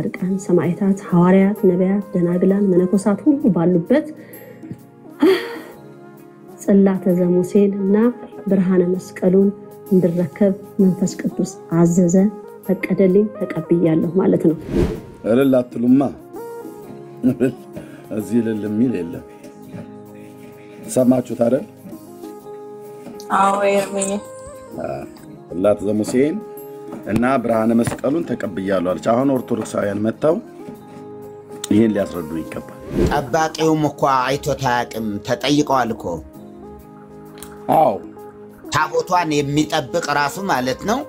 ጻድቃን ሰማዕታት ሐዋርያት ነቢያት ደናግላን መነኮሳት ሁሉ ባሉበት ጽላተ ዘሙሴንና ብርሃነ መስቀሉን እንድረከብ መንፈስ ቅዱስ አዘዘ ፈቀደልኝ ተቀብያለሁ ማለት ነው። እልላትሉማ እዚህ ለሚል የለም ሰማችሁ ታዲያ? አዎ የርሚኝ ጽላተ ዘሙሴን እና ብርሃነ መስቀሉን ተቀብያለሁ አለች። አሁን ኦርቶዶክሳውያን መጣው ይሄን ሊያስረዱ ይገባል። ጠባቂውም እኮ አይቶት አያውቅም ተጠይቀዋል እኮ። አዎ ታቦቷን የሚጠብቅ ራሱ ማለት ነው።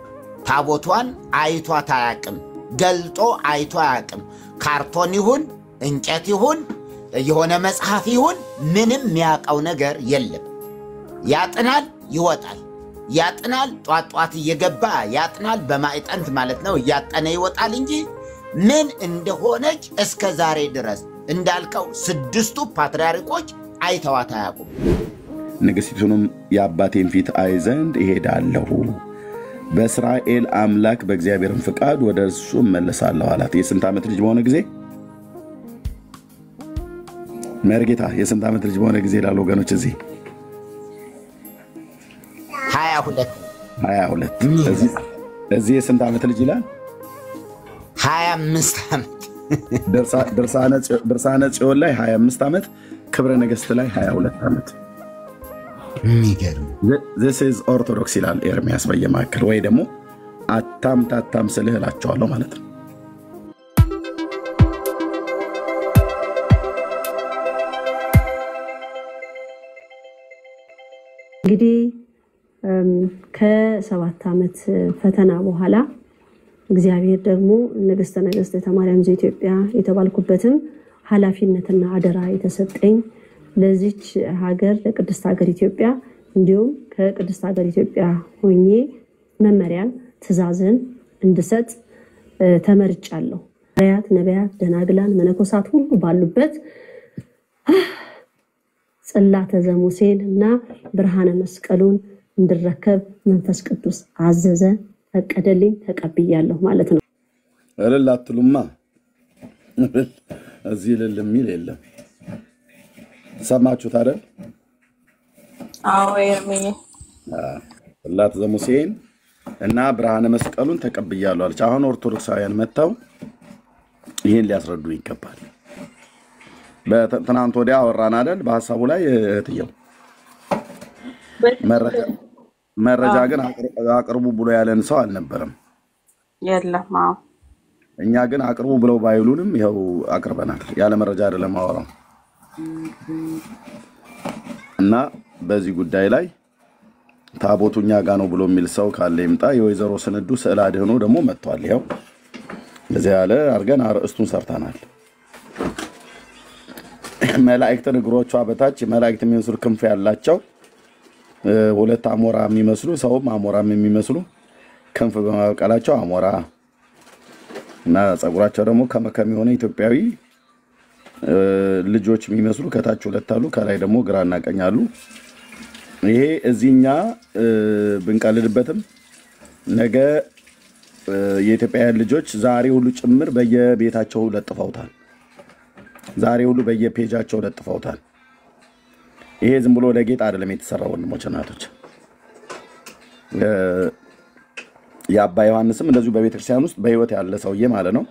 ታቦቷን አይቷት አያውቅም፣ ገልጦ አይቶ አያውቅም። ካርቶን ይሁን እንጨት ይሁን የሆነ መጽሐፍ ይሁን ምንም የሚያውቀው ነገር የለም። ያጥናል ይወጣል፣ ያጥናል ጧጧት እየገባ ያጥናል በማይጠንት ማለት ነው ያጠነ ይወጣል እንጂ ምን እንደሆነች እስከ ዛሬ ድረስ እንዳልከው ስድስቱ ፓትርያርኮች አይተዋት አያውቁም። ንግሥቲቱንም የአባቴን ፊት አይ ዘንድ እሄዳለሁ በእስራኤል አምላክ በእግዚአብሔርም ፍቃድ ወደ እርሱ እመለሳለሁ አላት። የስንት ዓመት ልጅ በሆነ ጊዜ መርጌታ የስንት ዓመት ልጅ በሆነ ጊዜ ላሉ ወገኖች እዚህ 22 እዚህ የስንት ዓመት ልጅ ይላል? 25 ዓመት ድርሳነ ጽዮን ላይ 25 ዓመት ክብረ ነገሥት ላይ 22 ዓመት የሚገርም this is orthodox ይላል ኤርሚያስ በየማከል ወይ ደግሞ አታምታታም ስልህ እላቸዋለሁ ማለት ነው። እንግዲህ ከ7 ዓመት ፈተና በኋላ እግዚአብሔር ደግሞ ንግሥተ ነገሥት ማርያም ዘኢትዮጵያ የተባልኩበትም ኃላፊነትና አደራ የተሰጠኝ ለዚች ሀገር ለቅድስት ሀገር ኢትዮጵያ እንዲሁም ከቅድስት ሀገር ኢትዮጵያ ሆኜ መመሪያን ትእዛዝን እንድሰጥ ተመርጫለሁ። ሐዋርያት ነቢያት ደናግላን መነኮሳት ሁሉ ባሉበት ጽላተ ዘሙሴንና ብርሃነ መስቀሉን እንድረከብ መንፈስ ቅዱስ አዘዘ ፈቀደልኝ ተቀብያለሁ ማለት ነው። እልላትሉማ እዚህ ለሚል የለም ሰማችሁ ታዲያ? አዎ የርሚኝ ጽላተ ዘሙሴን እና ብርሃነ መስቀሉን ተቀብያለሁ አለች። አሁን ኦርቶዶክሳውያን መጣው ይሄን ሊያስረዱ ይገባል። በትናንት ወዲያ አወራን አይደል? በሐሳቡ ላይ እህትየው መረጃ ግን አቅርቡ ብሎ ያለን ሰው አልነበረም። የለም አዎ እኛ ግን አቅርቡ ብለው ባይሉንም ይሄው አቅርበናል። ያለ መረጃ አይደለም አወራው እና በዚህ ጉዳይ ላይ ታቦቱኛ ጋር ነው ብሎ የሚል ሰው ካለ ይምጣ። የወይዘሮ ስንዱ ስዕል አድህኖ ደግሞ መጥቷል። ይሄው ለዚህ ያለ አርገን አርእስቱን ሰርተናል። መላእክትን እግሮቿ በታች መላእክት የሚመስሉ ክንፍ ያላቸው ሁለት አሞራ የሚመስሉ ሰውም አሞራም የሚመስሉ ክንፍ በማበቀላቸው አሞራ እና ጸጉራቸው ደግሞ ከመከም የሆነ ኢትዮጵያዊ ልጆች የሚመስሉ ከታች ሁለት አሉ፣ ከላይ ደግሞ ግራና ቀኝ አሉ። ይሄ እዚህኛ ብንቀልድበትም ነገ የኢትዮጵያውያን ልጆች ዛሬ ሁሉ ጭምር በየቤታቸው ለጥፈውታል። ዛሬ ሁሉ በየፔጃቸው ለጥፈውታል። ይሄ ዝም ብሎ ለጌጥ አይደለም የተሰራው ወንድሞች እናቶች። የአባ ዮሐንስም እንደዚሁ በቤተክርስቲያን ውስጥ በህይወት ያለ ሰውዬ ማለት ነው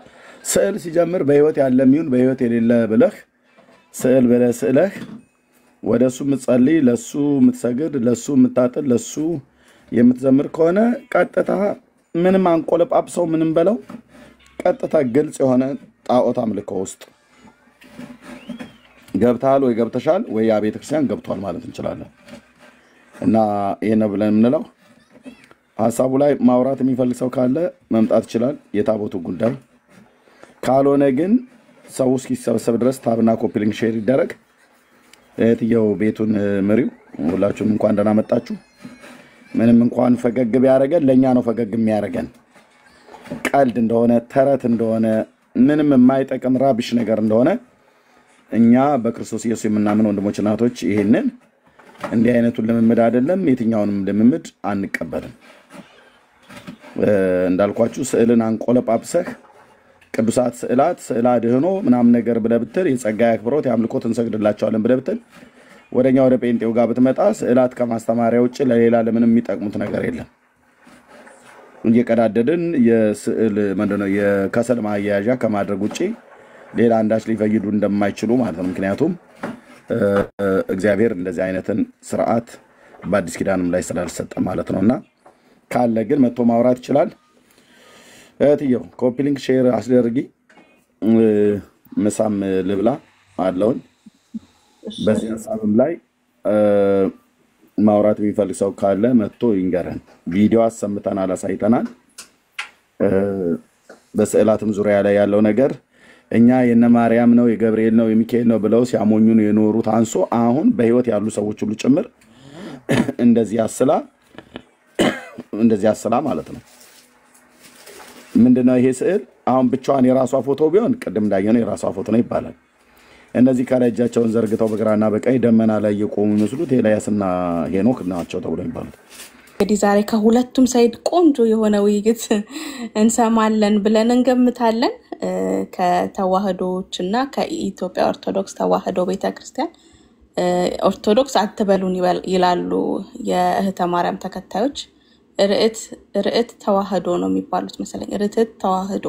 ስዕል ሲጀምር በህይወት ያለ የሚሆን በህይወት የሌለ ብለህ ስዕል ብለህ ስዕለህ ወደሱ የምትጸልይ ለሱ የምትሰግድ ለሱ የምታጥል ለሱ የምትዘምር ከሆነ ቀጥታ ምንም አንቆለጳጵሰው ምንም በለው ቀጥታ ግልጽ የሆነ ጣዖት አምልኮ ውስጥ ገብታል ወይ ገብተሻል ወይ ያ ቤተክርስቲያን ገብቷል ማለት እንችላለን። እና ይሄን ብለን ምንለው ሐሳቡ ላይ ማውራት የሚፈልግ ሰው ካለ መምጣት ይችላል። የታቦቱ ጉዳይ ካልሆነ ግን ሰው እስኪሰበሰብ ድረስ ታብና ኮፒሊንግ ሼር ይደረግ። እህትየው ቤቱን ምሪው ሁላችሁም እንኳን ደህና መጣችሁ። ምንም እንኳን ፈገግ ቢያረገን ለኛ ነው ፈገግ የሚያረገን። ቀልድ እንደሆነ ተረት እንደሆነ ምንም የማይጠቅም ራብሽ ነገር እንደሆነ እኛ በክርስቶስ ኢየሱስ የምናምን ወንድሞች እናቶች ይሄንን እንዲህ አይነቱን ልምምድ አይደለም የትኛውንም ልምምድ አንቀበልም። እንዳልኳችሁ ስዕልን አንቆለጳጵሰህ ቅዱሳት ስዕላ ድህኖ ምናምን ነገር ብለህ ብትል የጸጋ አክብሮት የአምልኮት እንሰግድላቸዋለን ብለህ ብትል ወደኛ ወደ ጴንጤው ጋር ብትመጣ ስዕላት ከማስተማሪያ ውጭ ለሌላ ለምንም የሚጠቅሙት ነገር የለም። እየቀዳደድን የስዕል ምንድነው የከሰል ማያያዣ ከማድረግ ውጪ ሌላ አንዳች ሊፈይዱ እንደማይችሉ ማለት ነው። ምክንያቱም እግዚአብሔር እንደዚህ አይነትን ስርዓት በአዲስ ኪዳንም ላይ ስላልሰጠ ማለት ነውና ካለ ግን መጥቶ ማውራት ይችላል። እህትየው ኮፒ ሊንክ ሼር አስደርጊ ምሳም ልብላ አለውን በዚህ ሐሳብም ላይ ማውራት የሚፈልግ ሰው ካለ መጥቶ ይንገረን። ቪዲዮ አሰምተናል አሳይተናል። በስዕላትም ዙሪያ ላይ ያለው ነገር እኛ የነ ማርያም ነው የገብርኤል ነው የሚካኤል ነው ብለው ሲያሞኙን የኖሩት አንሶ አሁን በህይወት ያሉ ሰዎች ሁሉ ጭምር እንደዚህ ያስላ ማለት ነው። ምንድነው ይሄ ስዕል? አሁን ብቻዋን የራሷ ፎቶ ቢሆን ቅድም እንዳየነው የራሷ ፎቶ ነው ይባላል። እነዚህ ካላጃቸውን ዘርግተው በግራና በቀኝ ደመና ላይ የቆሙ መስሉት ኤልያስና ሄኖክ ናቸው ተብሎ ይባላል። እንግዲህ ዛሬ ከሁለቱም ሳይድ ቆንጆ የሆነ ውይይት እንሰማለን ብለን እንገምታለን። ከተዋህዶችና ከኢትዮጵያ ኦርቶዶክስ ተዋህዶ ቤተክርስቲያን ኦርቶዶክስ አትበሉን ይላሉ የእህተ ማርያም ተከታዮች። ርዕት ተዋህዶ ነው የሚባሉት መሰለኝ። ርዕት ተዋህዶ።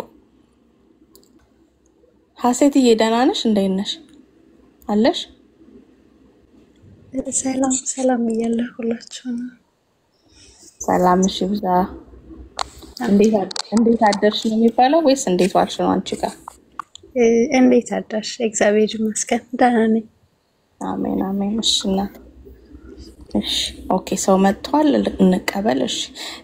ሀሴትዬ ደህና ነሽ? እንደት ነሽ? አለሽ? ሰላም እያለሁ ሁላችሁም ሰላም። እሺ ብዛ እንዴት አደርሽ ነው የሚባለው ወይስ እንዴት ዋልሽ ነው አንቺ ጋር? እንዴት አደርሽ? እግዚአብሔር ይመስገን ደህና ነኝ። አሜን አሜን። እሺ እናት እሺ ኦኬ። ሰው መጥቷል እንቀበል። እሺ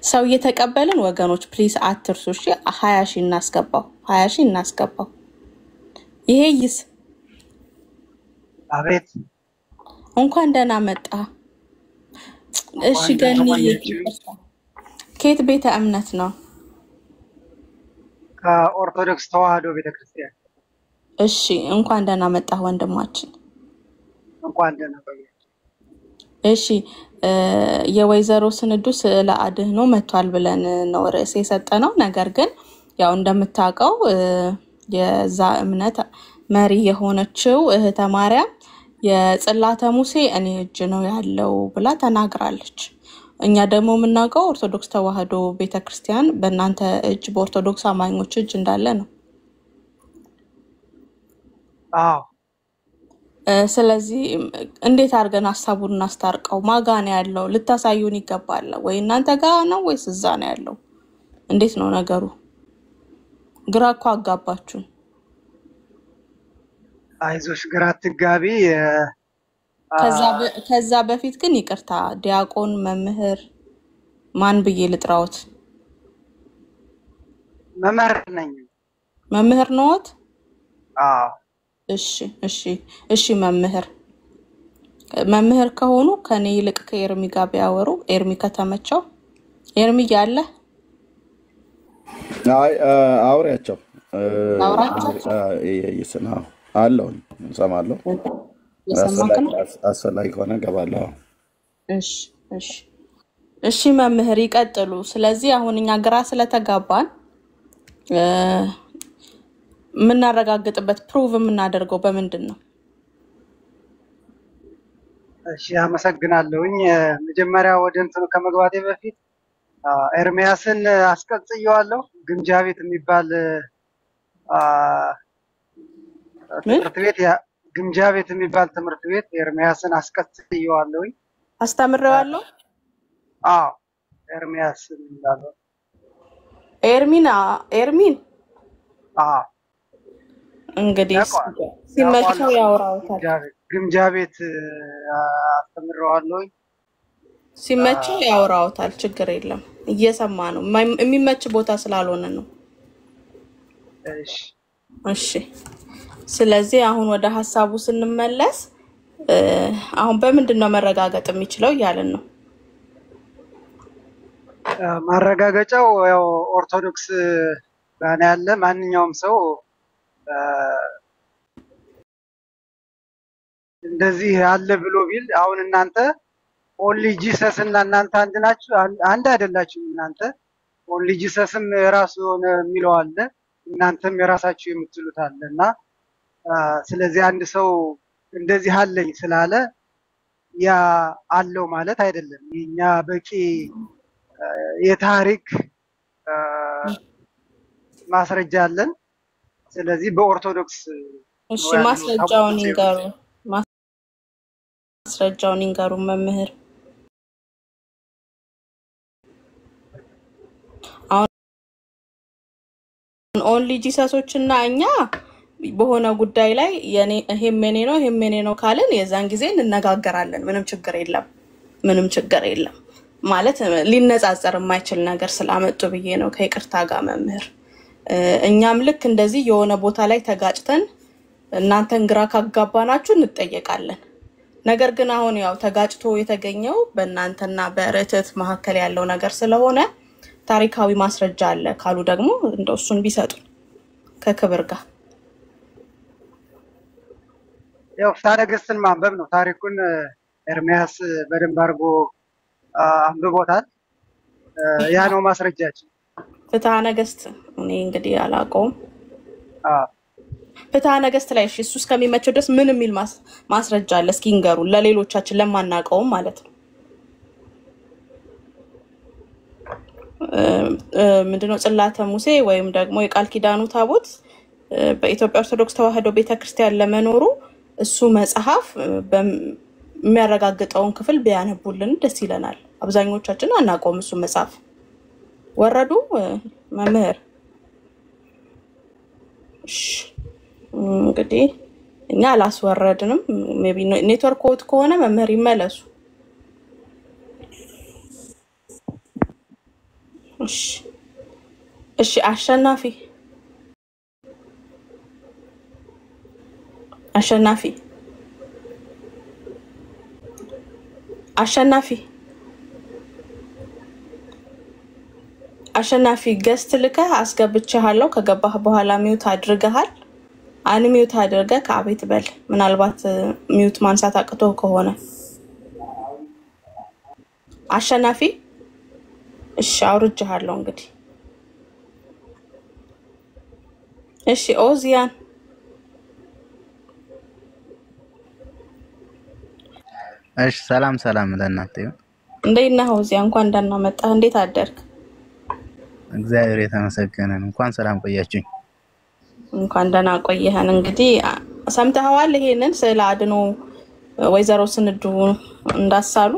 ሰው እየተቀበልን ወገኖች ፕሊዝ አትርሱ። እሺ 20,000 እናስገባው 20,000 እናስገባው። ይሄይስ አቤት እንኳን ደህና መጣ። እሺ ገኒ ከየት ቤተ እምነት ነው? ከኦርቶዶክስ ተዋህዶ ቤተክርስቲያን። እሺ እንኳን ደህና መጣ ወንድማችን። እንኳን ደህና ቆየ። እሺ የወይዘሮ ስንዱ ስዕለ አድህኖ መጥቷል ብለን ነው ርዕስ የሰጠነው። ነገር ግን ያው እንደምታውቀው የዛ እምነት መሪ የሆነችው እህተ ማርያም የጽላተ ሙሴ እኔ እጅ ነው ያለው ብላ ተናግራለች። እኛ ደግሞ የምናውቀው ኦርቶዶክስ ተዋህዶ ቤተክርስቲያን በእናንተ እጅ በኦርቶዶክስ አማኞች እጅ እንዳለ ነው። አዎ ስለዚህ እንዴት አድርገን ሐሳቡን እናስታርቀው? ማጋን ያለው ልታሳዩን ይገባል ወይ እናንተ ጋር ነው ወይስ እዛ ነው ያለው? እንዴት ነው ነገሩ? ግራ እኮ አጋባችሁ። አይዞሽ ግራ አትጋቢ። ከዛ በፊት ግን ይቅርታ ዲያቆን መምህር ማን ብዬ ልጥራውት? መምህር ነኝ። መምህር ነዎት? አዎ እሺ መምህር ከሆኑ ከኔ ይልቅ ከኤርሚ ጋር ቢያወሩ ኤርሚ ከተመቸው። ኤርሚ ያለ አውሪያቸው ይስናው አለው እንሰማለሁ። አስፈላጊ ከሆነ ገባለሁ። እሺ መምህር ይቀጥሉ። ስለዚህ አሁን እኛ ግራ ስለተጋባን ምን እናረጋግጥበት ፕሩቭ የምናደርገው በምንድን ነው? እሺ አመሰግናለሁኝ። መጀመሪያ ወደ እንትኑ ከመግባቴ በፊት ኤርሚያስን አስቀጽየዋለሁ። ግምጃ ቤት የሚባል ትምህርት ቤት ግምጃ ቤት የሚባል ትምህርት ቤት ኤርሚያስን አስቀጽየዋለሁኝ። አስተምረዋለሁ። አዎ ኤርሚያስ እንዳለው ኤርሚን አዎ እንግዲህ ሲመቸው ያወራውታል። ግምጃ ቤት አስተምረዋለሁኝ። ሲመቸው ያወራውታል። ችግር የለም እየሰማ ነው። የሚመች ቦታ ስላልሆነ ነው። እሺ ስለዚህ አሁን ወደ ሐሳቡ ስንመለስ አሁን በምንድነው መረጋገጥ የሚችለው ያለን ነው? ማረጋገጫው ያው ኦርቶዶክስ ጋር ያለ ማንኛውም ሰው እንደዚህ አለ ብሎ ቢል አሁን እናንተ ኦንሊ ጂሰስ እና እናንተ አንድ ናችሁ፣ አንድ አይደላችሁም። እናንተ ኦንሊ ጂሰስም ራሱ ሆነ የሚለው አለ፣ እናንተም የራሳችሁ የምትሉት አለና ስለዚህ አንድ ሰው እንደዚህ አለኝ ስላለ ያ አለው ማለት አይደለም። የኛ በቂ የታሪክ ማስረጃ አለን። ስለዚህ በኦርቶዶክስ እሺ ማስረጃውን ይንገሩ። ማስረጃውን ይንገሩ መምህር። አሁን ኦንሊ ጂሰሶችና እኛ በሆነ ጉዳይ ላይ ይሄም የኔ ነው ካልን የዛን ጊዜ እንነጋገራለን። ምንም ችግር የለም ማለት ሊነጻጸር የማይችል ነገር ስላመጡ ብዬ ነው ከይቅርታ ጋር መምህር። እኛም ልክ እንደዚህ የሆነ ቦታ ላይ ተጋጭተን እናንተን ግራ ካጋባናችሁ እንጠየቃለን። ነገር ግን አሁን ያው ተጋጭቶ የተገኘው በእናንተና በርዕተት መካከል ያለው ነገር ስለሆነ ታሪካዊ ማስረጃ አለ ካሉ ደግሞ እንደሱን ቢሰጡ ከክብር ጋር ያው ፍትሐ ነገሥትን ማንበብ ነው። ታሪኩን ኤርሚያስ በደንብ አድርጎ አንብቦታል። ያ ነው ማስረጃችን። ፍትሐ ነገሥት እኔ እንግዲህ አላውቀውም። ፍትሐ ነገሥት ላይ እሱ እስከሚመቸው ድረስ ምን የሚል ማስረጃ አለ? እስኪ ንገሩን፣ ለሌሎቻችን ለማናውቀውም ማለት ነው። ምንድነው ጽላተ ሙሴ ወይም ደግሞ የቃል ኪዳኑ ታቦት በኢትዮጵያ ኦርቶዶክስ ተዋሕዶ ቤተክርስቲያን ለመኖሩ እሱ መጽሐፍ የሚያረጋግጠውን ክፍል ቢያነቡልን ደስ ይለናል። አብዛኞቻችን አናውቀውም እሱ መጽሐፍ። ወረዱ መምህር። እንግዲህ እኛ አላስወረድንም። ሜቢ ኔትወርክ ኮድ ከሆነ መምህር ይመለሱ። እሺ አሸናፊ ገስት ልከህ አስገብቼሃለሁ። ከገባህ በኋላ ሚውት አድርገሃል። ሚውት አድርገህ ከአቤት በል። ምናልባት ሚውት ማንሳት አቅቶ ከሆነ አሸናፊ። እሺ አውርጄሃለሁ እንግዲህ። እሺ ኦዚያን እሺ ሰላም ለእናንተ ይሁን። እንዴት ነህ ኦዚያን? እንኳን ደህና መጣህ። እንዴት አደርክ? እግዚአብሔር የተመሰገነ ነው። እንኳን ሰላም ቆያችሁኝ። እንኳን ደህና ቆየህን። እንግዲህ ሰምተኸዋል ይሄንን ስለ አድኖ ወይዘሮ ስንዱ እንዳሳሉ?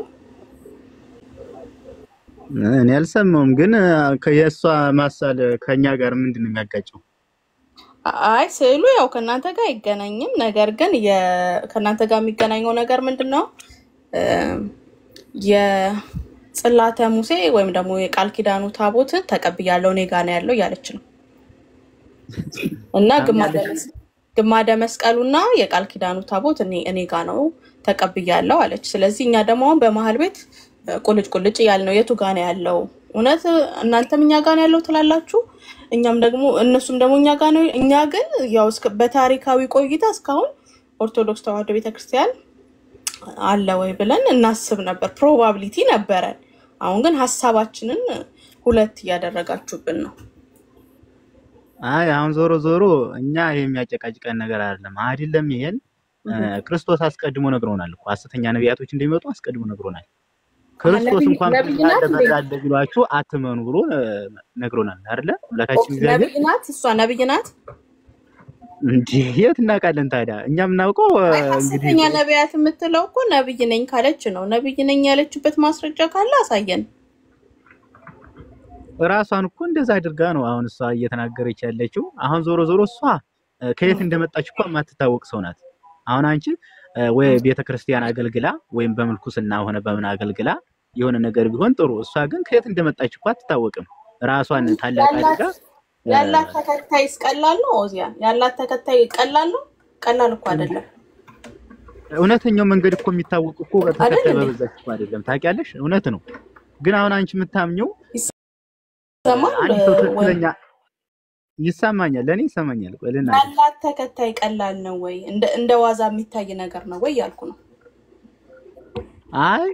እኔ አልሰማሁም፣ ግን ከየሷ ማሳል ከኛ ጋር ምንድነው የሚያጋጨው? አይ ስዕሉ ያው ከናንተ ጋር አይገናኝም። ነገር ግን ከናንተ ጋር የሚገናኘው ነገር ምንድነው? የጽላተ ሙሴ ወይም ደግሞ የቃል ኪዳኑ ታቦት ተቀብያለሁ እኔ ጋር ነው ያለው ያለች ነው። እና ግማደ መስቀሉና የቃል ኪዳኑ ታቦት እኔ ጋር ነው ተቀብያለሁ አለች። ስለዚህ እኛ ደግሞ በመሃል ቤት ቁልጭ ያልነው የቱ ጋር ነው ያለው? እውነት እናንተም እኛ ጋር ነው ያለው ትላላችሁ፣ እኛም ደግሞ እነሱም ደግሞ እኛ ጋር ነው። እኛ ግን ያው በታሪካዊ ቆይታ እስካሁን ኦርቶዶክስ ተዋሕዶ ቤተክርስቲያን አለ ወይ ብለን እናስብ ነበር። ፕሮባቢሊቲ ነበረን። አሁን ግን ሐሳባችንን ሁለት ያደረጋችሁብን ነው። አሁን ዞሮ እኛ የሚያጨቃጭቀን ነገር አይደለም። ይሄን ክርስቶስ አስቀድሞ ነግሮናል እኮ ሐሰተኛ ነቢያቶች እንደሚመጡ አስቀድሞ ነግሮናል። ክርስቶስ እንኳን ያደረጋችሁ አትመኑ ብሎ ነግሮናል አይደለ? ለካችን እግዚአብሔር እሷ ነብይ ናት እንዴ? የት እናውቃለን ታዲያ? እኛም እናውቀው እንግዲህ ሐሰተኛ ነቢያት የምትለው እኮ ነብይ ነኝ ካለች ነው። ነብይ ነኝ ያለችበት ማስረጃ ካለ አሳየን። ራሷን እኮ እንደዛ አድርጋ ነው አሁን እሷ እየተናገረች ያለችው። አሁን ዞሮ እሷ ከየት እንደመጣች እኮ ማትታወቅ ሰው ናት። አሁን አንቺ ወይ ቤተክርስቲያን አገልግላ ወይም በመልኩስና ሆነ በምን አገልግላ የሆነ ነገር ቢሆን ጥሩ። እሷ ግን ከየት እንደመጣች እኮ አትታወቅም። ራሷን ታላቅ አድርጋ ያላት ተከታይ ቀላል ነው። ኦዚያን ያላት ተከታይ ቀላል ነው። ቀላል እኮ አይደለም። እውነተኛው መንገድ እኮ የሚታወቅ እኮ ተከታይ በበዛች እኮ አይደለም። ታውቂያለሽ? እውነት ነው። ግን አሁን አንቺ የምታምኚው ይሰማኛል፣ ለኔ ይሰማኛል። ቆልና ያላት ተከታይ ቀላል ነው ወይ እንደ ዋዛ የሚታይ ነገር ነው ወይ ያልኩ ነው። አይ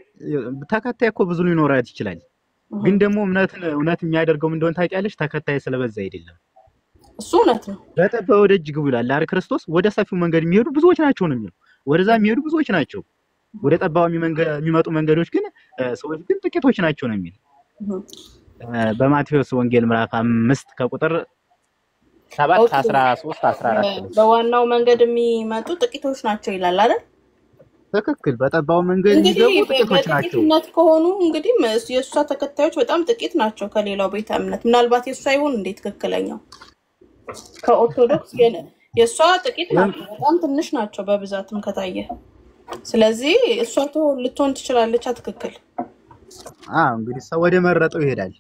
ተከታይ እኮ ብዙ ሊኖራት ይችላል። ግን ደግሞ እውነት የሚያደርገው ምን እንደሆነ ታውቂያለሽ? ተከታይ ስለበዛ አይደለም። እሱ እውነት ነው። በጠባብ ደጅ ግቡ ይላል አይደል ክርስቶስ። ወደ ሰፊው መንገድ የሚሄዱ ብዙዎች ናቸው ነው የሚለው። ወደዛ የሚሄዱ ብዙዎች ናቸው። ወደ ጠባብ የሚመጡ መንገዶች ግን ሰዎች ግን ጥቂቶች ናቸው ነው የሚለው። በማቴዎስ ወንጌል ምዕራፍ 5 ከቁጥር 7 13 14 በዋናው መንገድ የሚመጡ ጥቂቶች ናቸው ይላል አይደል? ትክክል። በጠባው መንገድ የሚገቡ ጥቂቶች ናቸው። ጥቂትነት ከሆኑ እንግዲህ የእሷ ተከታዮች በጣም ጥቂት ናቸው ከሌላው ቤተ እምነት። ምናልባት የእሷ ይሆን እንዴ ትክክለኛው? ከኦርቶዶክስ የእሷ ጥቂት ናቸው፣ በጣም ትንሽ ናቸው በብዛትም ከታየ። ስለዚህ እሷ ልትሆን ትችላለች። ትክክል። እንግዲህ ሰው ወደ መረጠው ይሄዳል።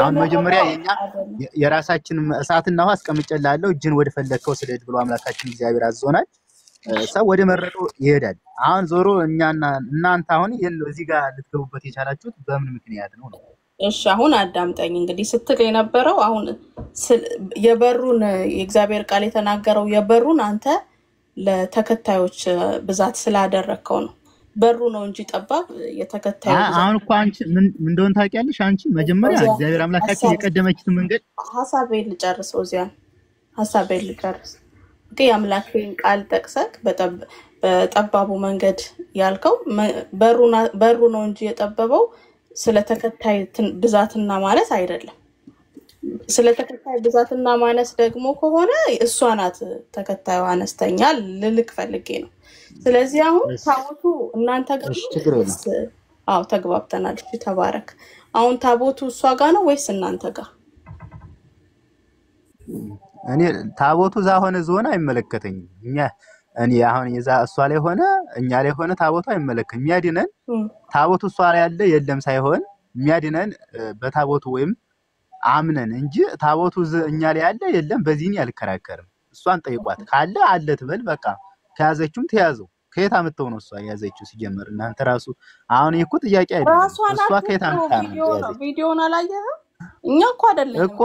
አሁን መጀመሪያ የኛ የራሳችን እሳትና ውሃ አስቀምጨላለሁ እጅን ወደ ፈለከው ስደድ ብሎ አምላካችን እግዚአብሔር አዞናል። ሰው ወደ መረጠው ይሄዳል። አሁን ዞሮ እኛና እናንተ አሁን እዚህ ጋር ልትገቡበት የቻላችሁት በምን ምክንያት ነው? እሺ አሁን አዳምጠኝ። እንግዲህ ስትል የነበረው አሁን የበሩን የእግዚአብሔር ቃል የተናገረው የበሩን አንተ ለተከታዮች ብዛት ስላደረከው ነው። በሩ ነው እንጂ ጠባብ የተከታዩ አሁን እኮ አንቺ ምን እንደሆነ ታውቂያለሽ። አንቺ መጀመሪያ እግዚአብሔር አምላካችን የቀደመችትን መንገድ ሐሳቤን ልጨርሰው እዚያ ሐሳቤን ልጨርስ። የአምላክን ቃል ጠቅሰክ በጠባቡ መንገድ ያልከው በሩ ነው እንጂ የጠበበው ስለተከታይ ብዛትና ማነስ አይደለም። ስለተከታይ ብዛትና ማነስ ደግሞ ከሆነ እሷ ናት ተከታዩ አነስተኛ ልልክ ፈልጌ ነው። ስለዚህ አሁን ታቦቱ እናንተ ጋር ተግባብተናል። ተባረክ። አሁን ታቦቱ እሷ ጋር ነው ወይስ እናንተ ጋር? እኔ ታቦቱ እዛ ሆነ ዞና አይመለከተኝም። እኔ አሁን እሷ ላይ ሆነ እኛ ላይ ሆነ ታቦቱ አይመለከተኝም። የሚያድነን ታቦቱ እሷ ላይ ያለ የለም ሳይሆን የሚያድነን በታቦቱ ወይም አምነን እንጂ ታቦቱ እኛ ላይ ያለ የለም በዚህን ያልከራከርም። እሷን ጠይቋት ካለ አለ ትበል በቃ። ከያዘችውም ተያዘው። ከየት አመጣው ነው እሷ ያዘችው? ሲጀመር እናንተ ራሱ አሁን እኮ ጥያቄ አይደለም። እሷ ከየት አመጣ ነው? ቪዲዮውን አላየህም? እኛ እኮ አይደለም እኮ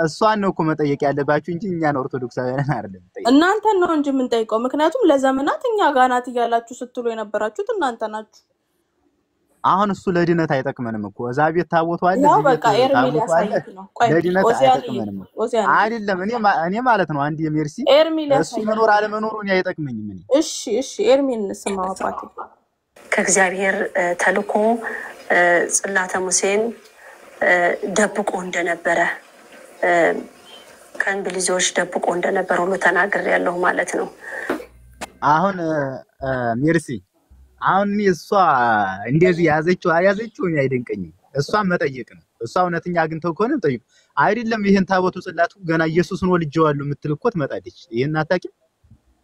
እሷን ነው እኮ መጠየቅ ያለባችሁ እንጂ እኛን ኦርቶዶክሳውያን አይደለም ጠይቁ። እናንተን ነው እንጂ ምን ጠይቀው። ምክንያቱም ለዘመናት እኛ ጋር ናት እያላችሁ ስትሉ የነበራችሁት እናንተ ናችሁ። አሁን እሱ ለድነት አይጠቅመንም እኮ እዛ ቤት ታቦቱ አለ። ያው በቃ ኤርሚሊያስ አይት ነው። ለድነት አይጠቅመንም አይደለም። እኔ ማለት ነው አንድ የሜርሲ እሱ መኖር አለመኖሩን አይጠቅመኝም። እሺ ኤርሚን ስማው አባቴ ከእግዚአብሔር ተልኮ ጽላተ ሙሴን ደብቆ እንደነበረ ከእንግሊዞች ደብቆ እንደነበረ ሁሉ ተናግሬያለሁ ማለት ነው። አሁን ሜርሲ አሁን እሷ እንደዚህ ያዘችው እኔ አይደንቀኝም። እሷን መጠየቅ ነው። እሷ እውነተኛ አግኝተው ከሆነ ጠይቁ። አይደለም ይሄን ታቦቱ ጽላቱ ገና ኢየሱስን ወልጄዋለሁ የምትል እኮ ትመጣለች። ይሄን አታውቂም?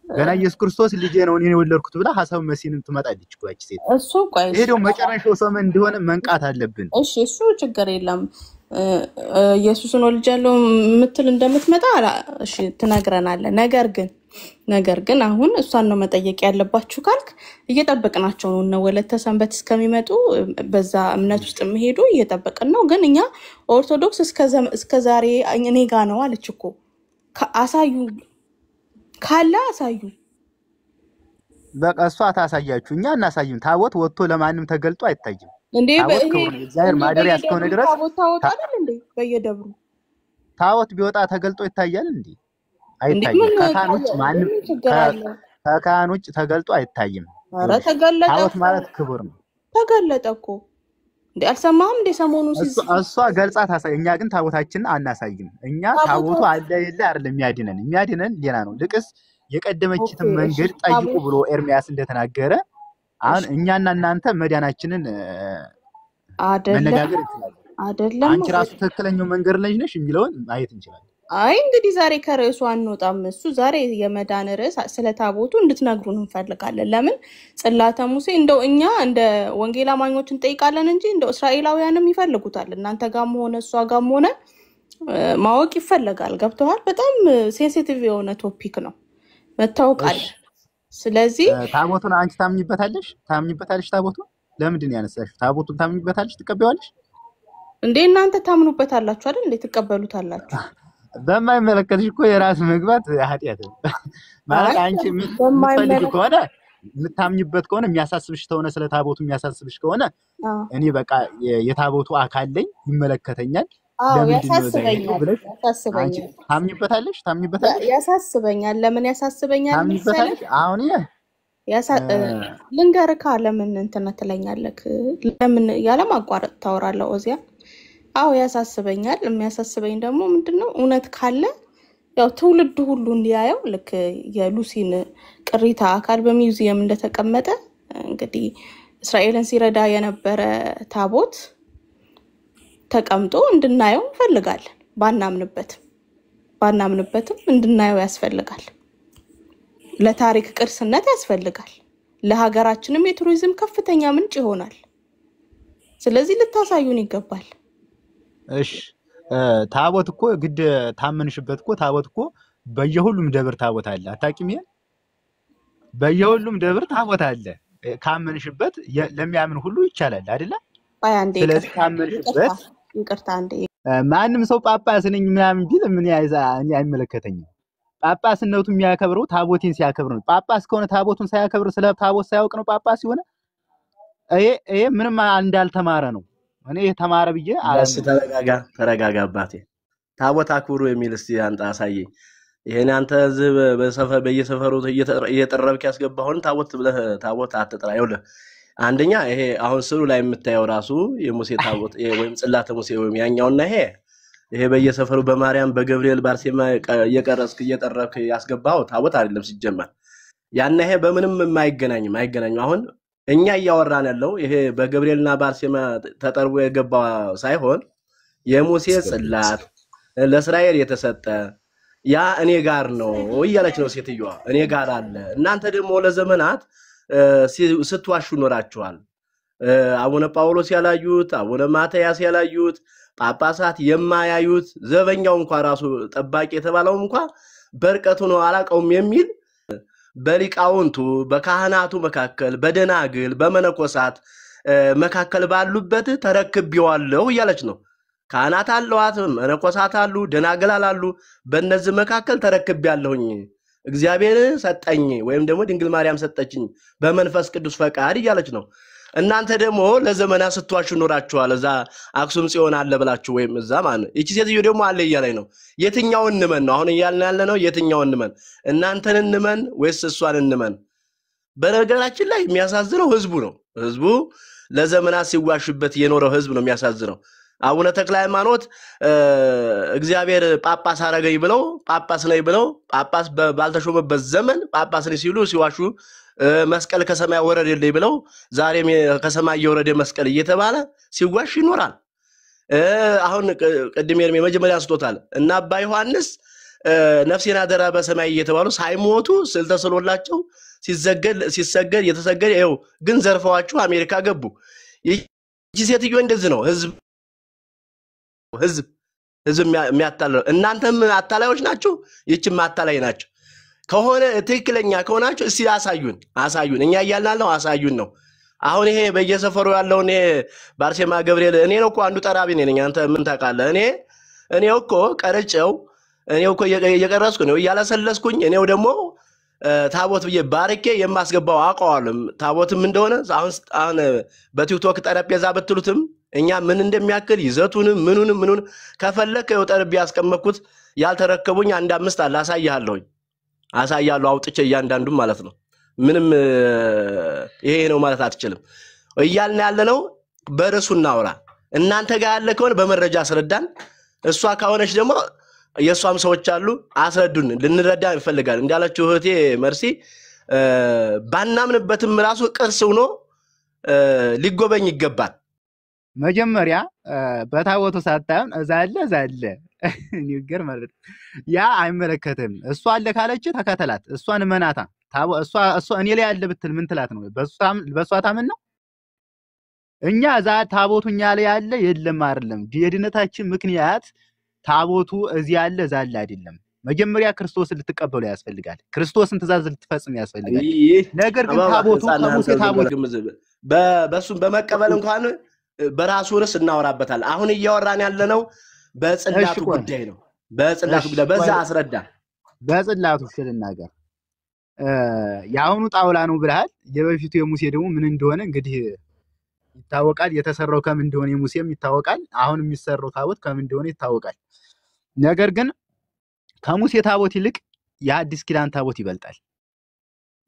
ገና ኢየሱስ ክርስቶስ ልጄ ነው እኔ ወለድኩት ብላ ሐሳብ መሲንም ትመጣለች እኮ ያቺ ሴት። እሱ ቆይ ይሄ ደግሞ መጨረሻው ሰመን እንደሆነ መንቃት አለብን። እሺ እሱ ችግር የለም። ኢየሱስን ወልጃለሁ የምትል እንደምትመጣ እሺ ትነግረናለህ። ነገር ግን አሁን እሷን ነው መጠየቅ ያለባችሁ ካልክ እየጠበቅናቸው ነው። እነ ወለተ ሰንበት እስከሚመጡ በዛ እምነት ውስጥ የሚሄዱ እየጠበቅን ነው። ግን እኛ ኦርቶዶክስ እስከ ዛሬ እኔ ጋ ነው አለች እኮ። አሳዩ ካለ አሳዩ። በቃ እሷ ታሳያችሁ፣ እኛ እናሳይም። ታቦት ወጥቶ ለማንም ተገልጦ አይታይም እንዴ? በእግዚአብሔር ማደሪያ እስከሆነ ድረስ ታቦት አይደል እንዴ? በየደብሩ ታቦት ቢወጣ ተገልጦ ይታያል እንዴ? አይታይም። ከካህን ውጭ ተገልጦ አይታይም። ኧረ ተገለጠ። ታቦት ማለት ክቡር ነው። ተገለጠ እኮ እንዴ? አልሰማህም እንዴ? ሰሞኑን እሷ ገልጻ ታሳይ። እኛ ግን ታቦታችንን አናሳይም። እኛ ታቦቱ አለ የለ አይደለም የሚያድነን ሌላ ነው። ልቅስ የቀደመችትን መንገድ ጠይቁ ብሎ ኤርሚያስ እንደተናገረ አሁን እኛና እናንተ መዳናችንን መነጋገር እንችላለን። አይደለም አንቺ ራሱ ትክክለኛው መንገድ ላይ ነሽ የሚለውን ማየት እንችላለን። አይ እንግዲህ ዛሬ ከርዕሱ አንወጣም። እሱ ዛሬ የመዳን ርዕስ ስለ ታቦቱ እንድትነግሩን እንፈልጋለን። ለምን ጽላተ ሙሴ እንደው እኛ እንደ ወንጌል አማኞች እንጠይቃለን እንጂ እንደው እስራኤላውያንም ይፈልጉታል። እናንተ ጋርም ሆነ እሷ ጋርም ሆነ ማወቅ ይፈልጋል። ገብተዋል? በጣም ሴንሲቲቭ የሆነ ቶፒክ ነው፣ መታወቅ አለ። ስለዚህ ታቦቱን አንቺ ታምኝበታለሽ? ታቦቱ ለምንድን ያነሳሽ? ታቦቱን ታምኝበታለሽ? ትቀበያለሽ እንዴ? እናንተ ታምኑበታላችሁ አይደል እንዴ? ትቀበሉታላችሁ? በማይመለከትሽ እኮ የራስ መግባት ኃጢአት ነው ማለት። አንቺ የምትፈልጊ ከሆነ የምታምኝበት ከሆነ የሚያሳስብሽ ከሆነ ስለ ታቦቱ የሚያሳስብሽ ከሆነ እኔ በቃ የታቦቱ አካል ላይ ይመለከተኛል። አዎ ለምንድን ነው እዛ የሄደው ያሳስበኛል ብለሽ አንቺ ያሳስበኛል ታምኝበታለሽ? ያሳስበኛል። ለምን ያሳስበኛል መሰለህ? ታምኝበታለሽ? አሁን ልንገርካ ለምን እንትን ትለኛለህ? ለምን ያለማቋረጥ ታወራለህ ኦዚያ? አዎ ያሳስበኛል። የሚያሳስበኝ ደግሞ ምንድነው እውነት ካለ ያው ትውልድ ሁሉ እንዲያየው ልክ የሉሲን ቅሪታ አካል በሚውዚየም እንደተቀመጠ እንግዲህ እስራኤልን ሲረዳ የነበረ ታቦት ተቀምጦ እንድናየው እንፈልጋለን። ባናምንበትም እንድናየው ያስፈልጋል። ለታሪክ ቅርስነት ያስፈልጋል። ለሀገራችንም የቱሪዝም ከፍተኛ ምንጭ ይሆናል። ስለዚህ ልታሳዩን ይገባል። እሺ ታቦት እኮ ግድ ታመንሽበት እኮ ታቦት እኮ በየሁሉም ደብር ታቦት አለ። አታውቂም? ይሄን በየሁሉም ደብር ታቦት አለ። ካመንሽበት ለሚያምን ሁሉ ይቻላል አይደለ? ስለዚህ ካመንሽበት ይቅርታ አንዴ ማንም ሰው ጳጳስ ነኝ ምናምን ቢል ምን እኔ አይመለከተኝም። ጳጳስነቱ የሚያከብረው ታቦቴን ሲያከብር ነው። ጳጳስ ከሆነ ታቦቱን ሳያከብር ስለ ታቦት ሳያውቅ ነው ጳጳስ ይሆነ? ይሄ ምንም እንዳልተማረ ነው። እኔ ተማረ ብዬ እሺ ተረጋጋ አባቴ። ታቦት አክብሩ የሚል እስቲ አንተ አሳየኝ። ይሄን አንተ እዚህ በየሰፈሩ እየጠረብክ ያስገባውን ታቦት ብለህ ታቦት አትጥራ። ይኸውልህ አንደኛ ይሄ አሁን ስሩ ላይ የምታየው ራሱ የሙሴ ታቦት ወይም ጽላተ ሙሴ ወይም ያኛውና ይሄ በየሰፈሩ በማርያም በገብርኤል ባርሴማ እየቀረስክ እየጠረብክ ያስገባው ታቦት አይደለም ሲጀመር። ያና ይሄ በምንም አይገናኝም። አሁን እኛ እያወራን ያለው ይሄ በገብርኤልና ባርሴማ ተጠርቦ የገባው ሳይሆን የሙሴ ጽላት ለእስራኤል የተሰጠ ያ እኔ ጋር ነው እያለች ነው ሴትዮዋ። እኔ ጋር አለ። እናንተ ደግሞ ለዘመናት ስትዋሹ ኖራችኋል። አቡነ ጳውሎስ ያላዩት፣ አቡነ ማትያስ ያላዩት፣ ጳጳሳት የማያዩት፣ ዘበኛው እንኳን ራሱ ጠባቂ የተባለው እንኳን በርቀቱ ነው አላቀውም የሚል በሊቃውንቱ በካህናቱ መካከል በደናግል በመነኮሳት መካከል ባሉበት ተረክቤዋለሁ እያለች ነው። ካህናት አለዋት፣ መነኮሳት አሉ፣ ደናግል አሉ። በእነዚህ መካከል ተረክቤያለሁኝ። እግዚአብሔር ሰጠኝ ወይም ደግሞ ድንግል ማርያም ሰጠችኝ በመንፈስ ቅዱስ ፈቃድ እያለች ነው። እናንተ ደግሞ ለዘመናት ስትዋሹ ኖራችኋል። እዛ አክሱም ጽዮን አለ ብላችሁ ወይም እዛ ማለት እቺ ሴትዮ ደግሞ አለ እያለኝ ነው። የትኛውን እንመን ነው አሁን እያልን ያለ ነው? የትኛውን እንመን? እናንተን እንመን ወይስ እሷን እንመን? በነገራችን ላይ የሚያሳዝነው ህዝቡ ነው። ህዝቡ ለዘመናት ሲዋሹበት የኖረው ህዝብ ነው የሚያሳዝነው። አቡነ ተክለ ሃይማኖት እግዚአብሔር ጳጳስ አረገኝ ብለው ጳጳስ ነኝ ብለው ጳጳስ ባልተሾመበት ዘመን ጳጳስ ነኝ ሲሉ ሲዋሹ መስቀል ከሰማይ ወረደልኝ ብለው ዛሬም ከሰማይ የወረደ መስቀል እየተባለ ሲዋሽ ይኖራል። አሁን ቅድም የርሜ መጀመሪያ አንስቶታል እና አባ ዮሐንስ ነፍሴን አደራ በሰማይ እየተባሉ ሳይሞቱ ስዕል ተስሎላቸው ሲሰገድ የተሰገደ ይኸው ግን ዘርፈዋቸው አሜሪካ ገቡ። ይቺ ሴትዮ እንደዚህ ነው ህዝብ የሚያታለው። እናንተም አታላዮች ናችሁ፣ ይችም አታላይ ናችሁ። ከሆነ ትክክለኛ ከሆናችሁ እስቲ አሳዩን። እኛ እያልናለው አሳዩን ነው። አሁን ይሄ በየሰፈሩ ያለው ባርሴማ ገብርኤል እኔ ነው እኮ አንዱ ጠራቢ ነኝ። አንተ ምን ታውቃለህ? እኔ እኮ ቀርጨው እኔው እኮ እየቀረስኩ ነው እያለሰለስኩኝ እኔው ደግሞ ታቦት ብዬ ባርኬ የማስገባው አውቀዋለሁ። ታቦትም እንደሆነ አሁን በቲክቶክ ጠረጴዛ በትሉትም እኛ ምን እንደሚያክል ይዘቱንም ምኑንም ከፈለከ የጠረጴ ያስቀመጥኩት ያልተረከቡኝ አንድ አምስት አለ አሳያለሁ አውጥቼ እያንዳንዱ ማለት ነው። ምንም ይሄ ነው ማለት አትችልም። እያልን ያለነው በርሱ እናውራ። እናንተ ጋር ያለ ከሆነ በመረጃ አስረዳን። እሷ ካሆነች ደግሞ የሷም ሰዎች አሉ አስረዱን፣ ልንረዳ እንፈልጋለን። እንዳላችሁ እህቴ መርሲ ባናምንበትም ራሱ ቅርስ ሆኖ ሊጎበኝ ይገባል። መጀመሪያ በታቦቱ ሳታዩን እዛለ ንግር ማለት ያ አይመለከትም። እሷ አለ ካለች ተከተላት። እሷን መናታ እሷ እኔ ላይ ያለ ብትል ምን ትላት ነው? በሷ ታምን ነው። እኛ እዛ ታቦቱ እኛ ላይ ያለ የለም አይደለም። የድነታችን ምክንያት ታቦቱ እዚህ ያለ ዛለ አይደለም። መጀመሪያ ክርስቶስን ልትቀበሉ ያስፈልጋል። ክርስቶስን ትእዛዝ ልትፈጽም ያስፈልጋል። ነገር ግን ታቦቱ ከሙሴ ታቦት በሱም በመቀበል እንኳን በራሱ ርስ እናወራበታል። አሁን እያወራን ያለነው በጽላቱ ጉዳይ ነው። በጽላቱ ጉዳይ በዛ አስረዳ። በጽላቱ ስለናገር ያሁኑ ጣውላ ነው ብለሃል። የበፊቱ የሙሴ ደግሞ ምን እንደሆነ እንግዲህ ይታወቃል። የተሰራው ከምን እንደሆነ የሙሴም ይታወቃል። አሁን የሚሰራው ታቦት ከምን እንደሆነ ይታወቃል። ነገር ግን ከሙሴ ታቦት ይልቅ የአዲስ ኪዳን ታቦት ይበልጣል።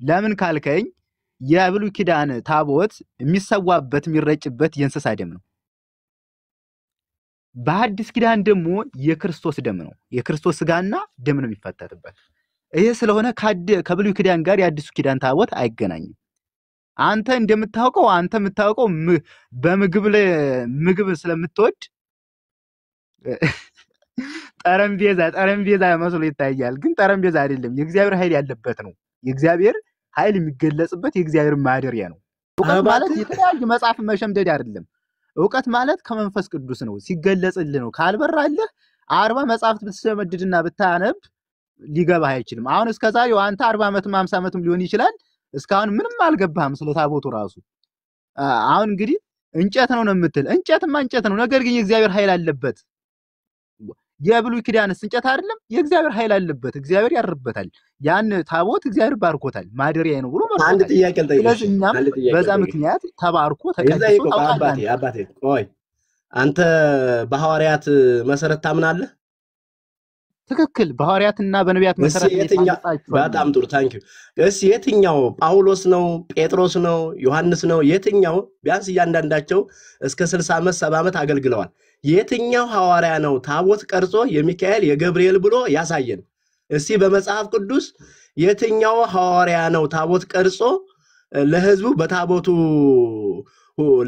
ለምን ካልከኝ የብሉይ ኪዳን ታቦት የሚሰዋበት የሚረጭበት የእንስሳ ደም ነው። በአዲስ ኪዳን ደግሞ የክርስቶስ ደም ነው። የክርስቶስ ስጋና ደም ነው የሚፈተትበት። ይሄ ስለሆነ ከብሉይ ኪዳን ጋር የአዲሱ ኪዳን ታቦት አይገናኝም። አንተ የምታውቀው ምግብ ስለምትወድ ጠረጴዛ መስሎ ይታያል። ግን ጠረጴዛ አይደለም፣ የእግዚአብሔር ኃይል ያለበት ነው። የእግዚአብሔር ኃይል የሚገለጽበት የእግዚአብሔር ማደሪያ ነው። እውቀት ማለት የተለያዩ መጽሐፍ መሸምደድ አይደለም። እውቀት ማለት ከመንፈስ ቅዱስ ነው፣ ሲገለጽልህ ነው። ካልበራልህ 40 መጽሐፍት ብትሸመድድና ብታነብ ሊገባህ አይችልም። አሁን እስከዛሬው አንተ 40 ዓመትም 50 ዓመትም ሊሆን ይችላል እስካሁን ምንም አልገባህም ስለ ታቦቱ ራሱ። አሁን እንግዲህ እንጨት ነው የምትል፣ እንጨትማ እንጨት ነው። ነገር ግን የእግዚአብሔር ኃይል አለበት። የብሉይ ኪዳንስ እንጨት አይደለም? የእግዚአብሔር ኃይል አለበት፣ እግዚአብሔር ያርበታል። ያን ታቦት እግዚአብሔር ባርኮታል፣ ማደሪያ ነው ብሎ አንድ መርኮታል። ጥያቄ ልጠይቅሽ። ስለዚህ እኛም አንድ ጥያቄ በዛ ልጠይቅሽ። ምክንያት ተባርኮ የዛ ተቀድሶ ይቆ ታውቃለህ። አባቴ ቆይ፣ አንተ በሐዋርያት መሰረት ታምናለህ? ትክክል። በሐዋርያትና በነቢያት እሺ መሰረት የትኛው? በጣም ጥሩ ታንኪ። እሺ የትኛው ጳውሎስ ነው ጴጥሮስ ነው ዮሐንስ ነው የትኛው? ቢያንስ እያንዳንዳቸው እስከ 60 ዓመት 70 ዓመት አገልግለዋል። የትኛው ሐዋርያ ነው ታቦት ቀርጾ የሚካኤል የገብርኤል ብሎ ያሳየን? እስቲ በመጽሐፍ ቅዱስ የትኛው ሐዋርያ ነው ታቦት ቀርጾ ለሕዝቡ በታቦቱ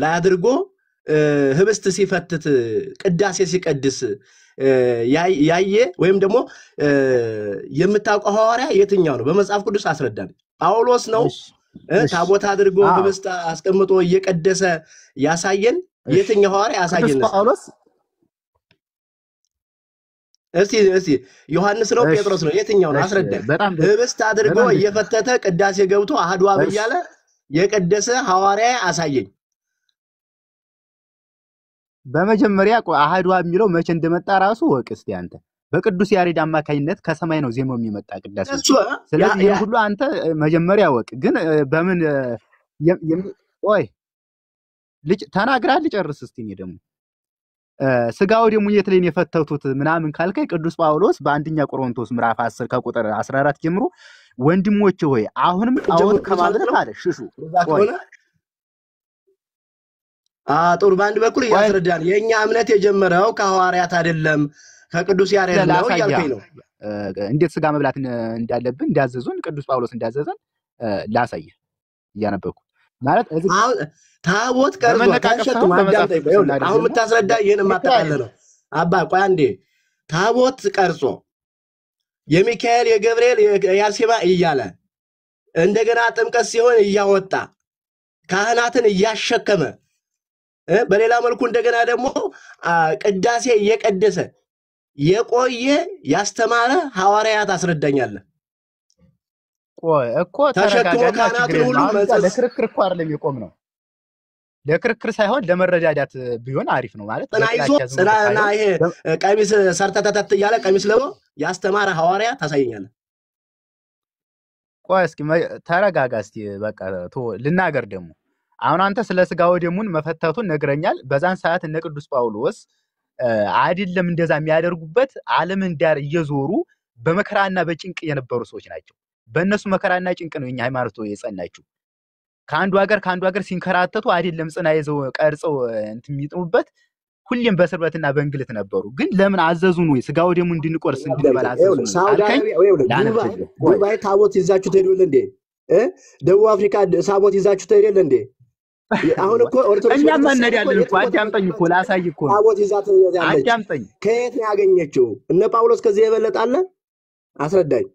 ላይ አድርጎ ህብስት ሲፈትት ቅዳሴ ሲቀድስ ያየ ወይም ደግሞ የምታውቀው ሐዋርያ የትኛው ነው? በመጽሐፍ ቅዱስ አስረዳን። ጳውሎስ ነው ታቦት አድርጎ ህብስት አስቀምጦ እየቀደሰ ያሳየን? የትኛው ሐዋርያ ያሳየን? ጳውሎስ እስቲ ዮሐንስ ነው ጴጥሮስ ነው የትኛው ነው? አስረዳን። ህብስት አድርጎ እየፈተተ ቅዳሴ ገብቶ አሐዱ አብ እያለ የቀደሰ ሐዋርያ አሳየኝ። በመጀመሪያ አሐዱ አብ የሚለው መቼ እንደመጣ ራሱ ወቅ እስቲ አንተ። በቅዱስ ያሬድ አማካኝነት ከሰማይ ነው ዜማው የሚመጣ ቅዳሴ። ስለዚህ ይሄን ሁሉ አንተ መጀመሪያ ወቅ። ግን በምን ቆይ ልጅ ተናግራ ልጨርስ እስቲ። እኔ ደግሞ ስጋው ደግሞ የት ላይ የፈተቱት ምናምን ካልከኝ ቅዱስ ጳውሎስ በአንደኛ ቆሮንቶስ ምዕራፍ 10 ከቁጥር 14 ጀምሮ ወንድሞቼ ሆይ አሁንም ጣዖት ከማምለክ አለ ሽሹ። ጥሩ። በአንድ በኩል እያስረዳን የኛ እምነት የጀመረው ከሐዋርያት አይደለም ከቅዱስ ያሬድ ነው እያልከኝ ነው። እንዴት ስጋ መብላት እንዳለብን እንዳዘዙን ቅዱስ ጳውሎስ እንዳዘዘን ላሳየህ እያነበብኩ ማለት እዚህ ታቦት ቀርጾ ተሸክሞ አዳምጠኝ። አሁን የምታስረዳ ይሄን ማጠቃለል ነው። አባ ቆይ አንዴ። ታቦት ቀርጾ የሚካኤል የገብርኤል የአርሴማ እያለ እንደገና ጥምቀት ሲሆን እያወጣ ካህናትን እያሸከመ በሌላ መልኩ እንደገና ደግሞ ቅዳሴ እየቀደሰ የቆየ ያስተማረ ሐዋርያት አስረዳኛለህ። ቆይ እኮ ተሸክሞ ካህናትን ሁሉ ለክርክር እኮ አይደለም የቆም ነው። ለክርክር ሳይሆን ለመረዳዳት ቢሆን አሪፍ ነው ማለት ጽናና ይሄ ቀሚስ ሰርተተተት እያለ ቀሚስ ለሞ ያስተማረ ሐዋርያ ታሳየኛለህ። ቆይ እስኪ ተረጋጋ እስቲ። በቃ ልናገር ደግሞ አሁን አንተ ስለ ስጋው ደሙን መፈተቱን ነግረኛል። በዛን ሰዓት እነ ቅዱስ ጳውሎስ አይደለም እንደዛ የሚያደርጉበት ዓለምን ዳር እየዞሩ በመከራና በጭንቅ የነበሩ ሰዎች ናቸው። በእነሱ መከራና ጭንቅ ነው የኛ ሃይማኖት የጸናችው። ከአንዱ ሀገር ሲንከራተቱ አይደለም ጽና ይዘው ቀርጸው እንትን የሚጥሙበት ሁሌም በስርበትና በእንግልት ነበሩ። ግን ለምን አዘዙን? ወይ ስጋው ደሙ እንድንቆርስ እንድንበላ አዘዙን? ዱባይ ታቦት ይዛችሁ ትሄዱ የለ እንዴ? ደቡብ አፍሪካ ታቦት ይዛችሁ ትሄዱ የለ እንዴ? አሁን እኮ ኦርቶዶክስ እኛም እንሄዳለን እኮ። አዳምጠኝ እኮ ላሳይ እኮ ታቦት ይዛት ያለች አዳምጠኝ። ከየት ነው ያገኘችው? እነ ጳውሎስ ከዚህ የበለጠ አለ? አስረዳኝ።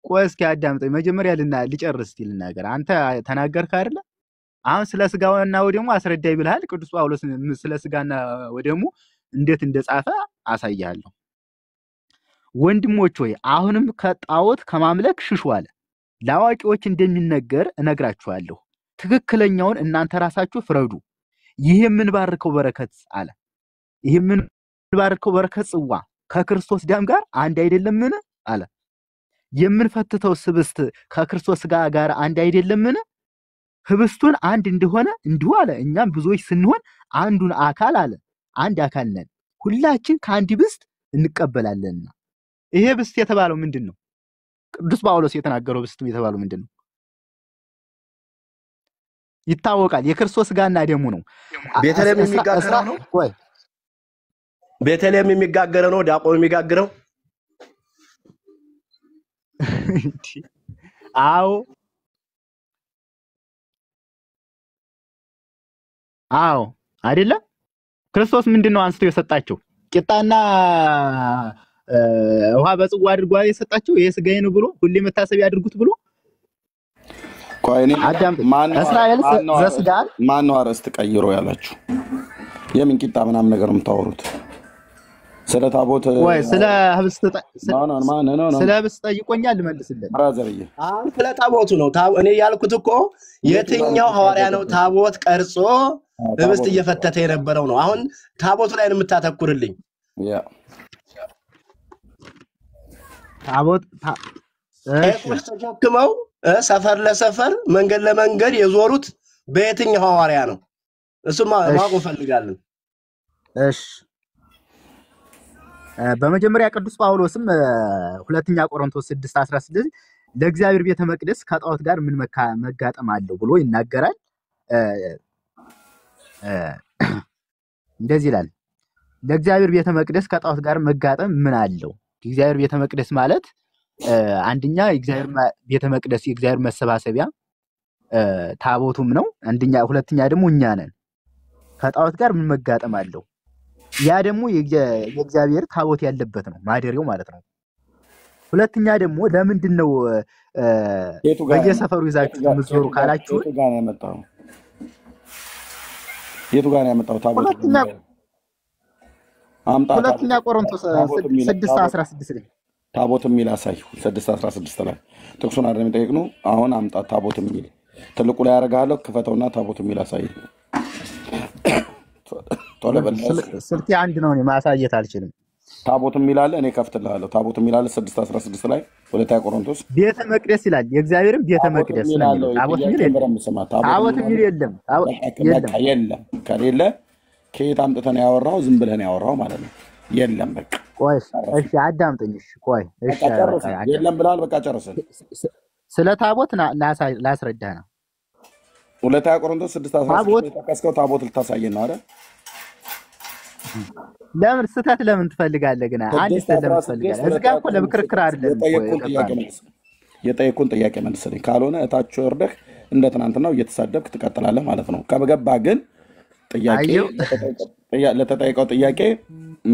ቆይ እስኪ አዳምጠኝ። መጀመሪያ ልጨርስ እስቲ ልናገር። አንተ ተናገርክ አይደለ? አሁን ስለ ስጋውና ወደሙ አስረዳይ ብለሃል። ቅዱስ ጳውሎስ ስለ ስጋና ወደሙ እንዴት እንደጻፈ አሳያለሁ። ወንድሞች ሆይ አሁንም ከጣዖት ከማምለክ ሽሹ አለ። ለአዋቂዎች እንደሚነገር እነግራችኋለሁ። ትክክለኛውን እናንተ ራሳችሁ ፍረዱ። ይህ የምንባርከው በረከት አለ። ይህ የምንባርከው በረከት ጽዋ ከክርስቶስ ደም ጋር አንድ አይደለምን አለ። የምንፈትተው ስብስት ከክርስቶስ ጋር አንድ አይደለምን? ህብስቱን አንድ እንደሆነ እንዲሁ አለ እኛም ብዙዎች ስንሆን አንዱን አካል አለ አንድ አካል ነን ሁላችን ከአንድ ህብስት እንቀበላለንና ይሄ ህብስት የተባለው ምንድነው ቅዱስ ጳውሎስ የተናገረው ህብስት የተባለው ምንድነው ይታወቃል የክርስቶስ ሥጋና ደሙ ነው ቤተልሔም የሚጋገረው ነው ወይ ቤተልሔም የሚጋገረው ነው ዲያቆን የሚጋገረው አዎ አይደለ ክርስቶስ ምንድነው አንስቶ የሰጣቸው ቂጣና ውሃ በጽዋ አድርጎ የሰጣቸው ይሄ ሥጋዬ ነው ብሎ ሁሌ መታሰቢያ ያድርጉት ብሎ ቆይኔ እስራኤል ዘስጋን ማን ነው አረስት ቀይሮ ያላችሁ የምን ቂጣ ምናምን ነገር የምታወሩት ስለ ታቦት ወይ ስለ ህብስት ስለ ህብስት ጠይቆኛል ልመልስልህ ብራዘርዬ አሁን ስለ ታቦቱ ነው እኔ ያልኩት እኮ የትኛው ሐዋርያ ነው ታቦት ቀርጾ ህብስት እየፈተተ የነበረው ነው አሁን ታቦቱ ላይ ነው የምታተኩርልኝ ያ ታቦት ተሸክመው ሰፈር ለሰፈር መንገድ ለመንገድ የዞሩት በየትኛው ሐዋርያ ነው እሱማ ማወቅ ፈልጋለሁ እሺ በመጀመሪያ ቅዱስ ጳውሎስም ሁለተኛ ቆሮንቶስ 6:16 ለእግዚአብሔር ቤተ መቅደስ ከጣዖት ጋር ምን መጋጠም አለው ብሎ ይናገራል እንደዚህ ይላል ለእግዚአብሔር ቤተ መቅደስ ከጣዖት ጋር መጋጠም ምን አለው የእግዚአብሔር ቤተ መቅደስ ማለት አንደኛ የእግዚአብሔር ቤተ መቅደስ የእግዚአብሔር መሰባሰቢያ ታቦቱም ነው አንደኛ ሁለተኛ ደግሞ እኛ ነን ከጣዖት ጋር ምን መጋጠም አለው ያ ደግሞ የእግዚአብሔር ታቦት ያለበት ነው ማደሪያው ማለት ነው ሁለተኛ ደግሞ ለምንድነው በየሰፈሩ ይዛችሁ ምትዞሩ ካላችሁ የቱ ጋር ነው ያመጣው ታቦት ሁለተኛ ቆሮንቶስ 6:16 ላይ ታቦት የሚል አሳይ 6:16 ላይ ጥቅሱን አይደለም ጠይቅኑ አሁን አምጣ ታቦት የሚል ትልቁ ላይ ያረጋለው ክፈተውና ታቦት የሚል አሳይ ስልክ አንድ ነው ማሳየት አልችልም ታቦት የሚል አለ እኔ ከፍትልሃለሁ ታቦት የሚል አለ 6:16 ላይ ሁለተኛ ቆሮንቶስ ቤተ መቅደስ ይላል የእግዚአብሔርም ቤተ መቅደስ ነው ታቦት የሚል የለም የለም ከሌለ ከየት አምጥተን ያወራው ዝም ብለን ያወራው ማለት ነው የለም በቃ ቆይ እሺ አዳምጠኝ እሺ ቆይ እሺ የለም ብላል በቃ ጨርሰን ስለ ታቦት ላስረዳህ ነው ሁለተኛ ቆሮንቶስ 6:16 ተከስከው ታቦት ልታሳየን ነው አይደል ለምን ስተት ለምን ትፈልጋለህ ግን አንድ ስተት ለምን ትፈልጋለህ እዚህ ጋር እኮ ለምክርክር አይደለም የጠየቁን ጥያቄ መልስልኝ ካልሆነ እታች ወርደህ እንደ ትናንትናው እየተሳደብክ ትቀጥላለህ ማለት ነው ከመገባ ግን ጥያቄ ለተጠየቀው ጥያቄ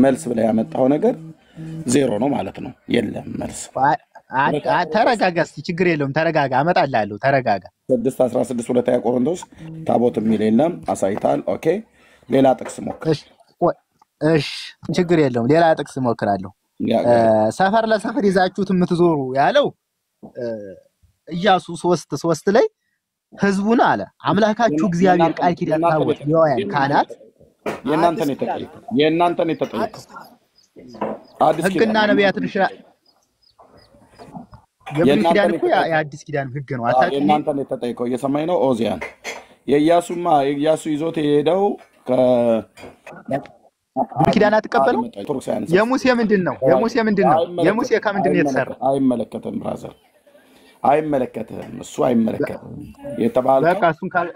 መልስ ብለ ያመጣው ነገር ዜሮ ነው ማለት ነው የለም መልስ ተረጋጋ እስቲ ችግር የለውም ተረጋጋ አመጣልሃለሁ ተረጋጋ 6:16 ሁለተኛ ቆሮንቶስ ታቦት የሚል የለም አሳይታል ኦኬ ሌላ ጥቅስ ሞክር እሺ ችግር የለውም ሌላ ጥቅስ ሞክራለሁ ሰፈር ለሰፈር ይዛችሁት የምትዞሩ ያለው ኢያሱ 3:3 ላይ ህዝቡን አለ አምላካችሁ እግዚአብሔር ቃል ኪዳን ታቦት የዋያን ካህናት የእናንተን የተጠየቀው አዲስ ህግና ነቢያት ድርሻ የብሉይ ኪዳን እኮ የአዲስ ኪዳን ህግ ነው አታውቅም የእናንተን የተጠየቀው እየሰማኝ ነው ኦዚያን የኢያሱ ይዞት የሄደው ብሉይ ኪዳን አትቀበለው የሙሴ ምንድነው የሙሴ ከምንድን ነው የተሰራው አይመለከተም ብራዘር አይመለከተም እሱ አይመለከተም የተባለው በቃ እሱን ካል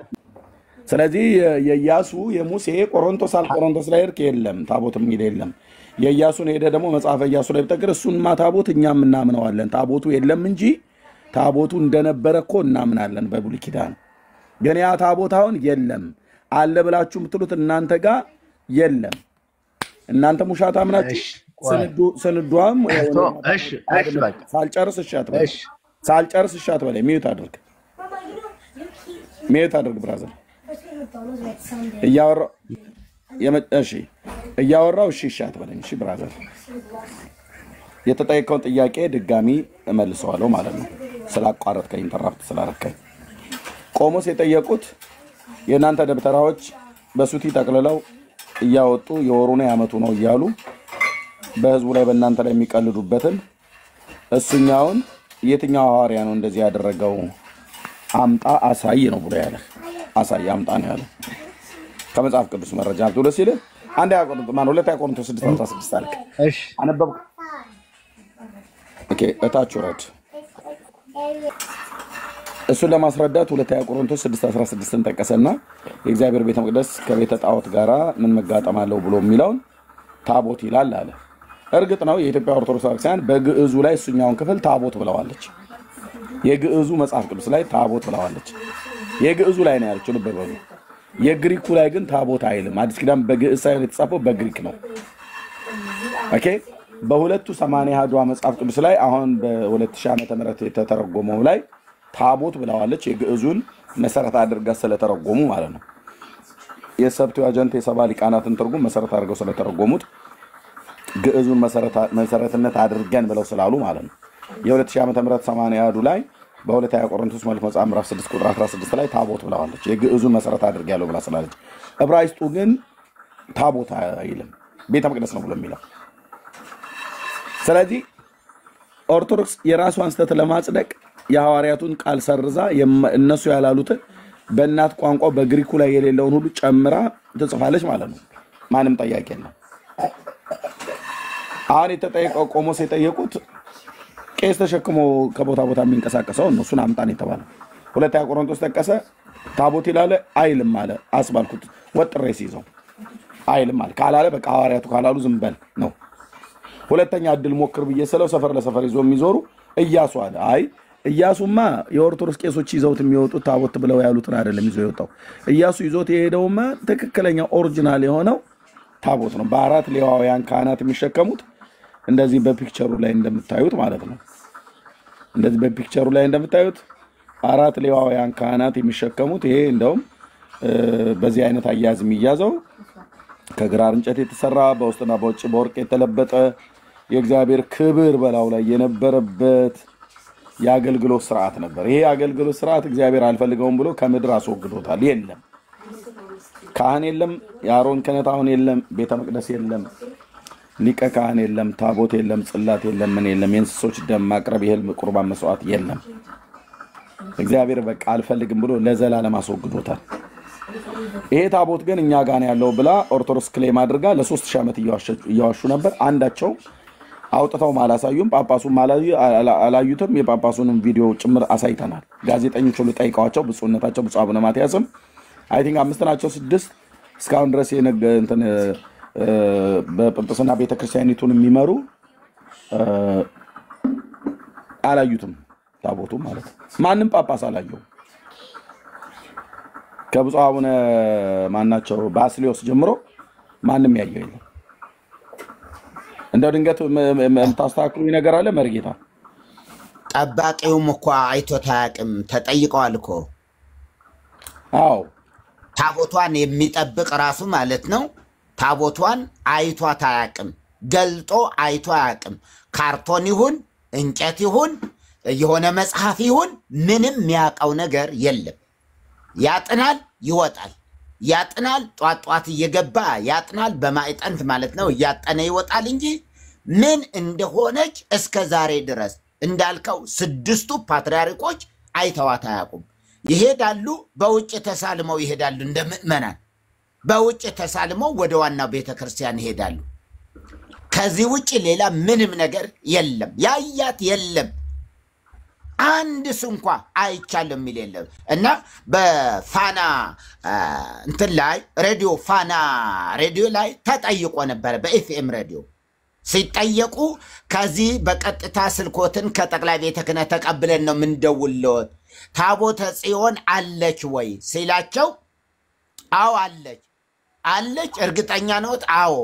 ስለዚህ የኢያሱ የሙሴ ቆሮንቶስ አልቆሮንቶስ ላይ እርቅ የለም ታቦት የሚል የለም የኢያሱን ሄደ ደግሞ መጽሐፈ ኢያሱ ላይ ብትቀር እሱንማ ታቦት እኛም እናምነዋለን ታቦቱ የለም እንጂ ታቦቱ እንደነበረ እኮ እናምናለን በብሉይ ኪዳን ግን ያ ታቦት አሁን የለም አለ ብላችሁ የምትሉት እናንተ ጋር የለም እናንተ ሙሻታ አምናችሁ ሰንዱም እሺ በቃ ሳልጨርስ እሺ አትበል ሚዩት አድርግ ብራዘር እያወራው እሺ አትበለኝ እሺ ብራዘር የተጠየቀውን ጥያቄ ድጋሚ እመልሰዋለሁ ማለት ነው ስላቋረጥከኝ ኢንተራፕት ስላረከኝ ቆሞስ የጠየቁት የናንተ ደብተራዎች በሱቲ ተቀለለው እያወጡ የወሩና ያመቱ ነው እያሉ በህዝቡ ላይ በእናንተ ላይ የሚቀልዱበትን እሱኛውን የትኛው ሐዋርያ ነው እንደዚህ ያደረገው አምጣ አሳይ ነው ብሎ ያለ አሳይ አምጣ ነው ያለው ከመጽሐፍ ቅዱስ መረጃ አምጡ ሲል አንድ ሁለት ቆሮንቶስ 6:16 አልክ እሺ አነበብ ኦኬ እታች ወረድ እሱን ለማስረዳት ሁለተኛ ቆሮንቶስ 6:16ን ጠቀሰና የእግዚአብሔር ቤተ መቅደስ ከቤተ ጣዖት ጋራ ምን መጋጠም አለው ብሎ የሚለውን ታቦት ይላል አለ። እርግጥ ነው የኢትዮጵያ ኦርቶዶክስ ክርስቲያን በግዕዙ ላይ እሱኛውን ክፍል ታቦት ብለዋለች። የግዕዙ መጽሐፍ ቅዱስ ላይ ታቦት ብለዋለች። የግዕዙ ላይ ነው ያለችው ልብ በሉ። የግሪኩ ላይ ግን ታቦት አይልም። አዲስ ኪዳን በግዕዝ ሳይሆን የተጻፈው በግሪክ ነው። ኦኬ በሁለቱ 80 አሐዱ መጽሐፍ ቅዱስ ላይ አሁን በ2000 ዓመተ ምህረት የተተረጎመው ላይ ታቦት ብለዋለች። የግዕዙን መሰረት አድርጋ ስለተረጎሙ ማለት ነው። የሰብቱያጀንት የሰባ ሊቃናትን ትርጉም መሰረት አድርገው ስለተረጎሙት ግዕዙን መሰረትነት አድርገን ብለው ስላሉ ማለት ነው። የ2000 ዓመተ ምህረት 80 አሐዱ ላይ በሁለተኛ ቆሮንቶስ መልእክት መጽሐፍ ምዕራፍ 6 ቁጥር 16 ላይ ታቦት ብለዋለች። የግዕዙን መሰረት አድርጋለሁ ብላ ስላለች። ዕብራይስጡ ግን ታቦት አይልም፣ ቤተ መቅደስ ነው ብሎ የሚለው። ስለዚህ ኦርቶዶክስ የራሷን ስተት ለማጽደቅ የሐዋርያቱን ቃል ሰርዛ እነሱ ያላሉትን በእናት ቋንቋ በግሪኩ ላይ የሌለውን ሁሉ ጨምራ ትጽፋለች ማለት ነው። ማንም ጠያቂ የለም። አሁን የተጠየቀው ቆሞስ የጠየቁት ቄስ ተሸክሞ ከቦታ ቦታ የሚንቀሳቀሰው እነሱን አምጣን የተባለው ሁለተኛ ቆሮንቶስ ጠቀሰ ታቦት ይላል አይልም አለ። አስባልኩት ወጥሬ ሲይዘው አይልም አለ። ካላለ በቃ ሐዋርያቱ ካላሉ ዝም በል ነው። ሁለተኛ እድል ሞክር ብዬ ስለው ሰፈር ለሰፈር ይዞ የሚዞሩ ኢያሱ አለ። አይ ኢያሱማ የኦርቶዶክስ ቄሶች ይዘውት የሚወጡት ታቦት ብለው ያሉትን አይደለም ይዞ የወጣው። ኢያሱ ይዞት የሄደውማ ትክክለኛ ኦሪጂናል የሆነው ታቦት ነው። በአራት ሌዋውያን ካህናት የሚሸከሙት እንደዚህ በፒክቸሩ ላይ እንደምታዩት ማለት ነው። እንደዚህ በፒክቸሩ ላይ እንደምታዩት አራት ሌዋውያን ካህናት የሚሸከሙት ይሄ እንደውም በዚህ አይነት አያያዝ የሚያዘው ከግራር እንጨት የተሰራ በውስጥና በውጭ በወርቅ የተለበጠ የእግዚአብሔር ክብር በላው ላይ የነበረበት የአገልግሎት ስርዓት ነበር። ይሄ የአገልግሎት ስርዓት እግዚአብሔር አልፈልገውም ብሎ ከምድር አስወግዶታል። የለም ካህን የለም፣ የአሮን ክህነት አሁን የለም፣ ቤተ መቅደስ የለም፣ ሊቀ ካህን የለም፣ ታቦት የለም፣ ጽላት የለም፣ ምን የለም፣ የእንስሶች ደም ማቅረብ የእህል ቁርባን መስዋዕት የለም። እግዚአብሔር በቃ አልፈልግም ብሎ ለዘላለም አስወግዶታል። ይሄ ታቦት ግን እኛ ጋር ነው ያለው ብላ ኦርቶዶክስ ክሌም አድርጋ ለ3000 ዓመት እያዋሹ ነበር። አንዳቸው አውጥተው ማላሳዩም ጳጳሱም አላዩትም። የጳጳሱንም ቪዲዮ ጭምር አሳይተናል። ጋዜጠኞች ሁሉ ጠይቀዋቸው ብፁዕነታቸው ብፁዕ አቡነ ማትያስም አይ ቲንክ 5 ናቸው 6 እስካሁን ድረስ እንትን በጵጵስና ቤተክርስቲያኒቱን የሚመሩ አላዩትም ታቦቱ ማለት ማንም ጳጳስ አላየው። ከብፁዕ አቡነ ማናቸው ባስሊዮስ ጀምሮ ማንም ያየው የለም። እንደው ድንገት የምታስተካክሉ ነገር አለ መርጌታ? ጠባቂውም እኮ አይቶት አያውቅም። ተጠይቀዋል እኮ። አዎ ታቦቷን የሚጠብቅ ራሱ ማለት ነው። ታቦቷን አይቷት አያውቅም፣ ገልጦ አይቶ አያውቅም። ካርቶን ይሁን እንጨት ይሁን የሆነ መጽሐፍ ይሁን ምንም የሚያውቀው ነገር የለም። ያጥናል፣ ይወጣል፣ ያጥናል፣ ጧጧት እየገባ ያጥናል። በማዕጠንት ማለት ነው እያጠነ ይወጣል እንጂ ምን እንደሆነች እስከ ዛሬ ድረስ እንዳልከው 6ቱ ፓትርያርኮች አይተዋት አያውቁም። ይሄዳሉ፣ በውጭ ተሳልመው ይሄዳሉ። እንደ ምእመናን በውጭ ተሳልመው ወደ ዋናው ቤተክርስቲያን ይሄዳሉ። ከዚህ ውጭ ሌላ ምንም ነገር የለም። ያያት የለም። አንድ ስንኳ አይቻለም የሚል የለም። እና በፋና እንትን ላይ ሬዲዮ ፋና ሬዲዮ ላይ ተጠይቆ ነበረ። በኤፍኤም ሬዲዮ ሲጠየቁ ከዚህ በቀጥታ ስልኮትን ከጠቅላይ ቤተ ክህነት ተቀብለን ነው ምንደውልዎት፣ ታቦተ ጽዮን አለች ወይ ሲላቸው አዎ አለች። አለች እርግጠኛ ነዎት? አዎ።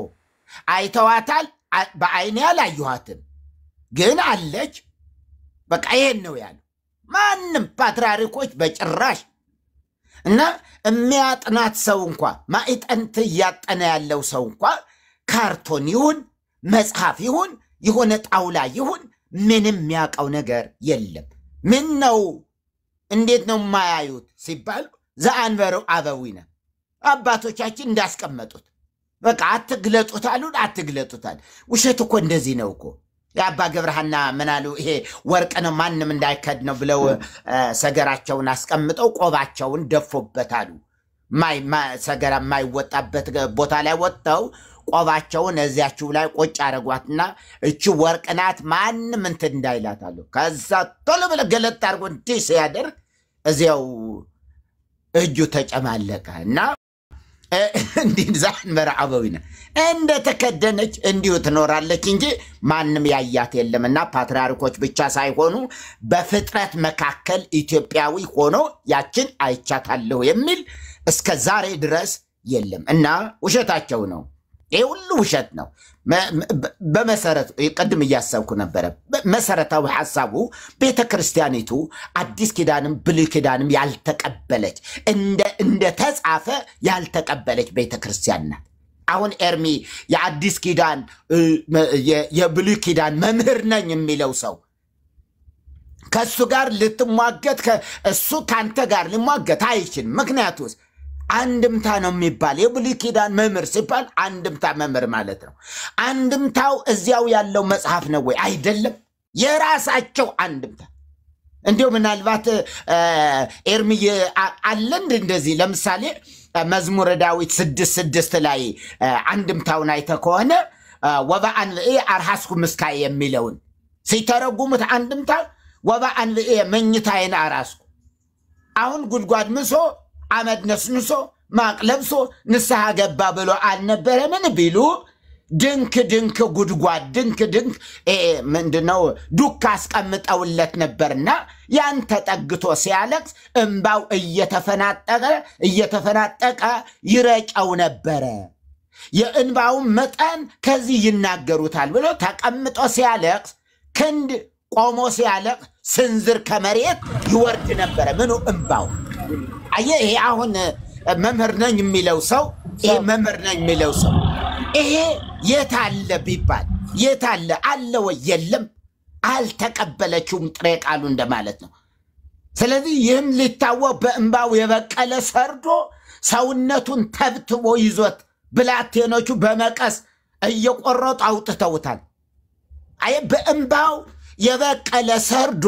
አይተዋታል? በአይኔ አላየኋትም ግን አለች። በቃ ይሄን ነው ያለው። ማንም ፓትርያርኮች በጭራሽ። እና የሚያጥናት ሰው እንኳ ማዕጠንት እያጠነ ያለው ሰው እንኳ ካርቶን ይሁን መጽሐፍ ይሁን የሆነ ጣውላ ይሁን ምንም የሚያውቀው ነገር የለም። ምን ነው እንዴት ነው የማያዩት ሲባል ዘአንበሩ አበዊነ አባቶቻችን እንዳስቀመጡት በቃ አትግለጡት አሉን። አትግለጡታል። ውሸት እኮ እንደዚህ ነው እኮ። የአባ ገብረሃና ምናሉ ይሄ ወርቅ ነው ማንም እንዳይከድ ነው ብለው ሰገራቸውን አስቀምጠው ቆባቸውን ደፎበታሉ ሰገራ የማይወጣበት ቦታ ላይ ወጥተው ቆባቸውን እዚያችሁ ላይ ቆጭ አረጓትና እቺ ወርቅ ናት ማንም እንትን እንዳይላታሉ ከዛ ቶሎ ብለ ገለጥ አርጎ እንዲህ ሲያደርግ እዚያው እጁ ተጨማለቀና እንዲህ ዛን መርዓበዊና እንደ ተከደነች እንዲሁ ትኖራለች እንጂ ማንም ያያት የለምና ፓትርያርኮች ብቻ ሳይሆኑ በፍጥረት መካከል ኢትዮጵያዊ ሆኖ ያችን አይቻታለሁ የሚል እስከ ዛሬ ድረስ የለም እና ውሸታቸው ነው ይሄ ሁሉ ውሸት ነው በመሰረት ቀድም እያሰብኩ ነበር መሰረታዊ ሐሳቡ ቤተክርስቲያኒቱ አዲስ ኪዳንም ብሉይ ኪዳንም ያልተቀበለች እንደ ተጻፈ ያልተቀበለች ቤተክርስቲያን ናት አሁን ኤርሚ የአዲስ ኪዳን የብሉይ ኪዳን መምህር ነኝ የሚለው ሰው ከሱ ጋር ልትሟገት እሱ ካንተ ጋር ሊሟገት አይችልም ምክንያቱስ አንድምታ ነው የሚባል የብሉይ ኪዳን መምህር ሲባል አንድምታ መምህር ማለት ነው አንድምታው እዚያው ያለው መጽሐፍ ነው ወይ አይደለም የራሳቸው አንድምታ እንዲሁ ምናልባት ኤርሚ አለን እንደዚህ ለምሳሌ መዝሙረ ዳዊት 6:6 ላይ አንድምታውን አይተ ከሆነ ወባአን አርሐስኩ ምስካይ የሚለውን ሲተረጉሙት አንድምታ ወባአን መኝታዬን አራስኩ አሁን ጉድጓድ ምሶ አመድ ነስንሶ ማቅለብሶ ንስሐ ገባ ብሎ አልነበረምን ቢሉ ድንክ ጉድጓድ ድንክ ምንድነው ዱካ አስቀምጠውለት ነበርና ያን ተጠግቶ ሲያለቅስ እንባው እየተፈናጠቀ ይረጨው ነበረ የእንባው መጠን ከዚህ ይናገሩታል ብሎ ተቀምጦ ሲያለቅስ ክንድ ቆሞ ሲያለቅስ ስንዝር ከመሬት ይወርድ ነበረ ምኑ እንባው ይሄ አሁን መምህር ነኝ የሚለው ሰው ይሄ መምህር ነኝ የሚለው ሰው ይሄ የታለ ቢባል የታለ አለ ወይ የለም አልተቀበለችውም ጥሬ ቃሉ እንደማለት ነው ስለዚህ ይህም ሊታወቅ በእንባው የበቀለ ሰርዶ ሰውነቱን ተብትቦ ይዞት ብላቴኖቹ በመቀስ እየቆረጡ አውጥተውታል አይ በእንባው የበቀለ ሰርዶ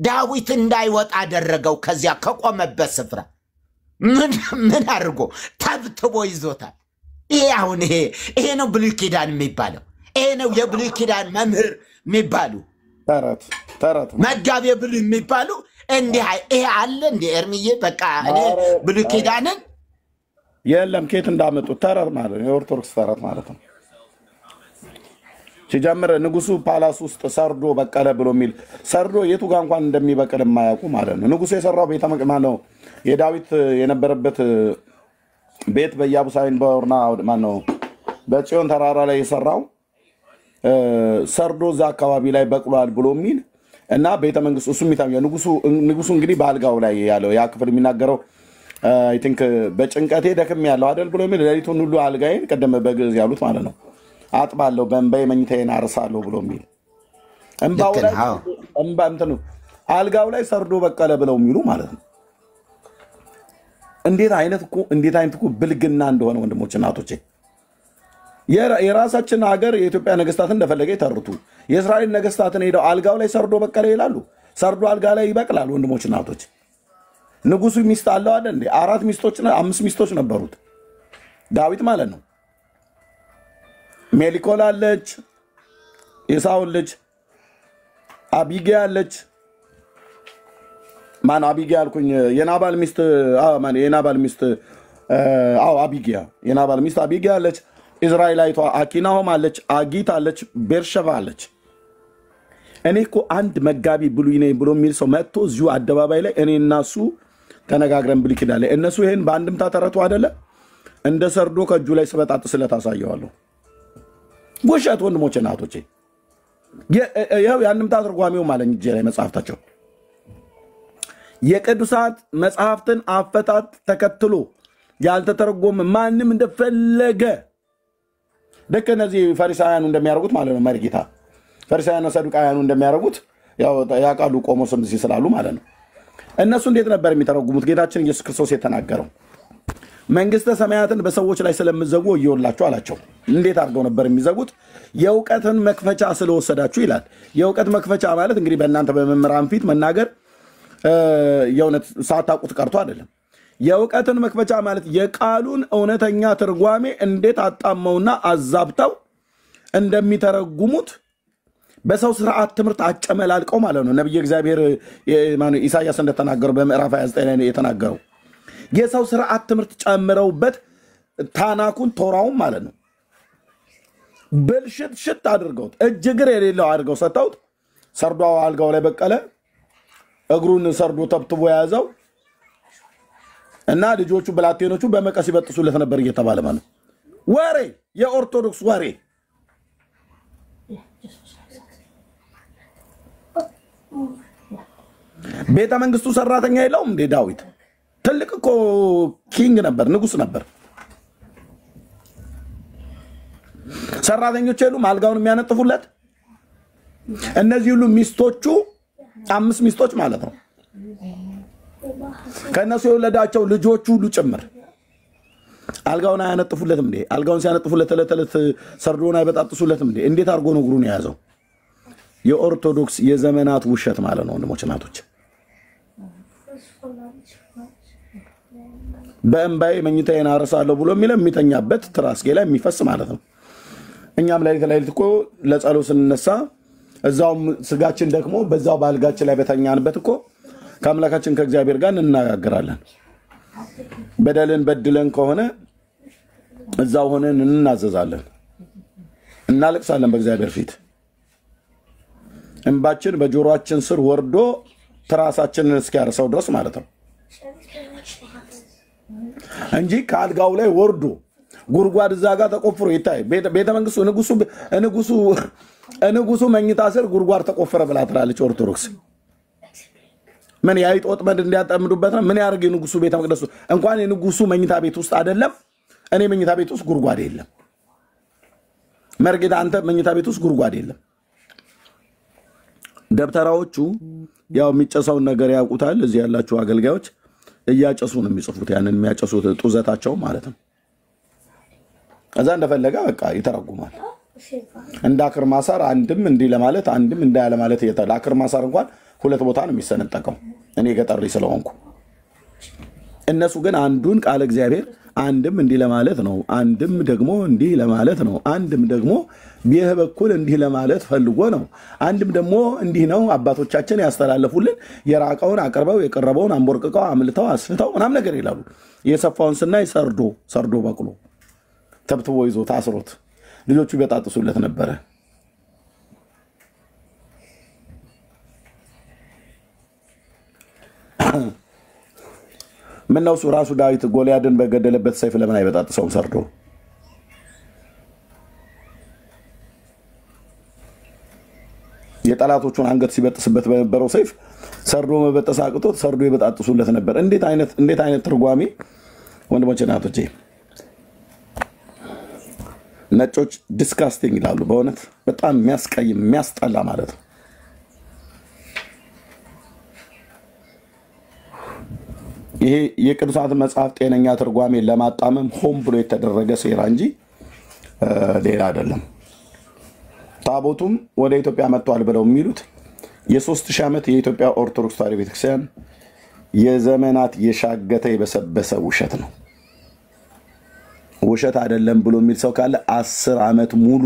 ዳዊት እንዳይወጣ አደረገው ከዚያ ከቆመበት ስፍራ ምን አድርጎ ተብትቦ ይዞታል ይሄ አሁን ይሄ ነው ብሉይ ኪዳን የሚባለው ይሄ ነው የብሉይ ኪዳን መምህር የሚባሉ ተረት መጋቤ ብሉይ የሚባሉ እንዲህ ይሄ አለ እንደ ኤርሚዬ በቃ እኔ ብሉይ ኪዳንን የለም ከየት እንዳመጡት ተረት ማለት ነው የኦርቶዶክስ ተረት ማለት ነው ሲጀምር ንጉሱ ፓላስ ውስጥ ሰርዶ በቀለ ብሎ ሚል ሰርዶ የቱ ጋር እንኳን እንደሚበቀል የማያውቁ ማለት ነው ንጉሱ የሰራው ቤተ መቅደስ ነው የዳዊት የነበረበት ቤት በኢያቡሳይን በኦርና ማነው በጽዮን ተራራ ላይ የሰራው ሰርዶ ዛ አካባቢ ላይ በቅሏል ብሎ ሚል እና ቤተ መንግስት እሱ የሚታየው ንጉሱ እንግዲህ ባልጋው ላይ ያለው ያ ክፍል የሚናገረው አይ ቲንክ በጭንቀቴ ደክም ያለው አይደል ብሎ ሚል ለሊቱን ሁሉ አልጋዬን ቀደም በግዕዝ ያሉት ማለት ነው አጥባለሁ በእንባዬ መኝታዬን አርሳለሁ ብሎ ሚል እንባው ላይ እንባንተኑ አልጋው ላይ ሰርዶ በቀለ ብለው ሚሉ ማለት ነው እንዴት አይነት እኮ ብልግና እንደሆነ ወንድሞች እናቶቼ የራሳችን ሀገር የኢትዮጵያ ነገስታት እንደፈለገ ይተርቱ የእስራኤል ነገስታትን ሄደው አልጋው ላይ ሰርዶ በቀለ ይላሉ ሰርዶ አልጋ ላይ ይበቅላል ወንድሞች እናቶች ንጉሱ ሚስት አለው አይደል እንዴ 4 ሚስቶችና 5 ሚስቶች ነበሩት ዳዊት ማለት ነው ሜሊኮል አለች የሳውል ልጅ አቢጊያ አለች ማን አቢጊያ አልኩኝ የናባል ሚስት ማን የናባል ሚስት አቢጊያ የናባል ሚስት አቢጊያ አለች እስራኤላይቷ አኪናሆም አለች አጊት አለች ቤርሸባ አለች እኔ እኮ አንድ መጋቢ ብሉይ ነኝ ብሎ የሚል ሰው መጥቶ እዚሁ አደባባይ ላይ እኔና እሱ ተነጋግረን ብሉይ ኪዳን ላይ እነሱ ይሄን በአንድምታ ተረቱ አይደለ እንደ ሰርዶ ከእጁ ላይ ስበጣጥ ስለታሳየዋለሁ ውሸት ወንድሞቼ እናቶቼ ይሄው የአንድምታ ትርጓሜው ማለት እጄ ላይ መጽሐፍታቸው የቅዱሳት መጽሐፍትን አፈታት ተከትሎ ያልተተረጎመ ማንም እንደፈለገ ደከ እነዚህ ፈሪሳውያኑ እንደሚያደርጉት ማለት ነው መርጌታ ፈሪሳውያኑ ሰዱቃውያኑ እንደሚያደርጉት ያው ያቃሉ ቆሞስም ሲስላሉ ማለት ነው እነሱ እንዴት ነበር የሚተረጉሙት ጌታችን ኢየሱስ ክርስቶስ የተናገረው መንግስተ ሰማያትን በሰዎች ላይ ስለምዘጉ ወዮላችሁ አላቸው። እንዴት አድርገው ነበር የሚዘጉት? የእውቀትን መክፈቻ ስለወሰዳችሁ ይላል። የእውቀት መክፈቻ ማለት እንግዲህ በእናንተ በመምህራን ፊት መናገር የእውነት ሳታውቁት ቀርቶ አይደለም። የእውቀትን መክፈቻ ማለት የቃሉን እውነተኛ ትርጓሜ እንዴት አጣመውና አዛብተው እንደሚተረጉሙት በሰው ስርዓት ትምህርት አጨመላልቀው ማለት ነው። ነብዩ እግዚአብሔር ኢሳይያስ እንደተናገረው በምዕራፍ 29 ላይ የተናገረው የሰው ስርዓት ትምህርት ጨምረውበት ታናኩን ቶራውን ማለት ነው ብልሽት ሽት አድርገውት እጅግር የሌለው አድርገው ሰጥተውት ሰርዶ አልጋው ላይ በቀለ እግሩን ሰርዶ ተብትቦ ያዘው እና ልጆቹ ብላቴኖቹ በመቀስ ይበጥሱለት ነበር እየተባለ ማለት ወሬ የኦርቶዶክስ ወሬ ቤተ መንግስቱ ሰራተኛ የለውም እንዴ ዳዊት? ትልቅ እኮ ኪንግ ነበር፣ ንጉስ ነበር። ሰራተኞች የሉም አልጋውን የሚያነጥፉለት? እነዚህ ሁሉ ሚስቶቹ 5 ሚስቶች ማለት ነው። ከነሱ የወለዳቸው ልጆቹ ሁሉ ጭምር አልጋውን አያነጥፉለትም እንዴ? አልጋውን ሲያነጥፉለት ተለተለት ሰርዶን አይበጣጥሱለትም እንዴ? እንዴት አድርጎ ነው እግሩን የያዘው? የኦርቶዶክስ የዘመናት ውሸት ማለት ነው ወንድሞች እናቶች። በእንባዬ መኝታዬን አረሳለሁ ብሎ የሚተኛበት ትራስጌ ላይ የሚፈስ ማለት ነው። እኛም ሌሊት እኮ ለጸሎት ስንነሳ እዛውም ስጋችን ደግሞ በዛው ባልጋችን ላይ በተኛንበት እኮ ከአምላካችን ከእግዚአብሔር ጋር እንነጋገራለን። በደልን በድለን ከሆነ እዛው ሆነን እንናዘዛለን፣ እናለቅሳለን በእግዚአብሔር ፊት። እንባችን በጆሮአችን ስር ወርዶ ትራሳችንን እስኪያርሰው ድረስ ማለት ነው እንጂ ከአልጋው ላይ ወርዶ ጉርጓድ እዛ ጋር ተቆፍሮ ይታይ። ቤተ መንግስቱ ንጉሱ መኝታ ስር ጉርጓድ ተቆፈረ ብላ ትላለች ኦርቶዶክስ። ምን ያይጥ ወጥመድ እንዲያጠምዱበት ነው? ምን ያርግ ንጉሱ ቤተ መቅደሱ? እንኳን የንጉሱ መኝታ ቤት ውስጥ አይደለም እኔ መኝታ ቤት ውስጥ ጉርጓድ የለም። መርጌታ አንተ መኝታ ቤት ውስጥ ጉርጓድ የለም። ደብተራዎቹ ያው የሚጨሰውን ነገር ያውቁታል። እዚህ ያላችሁ አገልጋዮች እያጨሱ ነው የሚጽፉት። ያንን የሚያጨሱት ጡዘታቸው ማለት ነው። ከዛ እንደፈለገ በቃ ይተረጉማል። እንደ አክርማሳር አንድም እንዲህ ለማለት አንድም እንዳለ ማለት ይተላ አክርማሳር እንኳን 2 ቦታ ነው የሚሰነጠቀው። እኔ ገጠሪ ስለሆንኩ እነሱ ግን አንዱን ቃል እግዚአብሔር አንድም እንዲህ ለማለት ነው፣ አንድም ደግሞ እንዲህ ለማለት ነው፣ አንድም ደግሞ በዚህ በኩል እንዲህ ለማለት ፈልጎ ነው፣ አንድም ደግሞ እንዲህ ነው አባቶቻችን ያስተላለፉልን የራቀውን አቅርበው የቀረበውን አንቦርቅቀው አምልተው አስፍተው ምናም ነገር ይላሉ። የሰፋውን ስናይ ሰርዶ በቅሎ ተብትቦ ይዞ ታስሮት ልጆቹ ይበጣጥሱለት ነበረ። ምን ነው ራሱ ዳዊት ጎልያድን በገደለበት ሰይፍ ለምን አይበጣጥሰውም? ሰርዶ የጠላቶቹን አንገት ሲበጥስበት በነበረው ሰይፍ ሰርዶ መበጠስ አቅቶት ሰርዶ ይበጣጥሱለት ነበር። እንዴት አይነት ትርጓሜ ወንድሞቼ እናቶቼ! ነጮች ዲስካስቲንግ ይላሉ። በእውነት በጣም የሚያስቀይም የሚያስጠላ ማለት ነው። ይሄ የቅዱሳት መጽሐፍ ጤነኛ ትርጓሜ ለማጣመም ሆን ብሎ የተደረገ ሴራ እንጂ ሌላ አይደለም። ታቦቱም ወደ ኢትዮጵያ መጥቷል ብለው የሚሉት የ3000 ዓመት የኢትዮጵያ ኦርቶዶክስ ተዋሕዶ ቤተክርስቲያን የዘመናት የሻገተ የበሰበሰ ውሸት ነው። ውሸት አይደለም ብሎ የሚል ሰው ካለ 10 ዓመት ሙሉ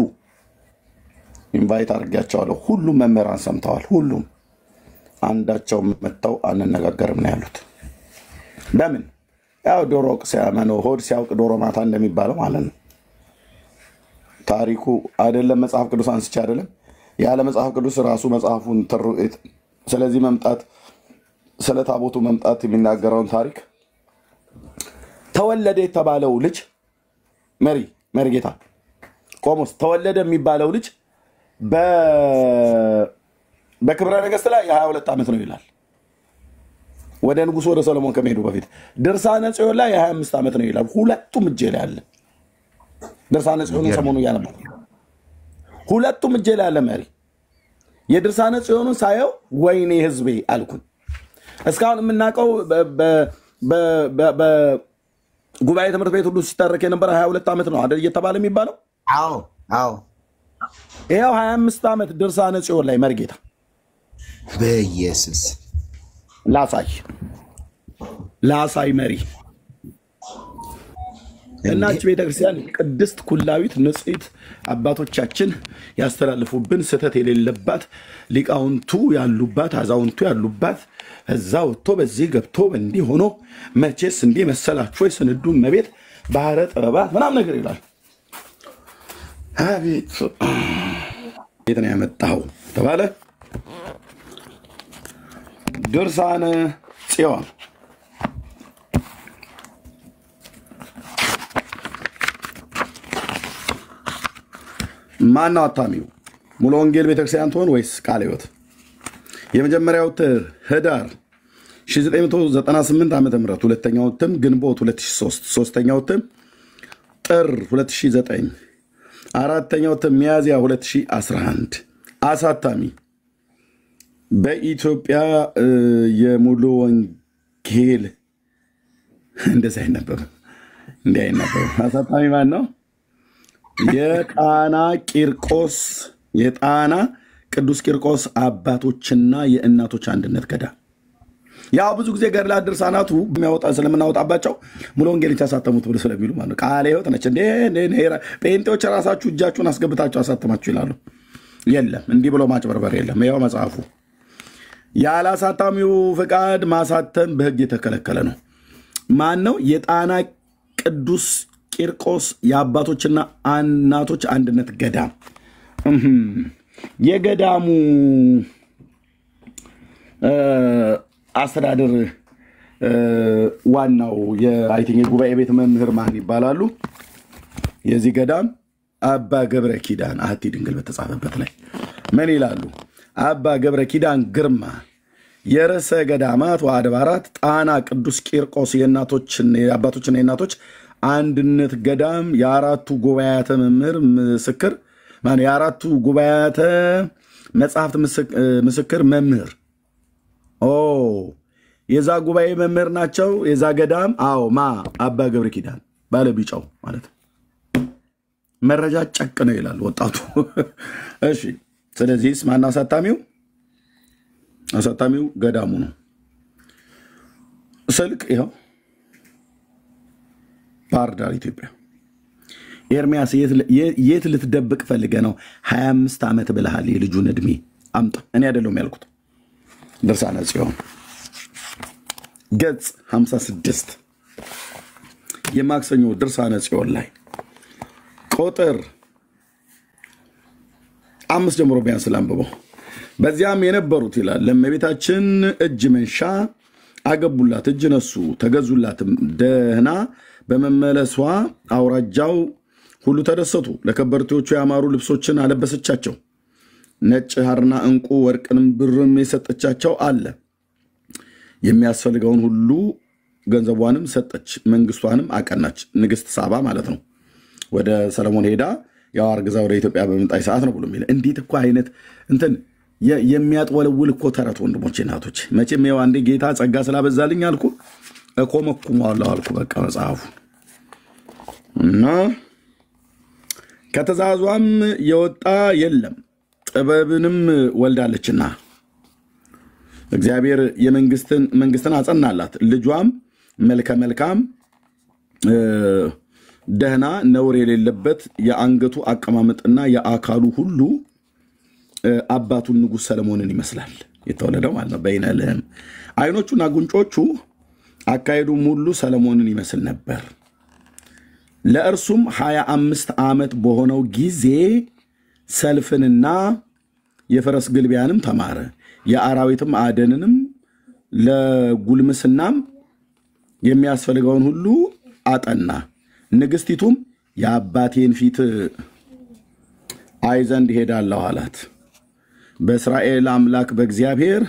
ኢንቫይት አድርጋቸዋለሁ። ሁሉም መምህራን ሰምተዋል። ሁሉም አንዳቸው መጥተው አንነጋገርም ነው ያሉት። ለምን? ያው ዶሮ ሲያመነው ሆድ ሲያውቅ ዶሮ ማታ እንደሚባለው ማለት ነው። ታሪኩ አይደለም መጽሐፍ ቅዱስ አንስቼ አይደለም ያለ መጽሐፍ ቅዱስ ራሱ መጽሐፉን ስለዚህ መምጣት ስለ ታቦቱ መምጣት የሚናገረውን ታሪክ ተወለደ የተባለው ልጅ መሪጌታ ቆሞስ ተወለደ የሚባለው ልጅ በክብረ ነገሥት ላይ የ22 ዓመት ነው ይላል። ወደ ንጉሱ ወደ ሰሎሞን ከመሄዱ በፊት ድርሳነ ጽዮን ላይ የ25 ዓመት ነው ይላል። ሁለቱም እጄ ላይ አለ። ድርሳነ ጽዮንን ሰሞኑ ያነበብኩ ሁለቱም እጄ ላይ አለ። መሪ የድርሳነ ጽዮንን ሳየው ወይኔ ህዝቤ አልኩኝ። እስካሁን የምናውቀው ጉባኤ ትምህርት ቤት ሁሉ ሲተረክ የነበረ 22 ዓመት ነው አይደል እየተባለ የሚባለው? አዎ አዎ። ይሄው 25 ዓመት ድርሳነ ጽዮን ላይ መርጌታ በኢየሱስ ላሳይ መሪ እናች ቤተክርስቲያን ቅድስት ኩላዊት ንጽሕት አባቶቻችን ያስተላልፉብን ስተት የሌለባት ሊቃውንቱ ያሉባት አዛውንቱ ያሉባት እዛ ወጥቶ በዚህ ገብቶ እንዲህ ሆኖ መቼስ እንዲህ መሰላችሁ የስንዱ መቤት ባህረ ጥበባት ምናምን ነገር ይላል። አቤት የት ነው ያመጣው ተባለ። ድርሳነ ጽዮን ማን ነው አታሚው? ሙሉ ወንጌል ቤተክርስቲያን ትሆን ወይስ ቃለ ሕይወት? የመጀመሪያው ህዳር 1998 ዓመተ ምህረት፣ ሁለተኛው እትም ግንቦት 2003፣ ሶስተኛው እትም ጥር 2009፣ አራተኛው እትም ሚያዝያ 2011። አሳታሚ በኢትዮጵያ የሙሉ ወንጌል እንደዚህ አይነበብም፣ እንዲህ አይነበብም። አሳታሚ ማን ነው? የጣና ቅዱስ ቂርቆስ አባቶችና የእናቶች አንድነት ገዳም። ያው ብዙ ጊዜ ገድላት ድርሳናቱ ስለምናወጣባቸው ሙሉ ወንጌል ያሳተሙት ብሎ ስለሚሉ ማለት ቃለ ሕይወት ነች እንዴ ጴንጤዎች ራሳችሁ እጃችሁን አስገብታችሁ አሳተማችሁ ይላሉ። የለም እንዲህ ብሎ ማጭበርበር የለም። ያው መጽሐፉ ያለ አሳታሚው ፍቃድ ማሳተም በሕግ የተከለከለ ነው። ማን ነው? የጣና ቅዱስ ቂርቆስ የአባቶችና እናቶች አንድነት ገዳም። የገዳሙ አስተዳደር ዋናው የጉባኤ ቤት መምህር ማን ይባላሉ? የዚህ ገዳም አባ ገብረ ኪዳን አሐቲ ድንግል በተጻፈበት ላይ ምን ይላሉ? አባ ገብረ ኪዳን ግርማ የርዕሰ ገዳማት ወአድባራት ጣና ቅዱስ ቂርቆስ የአባቶችና የእናቶች አንድነት ገዳም የአራቱ ጉባኤያተ መምህር ምስክር ማን የአራቱ ጉባኤያተ መጽሐፍት ምስክር መምህር የዛ ጉባኤ መምህር ናቸው። የዛ ገዳም አባ ገብረ ኪዳን ባለ ቢጫው ማለት መረጃ ጨቅ ነው ይላል ወጣቱ። እሺ ስለዚህ ማን አሳታሚው? አሳታሚው ገዳሙ ነው። ስልክ ይኸው ባህር ዳር ኢትዮጵያ። ኤርሚያስ የት ልትደብቅ ፈልገ ነው 25 ዓመት ብለሃል? የልጁን እድሜ አምጣ። እኔ አይደለሁም ያልኩት። ድርሳነ ጽዮን ገጽ 56 የማክሰኞ ድርሳነ ጽዮን ላይ ቁጥር 5 ጀምሮ ቢያንስ ላንብበው። በዚያም የነበሩት ይላል ለእመቤታችን እጅ መንሻ አገቡላት፣ እጅ ነሱ፣ ተገዙላትም። ደህና በመመለሷ አውራጃው ሁሉ ተደሰቱ። ለከበርቴዎቹ ያማሩ ልብሶችን አለበሰቻቸው። ነጭ ሐርና ዕንቁ ወርቅንም ብርም የሰጠቻቸው አለ። የሚያስፈልገውን ሁሉ ገንዘቧንም ሰጠች፣ መንግስቷንም አቀናች። ንግስት ሳባ ማለት ነው። ወደ ሰለሞን ሄዳ ያው አርግዛ ወደ ኢትዮጵያ በመጣች ሰዓት ነው ብሎ የሚል እንዴት እኮ አይነት እንትን የሚያጥወለውል እኮ ተረት ወንድሞቼ እናቶች። መቼም ያው አንዴ ጌታ ጸጋ ስላበዛልኝ አልኩ እኮመኩመዋለሁ አልኩ በቃ መጽሐፉ እና ከተዛዟም የወጣ የለም ጥበብንም ወልዳለችና እግዚአብሔር መንግስትን አጸናላት። ልጇም መልከ መልካም ደህና ነውር የሌለበት የአንገቱ አቀማመጥና የአካሉ ሁሉ አባቱን ንጉሥ ሰለሞንን ይመስላል። የተወለደው ማለት ነው በይነልህም አይኖቹና ጉንጮቹ አካሄዱም ሁሉ ሰለሞንን ይመስል ነበር። ለእርሱም 25 ዓመት በሆነው ጊዜ ሰልፍንና የፈረስ ግልቢያንም ተማረ። የአራዊትም አደንንም ለጉልምስናም የሚያስፈልገውን ሁሉ አጠና። ንግስቲቱም የአባቴን ፊት አይ ዘንድ ሄዳለሁ አላት። በእስራኤል አምላክ በእግዚአብሔር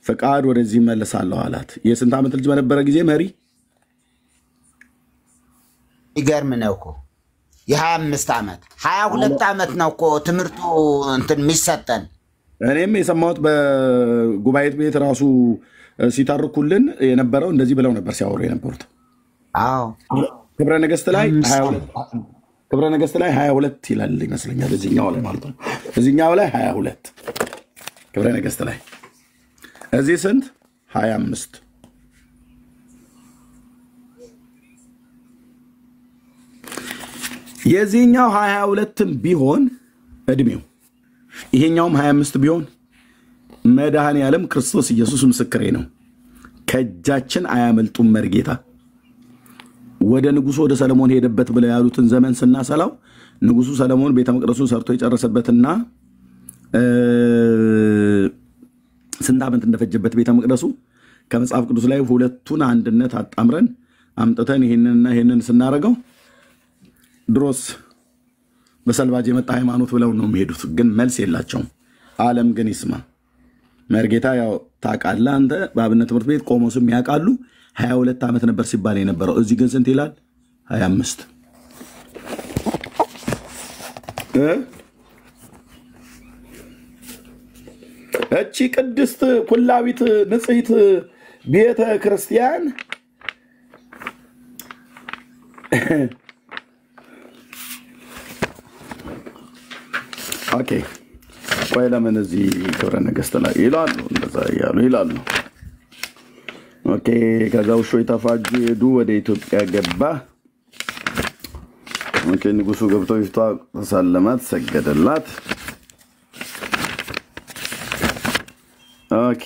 ፈቃድ ወደዚህ መለሳለሁ አላት። የስንት ዓመት ልጅ በነበረ ጊዜ መሪ? ይገርም ነው እኮ የ25 ዓመት 22 ዓመት ነው እኮ ትምህርቱ እንትን የሚሰጠን። እኔም የሰማሁት በጉባኤ ቤት ራሱ ሲታርኩልን የነበረው እንደዚህ ብለው ነበር ሲያወሩ የነበሩት። ክብረ ነገሥት ላይ 22 ክብረ ነገሥት ላይ 22 ይላል ይመስለኛል። እዚህኛው ላይ ማለት ነው። እዚህኛው ላይ 22 ክብረ ነገሥት ላይ እዚህ ስንት 25 የዚህኛው 22ም ቢሆን እድሜው ይሄኛውም 25 ቢሆን መድኃኔዓለም ክርስቶስ ኢየሱስ ምስክሬ ነው። ከእጃችን አያመልጡም መርጌታ ወደ ንጉሱ ወደ ሰለሞን ሄደበት ብለው ያሉትን ዘመን ስናሰላው ንጉሱ ሰለሞን ቤተ መቅደሱን ሰርቶ የጨረሰበትና ስንት ዓመት እንደፈጀበት ቤተ መቅደሱ ከመጽሐፍ ቅዱስ ላይ ሁለቱን አንድነት አጣምረን አምጥተን ይሄንን ስናረገው ድሮስ በሰልባጅ የመጣ ሃይማኖት ብለው ነው የሚሄዱት። ግን መልስ የላቸውም። ዓለም ግን ይስማ። መርጌታ ያው ታውቃለህ አንተ በአብነት ትምህርት ቤት ቆሞስም ያውቃሉ 22 ዓመት ነበር ሲባል የነበረው። እዚህ ግን ስንት ይላል? 25 እቺ ቅድስት ኩላዊት ንጽሕት ቤተ ክርስቲያን ኦኬ ወይ ለምን እዚህ ክብረ ነገሥት ላይ ይላሉ እንደዛ ይላሉ። ኦኬ ከዛ ውሾ የተፋጁ ሄዱ ወደ ኢትዮጵያ ገባ። ኦኬ ንጉሱ ገብቶ ይፍቷ ተሳለማት ሰገደላት። ኦኬ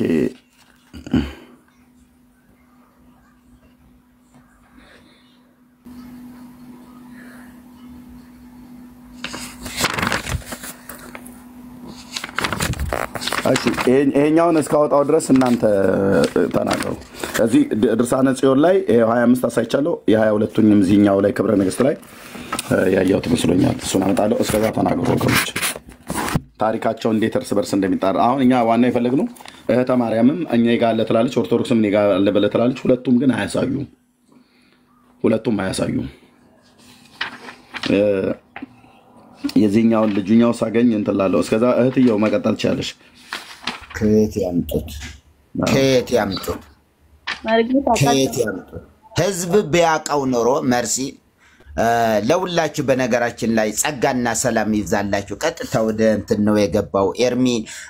ይሄኛውን እስካወጣው ድረስ እናንተ ተናገሩ። እዚህ ድርሳነ ጽዮን ላይ 25 አሳይቻለሁ። የ22ቱንም እዚህኛው ላይ ክብረ ነገሥት ላይ ያያውት መስሎኛል። እሱን አመጣለሁ። እስከዛ ተናገሩ ወገኖች ታሪካቸው እንዴት እርስ በርስ እንደሚጣራ። አሁን እኛ ዋና የፈለግነው እህተ ማርያምም እኛ ጋር አለ ትላለች፣ ኦርቶዶክስም እኔ ጋር አለ በለ ትላለች። ሁለቱም ግን አያሳዩም። የዚህኛውን ልጁኛው ሳገኝ እንትን እላለሁ። እስከዛ እህትየው መቀጠል ትችላለሽ። ከየት ያምጡት? ህዝብ ቢያውቀው ኖሮ መርሲ ለሁላችሁ በነገራችን ላይ ጸጋና ሰላም ይብዛላችሁ። ቀጥታ ወደ እንትን ነው የገባው ኤርሚ።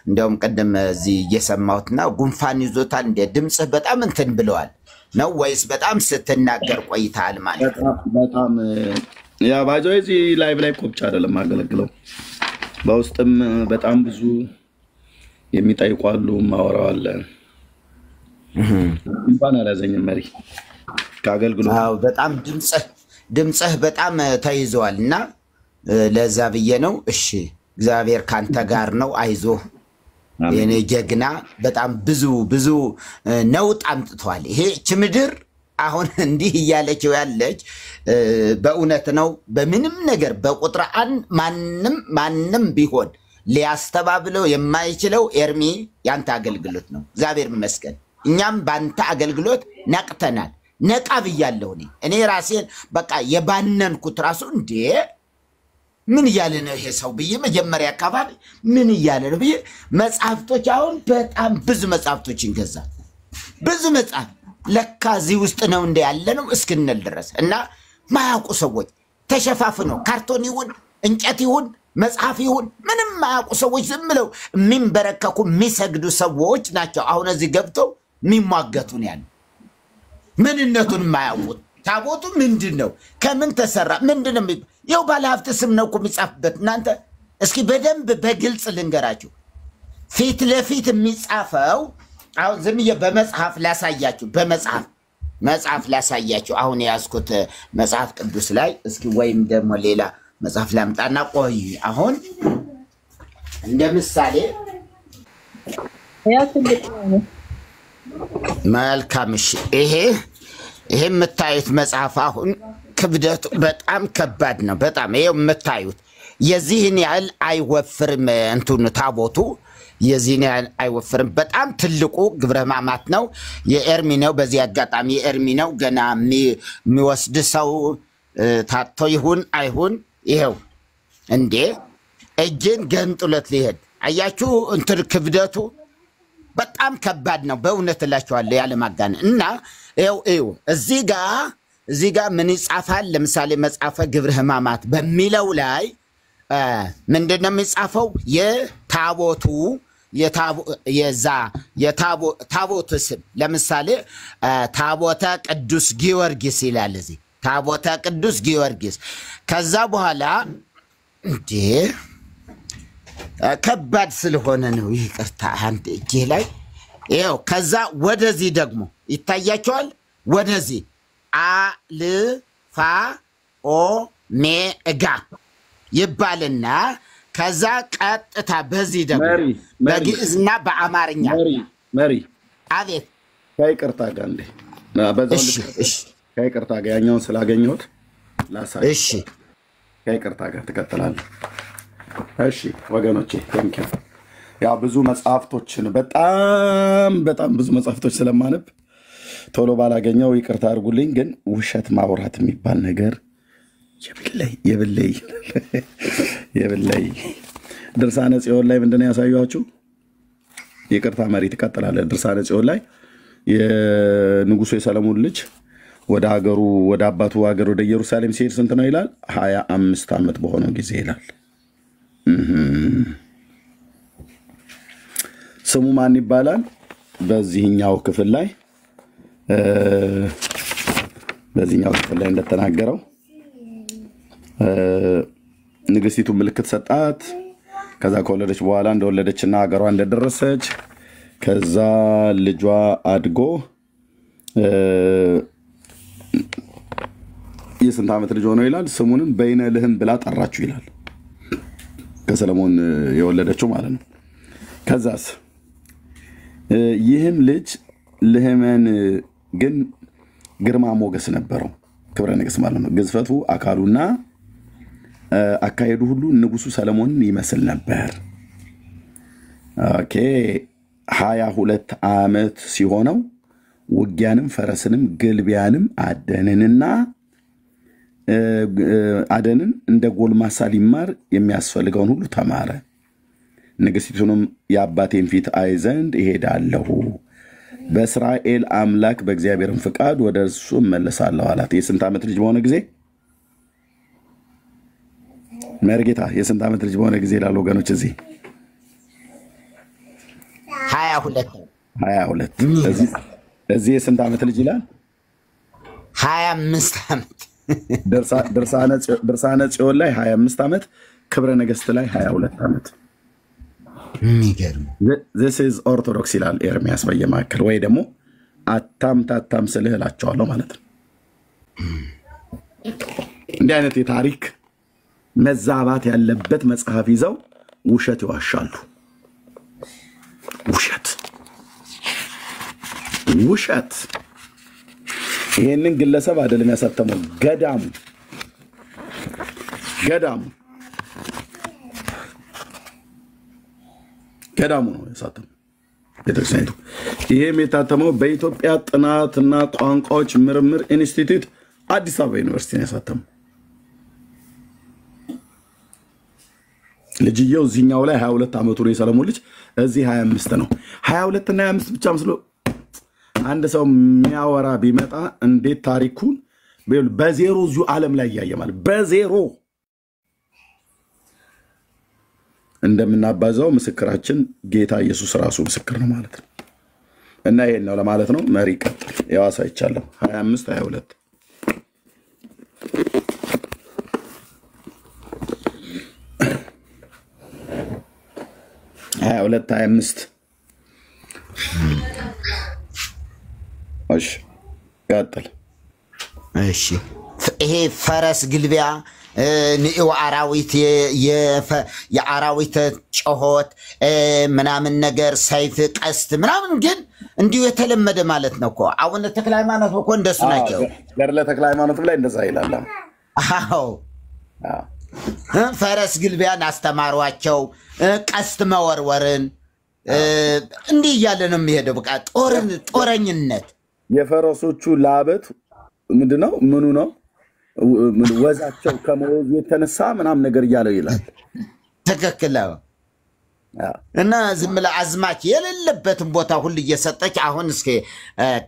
እንደውም ቀደም እዚህ እየሰማሁትና ጉንፋን ይዞታል እንደ ድምጽህ በጣም እንትን ብለዋል ነው ወይስ በጣም ስትናገር ቆይተሃል ማለት ነው? በጣም ያ ባይዘው እዚህ ላይቭ ላይ ቆብጫ አይደለም ማገለግለው በውስጥም በጣም ብዙ የሚጠይቋሉ ማወራዋለ እንኳን አላዘኝም መሪ ካገልግሎት በጣም ድምጽህ በጣም ተይዟልና ለዛ ብዬ ነው። እሺ እግዚአብሔር ካንተ ጋር ነው፣ አይዞህ የኔ ጀግና። በጣም ብዙ ነውጥ አምጥቷል ይሄ ምድር አሁን እንዲህ እያለችው ያለች በእውነት ነው። በምንም ነገር በቁጥር ማንም ቢሆን ሊያስተባብለው የማይችለው ኤርሚ ያንተ አገልግሎት ነው። እግዚአብሔር ይመስገን። እኛም ባንተ አገልግሎት ነቅተናል። ነቃ ብያለሁ እኔ ራሴን በቃ የባነንኩት ራሱ እንዴ ምን እያለ ነው ይሄ ሰው ብዬ መጀመሪያ አካባቢ ምን እያለ ነው ብዬ መጽሐፍቶች አሁን በጣም ብዙ መጽሐፍቶችን ገዛ። ብዙ መጽሐፍ ለካ እዚህ ውስጥ ነው እንደ ያለ ነው እስክንል ድረስ እና ማያውቁ ሰዎች ተሸፋፍነው ካርቶን ይሁን እንጨት ይሁን መጽሐፍ ይሁን ምንም ማያውቁ ሰዎች ዝም ብለው የሚንበረከኩ የሚሰግዱ ሰዎች ናቸው። አሁን እዚህ ገብተው የሚሟገቱን ያለ ምንነቱን ማያውቁት ታቦቱ ምንድነው? ከምን ተሰራ? ምንድነው? ይኸው ባለሀብት ስም ነው እኮ የሚጻፍበት። እናንተ እስኪ በደንብ በግልጽ ልንገራችሁ። ፊት ለፊት የሚጻፈው አሁን ዝም ብዬ በመጽሐፍ ላሳያችሁ። መጽሐፍ ላሳያችሁ። አሁን የያዝኩት መጽሐፍ ቅዱስ ላይ እስኪ ወይም ደግሞ ሌላ መጽሐፍ ላምጣና ቆይ። አሁን እንደ ምሳሌ መልካም። እሺ ይሄ የምታዩት መጽሐፍ አሁን ክብደቱ በጣም ከባድ ነው። በጣም ይሄው የምታዩት የዚህን ያህል አይወፍርም። እንትኑ ታቦቱ የዚህን ያህል አይወፍርም። በጣም ትልቁ ግብረ ሕማማት ነው። የኤርሚ ነው። በዚህ አጋጣሚ የኤርሚ ነው። ገና የሚወስድ ሰው ታቶ ይሁን አይሁን ይሄው እንዴ እጅን ገንጥሎት ሊሄድ አያችሁ። እንትን ክብደቱ በጣም ከባድ ነው። በእውነት እላችኋለሁ ያለ ማጋነን። እና ይኸው እዚህ ጋር እዚህ ጋር ምን ይጻፋል? ለምሳሌ መጽሐፈ ግብረ ሕማማት በሚለው ላይ ምንድነው የሚጻፈው? የታቦቱ የታቦቱ ስም ለምሳሌ ታቦተ ቅዱስ ጊዮርጊስ ይላል። እዚህ ታቦተ ቅዱስ ጊዮርጊስ። ከዛ በኋላ እንዴ ከባድ ስለሆነ ነው ይቅርታ፣ አንድ እጄ ላይ ይኸው። ከዛ ወደዚህ ደግሞ ይታያቸዋል። ወደዚህ አልፋ ኦሜጋ ይባልና ከዛ ቀጥታ በዚህ ደግሞ በግዕዝና በአማርኛ መሪ አቤት ከይቅርታ ጋር እንዴ በዛው ከይቅርታ ጋር ያኛውን ስላገኘሁት ላሳይ። እሺ ከይቅርታ ጋር ተከተላለሁ። እሺ ወገኖቼ ቴንኪው። ያ ብዙ መጽሐፍቶችን በጣም ብዙ መጽሐፍቶች ስለማነብ ቶሎ ባላገኘው ይቅርታ አድርጉልኝ። ግን ውሸት ማውራት የሚባል ነገር የብለይ ድርሳነ ጽዮን ላይ ምንድነው ያሳዩአችሁ? ይቅርታ መሪ ትቀጥላለህ። ድርሳነ ጽዮን ላይ የንጉሱ የሰለሞን ልጅ ወደ ሀገሩ ወደ አባቱ ሀገር ወደ ኢየሩሳሌም ሲሄድ ስንት ነው ይላል? 25 ዓመት በሆነው ጊዜ ይላል። ስሙ ማን ይባላል? በዚህኛው ክፍል ላይ እንደተናገረው ንግስቲቱ ምልክት ሰጣት። ከዛ ከወለደች በኋላ እንደወለደችና ሀገሯ እንደደረሰች ከዛ ልጇ አድጎ የስንት ዓመት ልጅ ሆኖ ይላል? ስሙንም በይነ ልህም ብላ ጠራችሁ ይላል። ከሰለሞን የወለደችው ማለት ነው። ከዛስ ይህም ልጅ ልህመን ግን ግርማ ሞገስ ነበረው፣ ክብረ ንግስ ማለት ነው። ግዝፈቱ አካሉና አካሄዱ ሁሉ ንጉሱ ሰለሞንን ይመስል ነበር። ኦኬ 22 ዓመት ሲሆነው ውጊያንም ፈረስንም ግልቢያንም አደንን እንደ ጎልማሳ ሊማር የሚያስፈልገውን ሁሉ ተማረ። ንግስቲቱንም የአባቴን ፊት አይ ዘንድ እሄዳለሁ፣ በእስራኤል አምላክ በእግዚአብሔርም ፍቃድ ወደ እርሱ እመለሳለሁ አላት። የስንት ዓመት ልጅ በሆነ ጊዜ? መርጌታ የስንት ዓመት ልጅ በሆነ ጊዜ ይላል ወገኖች? እዚህ 22 እዚህ የስንት ዓመት ልጅ ይላል? 25 ዓመት። ድርሳነ ጽዮን ላይ 25 ዓመት፣ ክብረ ነገስት ላይ 22 ዓመት። የሚገርም this is orthodox ይላል ኤርሚያስ በየማከል ወይ ደግሞ አታም ስልህ እላቸዋለሁ ማለት ነው። እንዲህ አይነት የታሪክ መዛባት ያለበት መጽሐፍ ይዘው ውሸት ይዋሻሉ። ውሸት ይሄንን ግለሰብ አይደለም ያሳተመው፣ ገዳሙ ነው ያሳተመው ቤተክርስቲያኒቱ። ይሄም የታተመው በኢትዮጵያ ጥናትና ቋንቋዎች ምርምር ኢንስቲትዩት አዲስ አበባ ዩኒቨርሲቲ ነው ያሳተመው። ልጅየው እዚህኛው ላይ 22 ዓመቱ ነው የሰለሞን ልጅ፣ እዚህ 25 ነው። 22 እና 25 ብቻ መስሎ አንድ ሰው የሚያወራ ቢመጣ እንዴት ታሪኩን በዜሮ እዚሁ ዓለም ላይ ያያያል። በዜሮ እንደምናባዛው ምስክራችን ጌታ ኢየሱስ ራሱ ምስክር ነው ማለት ነው። እና ይሄን ነው ለማለት ነው። መሪ ቀጥል። ያዋሳ ይቻላል 25 22 25 እሺ ቀጥል። እሺ ይሄ ፈረስ ግልቢያ ንዑ አራዊት የአራዊት ጮሆት ምናምን ነገር ሰይፍ ቀስት ምናምን ግን እንዲሁ የተለመደ ማለት ነው እኮ። አቡነ ተክለ ሃይማኖት እኮ እንደሱ ናቸው። ገድለ ተክለ ሃይማኖት ላይ እንደዛ ይላል። አዎ ፈረስ ግልቢያን አስተማሯቸው፣ ቀስት መወርወርን እንዲህ እያለ ነው የሚሄደው። በቃ ጦረኝነት። የፈረሶቹ ላበት ምንድነው? ምኑ ነው? ወዛቸው ከመወዙ የተነሳ ምናምን ነገር እያለው ይላል። ትክክል። እና ዝም ብለህ አዝማች የሌለበትን ቦታ ሁሉ እየሰጠች አሁን እስኪ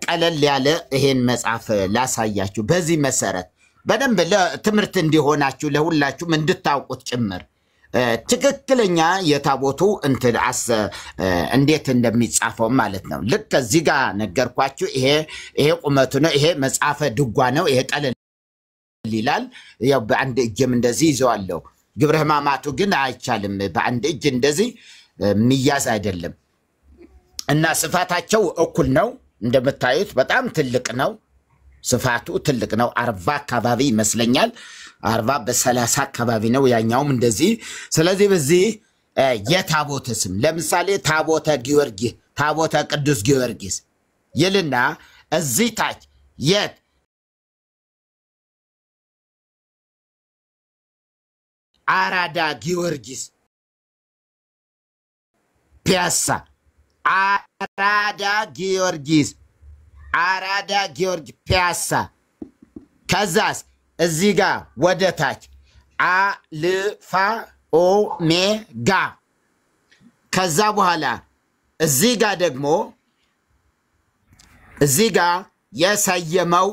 ቀለል ያለ ይሄን መጽሐፍ ላሳያችሁ። በዚህ መሰረት በደንብ ለትምህርት እንዲሆናችሁ ለሁላችሁም እንድታውቁት ጭምር ትክክለኛ የታቦቱ እንትን እንዴት እንደሚጻፈው ማለት ነው። ልክ እዚህ ጋር ነገርኳችሁ። ይሄ ቁመቱ ነው። ይሄ መጽሐፈ ድጓ ነው። ይሄ ቀለል ይላል። ያው በአንድ እጅም እንደዚህ ይዘዋለሁ። ግብረ ሕማማቱ ግን አይቻልም። በአንድ እጅ እንደዚህ ሚያዝ አይደለም። እና ስፋታቸው እኩል ነው። እንደምታዩት በጣም ትልቅ ነው። ስፋቱ ትልቅ ነው። 40 አካባቢ ይመስለኛል። 40 በ30 አካባቢ ነው። ያኛውም እንደዚህ። ስለዚህ በዚህ የታቦት ስም ለምሳሌ ታቦተ ጊዮርጊስ፣ ታቦተ ቅዱስ ጊዮርጊስ ይልና እዚህ ታች የት አራዳ ጊዮርጊስ ፒያሳ፣ አራዳ ጊዮርጊስ ፒያሳ። ከዛስ እዚህ ጋር ወደ ታች አልፋ ኦሜጋ። ከዛ በኋላ እዚህ ጋር ደግሞ እዚህ ጋር የሰየመው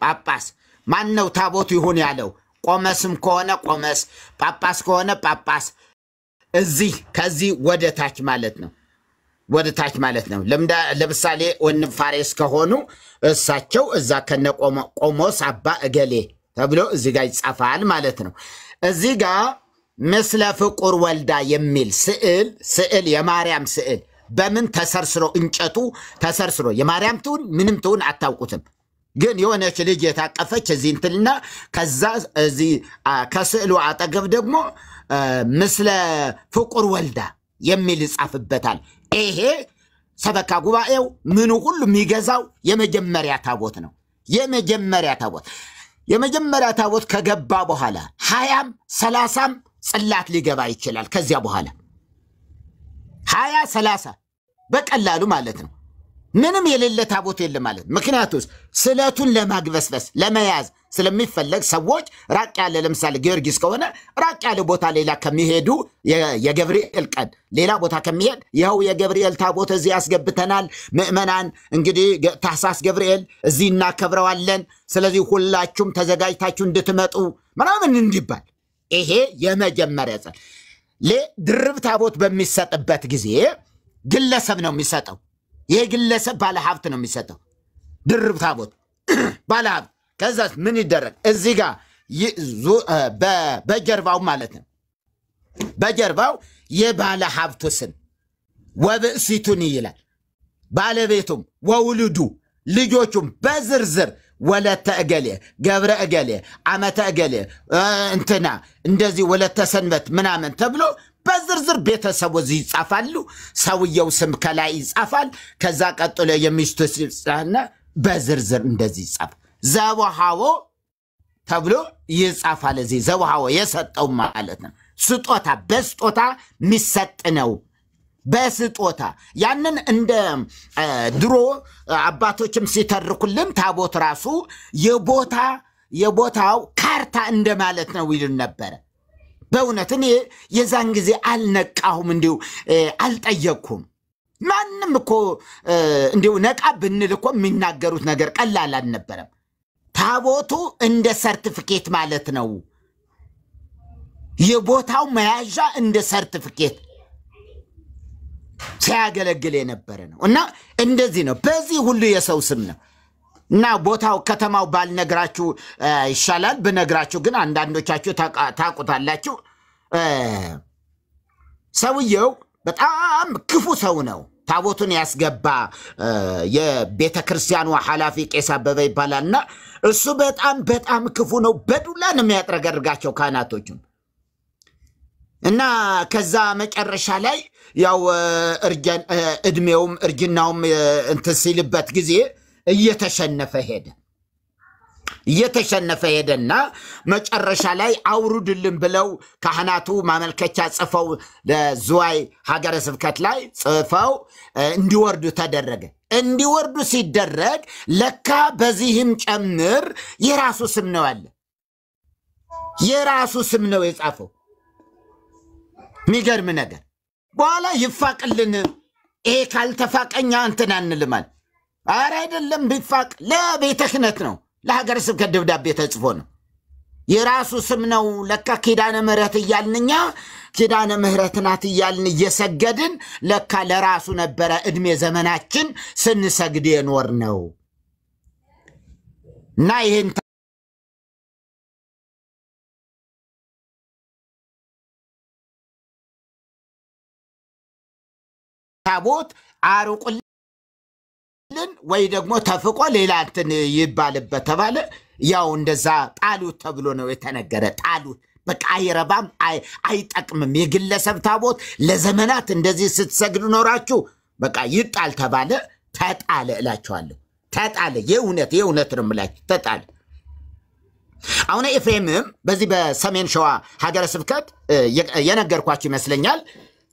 ጳጳስ ማን ነው? ታቦቱ ይሁን ያለው ቆመስም ከሆነ ቆመስ፣ ጳጳስ ከሆነ ጳጳስ። እዚህ ከዚህ ወደ ታች ማለት ነው። ወደ ታች ማለት ነው። ለምሳሌ ወንድም ፋሬስ ከሆኑ እሳቸው እዛ ከነ ቆሞስ አባ እገሌ ተብሎ እዚህ ጋር ይጻፋል ማለት ነው። እዚህ ጋር ምስለ ፍቁር ወልዳ የሚል ስዕል የማርያም ስዕል በምን ተሰርስሮ እንጨቱ ተሰርስሮ የማርያም ትሁን ምንም ትሁን አታውቁትም። ግን የሆነች ልጅ የታቀፈች እዚህ እንትልና ከዛ እዚህ ከስዕሉ አጠገብ ደግሞ ምስለ ፍቁር ወልዳ የሚል ይጻፍበታል። ይሄ ሰበካ ጉባኤው ምኑ ሁሉ የሚገዛው የመጀመሪያ ታቦት ነው። የመጀመሪያ ታቦት ከገባ በኋላ 20ም 30ም ጽላት ሊገባ ይችላል። ከዚያ በኋላ 20 30 በቀላሉ ማለት ነው። ምንም የሌለ ታቦት የለ ማለት። ምክንያቱስ ስለቱን ለማግበስበስ ለመያዝ ስለሚፈለግ ሰዎች ራቅ ያለ ለምሳሌ ጊዮርጊስ ከሆነ ራቅ ያለ ቦታ ሌላ ከሚሄዱ የገብርኤል ቀን ሌላ ቦታ ከሚሄድ ይኸው የገብርኤል ታቦት እዚህ ያስገብተናል ምእመናን እንግዲህ ታኅሳስ ገብርኤል እዚህ እናከብረዋለን፣ ስለዚህ ሁላችሁም ተዘጋጅታችሁ እንድትመጡ ምናምን እንዲባል ይሄ የመጀመሪያ ጸል ድርብ ታቦት በሚሰጥበት ጊዜ ግለሰብ ነው የሚሰጠው። ይሄ ግለሰብ ባለሀብት ነው የሚሰጠው ድርብ ታቦት ባለሀብት። ከዛስ ምን ይደረግ? እዚህ ጋር በጀርባው ማለት ነው በጀርባው የባለሀብቱ ስም ወብእሲቱን ይላል። ባለቤቱም ወውልዱ ልጆቹም በዝርዝር ወለተ እገሌ፣ ገብረ እገሌ፣ አመተ እገሌ እንትና እንደዚህ ወለተ ሰንበት ምናምን ተብሎ በዝርዝር ቤተሰቡ እዚህ ይጻፋሉ። ሰውየው ስም ከላይ ይጻፋል። ከዛ ቀጥሎ የሚስቱ ስምና በዝርዝር እንደዚህ ይጻፍ ዘወሃቦ ተብሎ ይጻፋል። እዚህ ዘወሃቦ የሰጠው ማለት ነው። ስጦታ በስጦታ የሚሰጥ ነው። በስጦታ ያንን እንደ ድሮ አባቶችም ሲተርኩልን ታቦት ራሱ የቦታው ካርታ እንደማለት ነው ይሉን ነበረ። በእውነት እኔ የዛን ጊዜ አልነቃሁም፣ እንዲሁ አልጠየቅኩም። ማንም እኮ እንዲሁ ነቃ ብንል እኮ የሚናገሩት ነገር ቀላል አልነበረም። ታቦቱ እንደ ሰርቲፊኬት ማለት ነው። የቦታው መያዣ እንደ ሰርቲፊኬት ሲያገለግል የነበረ ነው እና እንደዚህ ነው። በዚህ ሁሉ የሰው ስም ነው እና ቦታው ከተማው ባልነግራችሁ ይሻላል። ብነግራችሁ ግን አንዳንዶቻችሁ ታውቁታላችሁ። ሰውየው በጣም ክፉ ሰው ነው። ታቦቱን ያስገባ የቤተ ክርስቲያኑ ኃላፊ ቄስ አበበ ይባላልና እሱ በጣም ክፉ ነው። በዱላ ነው የሚያጥረገርጋቸው ካህናቶቹን እና ከዛ መጨረሻ ላይ ያው እድሜውም እርጅናውም እንትን ሲልበት ጊዜ እየተሸነፈ ሄደና መጨረሻ ላይ አውሩድልን ብለው ካህናቱ ማመልከቻ ጽፈው ለዝዋይ ሀገረ ስብከት ላይ ጽፈው እንዲወርዱ ተደረገ። እንዲወርዱ ሲደረግ ለካ በዚህም ጨምር የራሱ ስም ነው አለ። የራሱ ስም ነው የጻፈው። የሚገርም ነገር በኋላ ይፋቅልን ይሄ ካልተፋቀኛ እንትን አንልማል ኧረ አይደለም ቢፋቅ ለቤተ ክህነት ነው ለሀገረ ስብከት ደብዳቤ ተጽፎ ነው የራሱ ስም ነው ለካ ኪዳነ ምህረት እያልንኛ ኪዳነ ምህረት ናት እያልን እየሰገድን ለካ ለራሱ ነበረ እድሜ ዘመናችን ስንሰግድ የኖር ነው እና ይሄን ታቦት አሩቁልን ወይ ደግሞ ተፍቆ ሌላ እንትን ይባልበት ተባለ ያው እንደዛ ጣሉት ተብሎ ነው የተነገረ ጣሉት በቃ አይረባም አይጠቅምም የግለሰብ ታቦት ለዘመናት እንደዚህ ስትሰግዱ ኖራችሁ በቃ ይጣል ተባለ ተጣለ እላችኋለሁ ተጣለ የእውነት ነው የምላችሁ ተጣለ አሁን ኤፍሬምም በዚህ በሰሜን ሸዋ ሀገረ ስብከት የነገርኳችሁ ይመስለኛል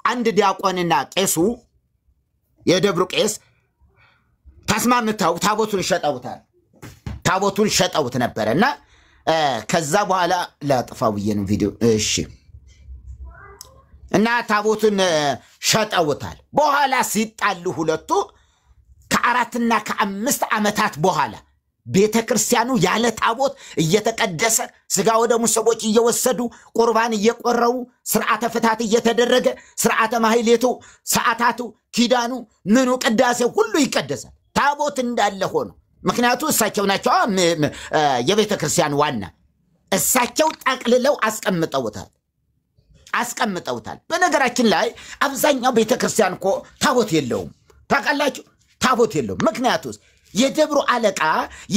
አንድ ዲያቆንና ቄሱ የደብሩ ቄስ ተስማምተው ታቦቱን ሸጠውት ነበርና ከዛ በኋላ ላጥፋው የነው ቪዲዮ እሺ እና ታቦቱን ሸጠውታል በኋላ ሲጣሉ ሁለቱ ከ4 እና ከ5 ዓመታት በኋላ ቤተክርስቲያኑ ያለ ታቦት እየተቀደሰ ስጋ ወደሙ ሰዎች እየወሰዱ ቁርባን እየቆረቡ ስርዓተ ፍታት እየተደረገ ስርዓተ ማህሌቱ ሰዓታቱ ኪዳኑ ምኑ ቅዳሴ ሁሉ ይቀደሳል ታቦት እንዳለ ሆኖ ምክንያቱ እሳቸው ናቸው የቤተክርስቲያን ዋና እሳቸው ጠቅልለው አስቀምጠውታል በነገራችን ላይ አብዛኛው ቤተክርስቲያን እኮ ታቦት የለውም ታውቃላችሁ ታቦት የለውም ምክንያቱስ የደብሩ አለቃ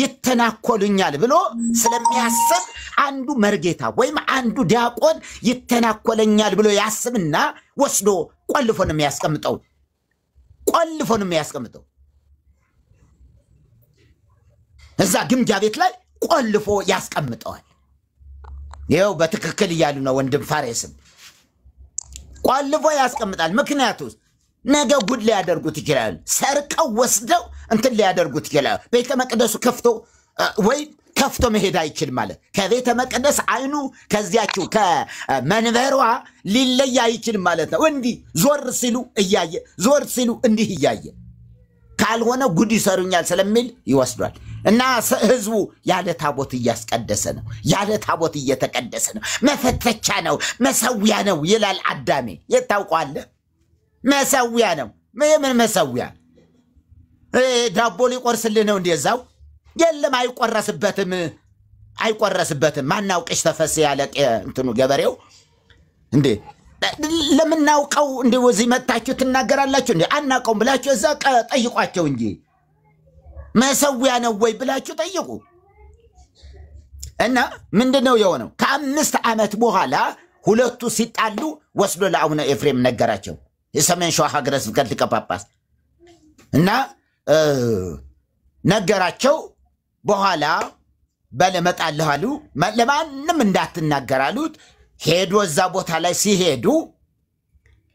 ይተናኮሉኛል ብሎ ስለሚያስብ አንዱ መርጌታ ወይም አንዱ ዲያቆን ይተናኮለኛል ብሎ ያስብና ወስዶ ቆልፎ ነው የሚያስቀምጠው እዛ ግምጃ ቤት ላይ ቆልፎ ያስቀምጠዋል ይሄው በትክክል ይያሉ ነው ወንድም ፋሬስም ቆልፎ ያስቀምጣል ምክንያቱስ ነገ ጉድ ሊያደርጉት ይችላል ሰርቀው ወስደው እንትን ሊያደርጉት ይችላል ቤተ መቅደሱ ከፍቶ መሄድ አይችል ማለት ከቤተ መቅደስ አይኑ ከዚያችሁ ከመንበሯ ሊለይ አይችል ማለት ነው እንዲህ ዞር ሲሉ እንዲህ እያየ ካልሆነ ጉድ ይሰሩኛል ስለሚል ይወስዷል እና ህዝቡ ያለ ታቦት እያስቀደሰ ነው ያለ ታቦት እየተቀደሰ ነው መፈተቻ ነው መሰዊያ ነው ይላል አዳሜ የታውቋለ መሰዊያ ነው ምን መሰዊያ ዳቦ ሊቆርስልህ ነው እንደዛው የለም አይቆረስበትም ማናውቅሽ ተፈስ ያለ እንትኑ ገበሬው እንዴ ለምናውቀው እንደ ወዚህ መጣችሁ ትናገራላችሁ እንዴ አናውቀውም ብላችሁ እዛ ጠይቋቸው እንጂ መሰዊያ ነው ወይ ብላችሁ ጠይቁ እና ምንድነው የሆነው ከ5 ዓመት በኋላ ሁለቱ ሲጣሉ ወስዶ ለአቡነ ኤፍሬም ነገራቸው የሰሜን ሸዋ ሀገረ ስብከት ሊቀ ጳጳስ እና ነገራቸው በኋላ በለመጣለሁ አሉ ለማንም እንዳትናገራሉት ሄዶ እዛ ቦታ ላይ ሲሄዱ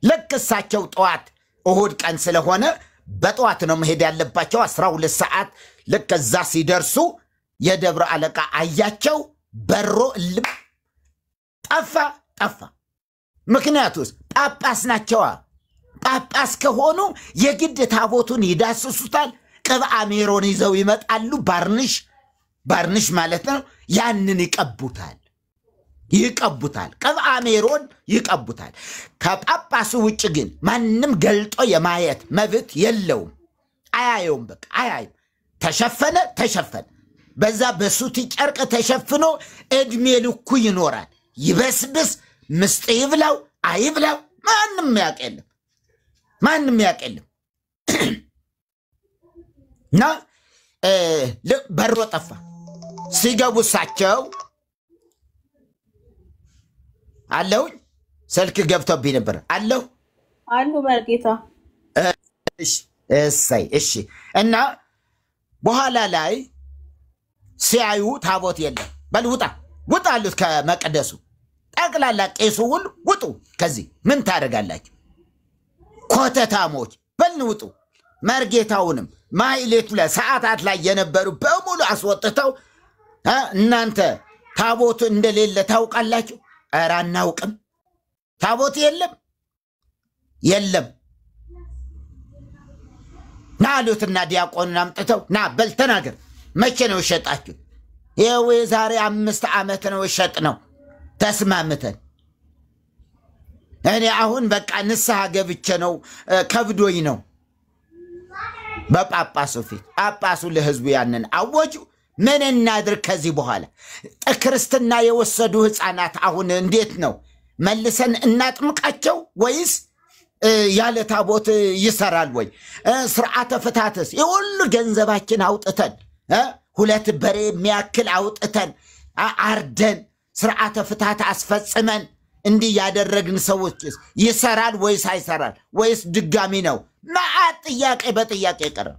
ልክ እሳቸው ጠዋት እሁድ ቀን ስለሆነ በጠዋት ነው መሄድ ያለባቸው 12 ሰዓት ልክ እዛ ሲደርሱ የደብረ አለቃ አያቸው በሮ እልም ጠፋ ምክንያቱስ ጳጳስ ናቸዋ ጳጳስ ከሆኑ የግድ ታቦቱን ይዳስሱታል ቅብአ ሜሮን ይዘው ይመጣሉ ባርንሽ ማለት ነው ያንን ይቀቡታል ቅብአ ሜሮን ይቀቡታል ከጳጳሱ ውጭ ግን ማንም ገልጦ የማየት መብት የለውም አያየውም በቃ አያየው ተሸፈነ በዛ በሱቲ ጨርቅ ተሸፍኖ እድሜ ልኩ ይኖራል ይበስብስ ምስጥ ይብላው አይብላው ማንም ያቀለም ና በሮ ጠፋ ሲገቡ እሳቸው አለው ስልክ ገብቶብኝ ነበር አሉ መርጌታ እሺ እና በኋላ ላይ ሲያዩ ታቦት የለም በል ውጣ አሉት ከመቅደሱ ጠቅላላ ቄሱ ሁሉ ውጡ ከዚህ ምን ታደርጋላችሁ ኮተታሞች በል ውጡ መርጌታውንም ማይሌቱ ላይ ሰዓታት ላይ የነበሩ በሙሉ አስወጥተው እናንተ ታቦት እንደሌለ ታውቃላችሁ ኧረ አናውቅም ታቦት የለም የለም ናሉትና ዲያቆኑን አምጥተው ና በል ተናገር መቼ ነው ሸጣችሁ ይሄው ዛሬ 5 ዓመት ነው ሸጥ ነው ተስማምተን እኔ አሁን በቃ ንስሐ ገብቼ ነው ከብዶኝ ነው በጳጳሱ ፊት ጳጳሱ ለህዝቡ ያንን አወጁ ምን እናድርግ ከዚህ በኋላ ክርስትና የወሰዱ ህፃናት አሁን እንዴት ነው መልሰን እናጥምቃቸው ወይስ ያለ ታቦት ይሰራል ወይ ስርዓተ ፍታትስ ይሁሉ ገንዘባችን አውጥተን ሁለት በሬ የሚያክል አውጥተን አርደን ስርዓተ ፍታት አስፈጽመን እንዲ ያደረግን ሰዎች ይሰራል ወይስ አይሰራል ወይስ ድጋሚ ነው ማአት ጥያቄ በጥያቄ ቀረ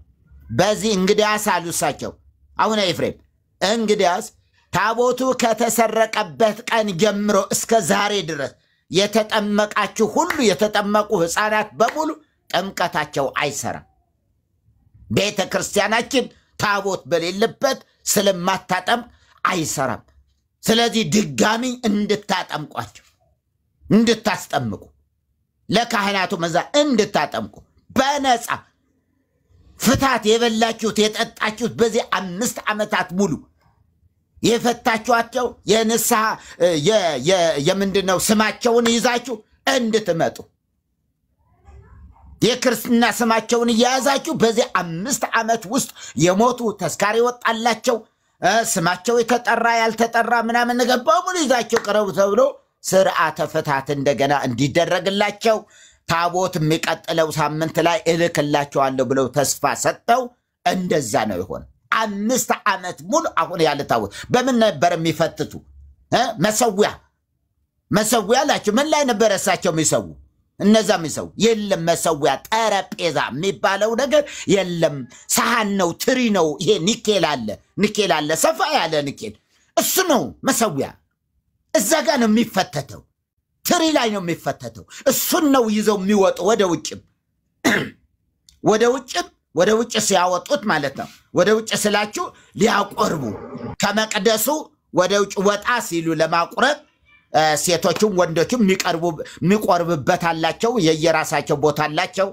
በዚህ እንግዲያስ አሉሳቸው አሁን ኤፍሬም እንግዲያስ ታቦቱ ከተሰረቀበት ቀን ጀምሮ እስከ ዛሬ ድረስ የተጠመቃችሁ ሁሉ የተጠመቁ ህፃናት በሙሉ ጥምቀታቸው አይሰራም ቤተ ክርስቲያናችን ታቦት በሌለበት ስለማታጠምቅ አይሰራም ስለዚህ ድጋሚ እንድታጠምቋቸው እንድታስጠምቁ ለካህናቱ መዛ እንድታጠምቁ በነፃ ፍታት የበላችሁት የጠጣችሁት በዚህ 5 ዓመታት ሙሉ የፈታችኋቸው የንስሐ የምንድነው ስማቸውን ይዛችሁ እንድትመጡ የክርስትና ስማቸውን ይያዛችሁ በዚህ 5 ዓመት ውስጥ የሞቱ ተስካሪ ወጣላቸው ስማቸው የተጠራ ያልተጠራ ምናምን ነገር በሙሉ ይዛችሁ ቀረቡ ተብሎ ስርዓተ ፍታት እንደገና እንዲደረግላቸው ታቦት የሚቀጥለው ሳምንት ላይ እልክላቸዋለሁ ብለው ተስፋ ሰጠው እንደዛ ነው ይሆን 5 ዓመት ሙሉ አሁን ያለ ታቦት በምን ነበር የሚፈትቱ መሰዊያ ላችሁ ምን ላይ ነበር እሳቸው የሚሰው እነዛ የሚሰው የለም መሰዊያ ጠረጴዛ የሚባለው ነገር የለም ሳህን ነው ትሪ ነው ይሄ ኒኬል አለ ሰፋ ያለ ኒኬል እሱ ነው መሰዊያ እዛ ጋር ነው የሚፈተተው ትሪ ላይ ነው የሚፈተተው እሱን ነው ይዘው የሚወጡ ወደ ውጭ ሲያወጡት ማለት ነው ወደ ውጭ ስላችሁ ሊያቆርቡ ከመቅደሱ ወደ ውጭ ወጣ ሲሉ ለማቁረብ ሴቶቹም ወንዶቹም የሚቆርብበት አላቸው የየራሳቸው ቦታ አላቸው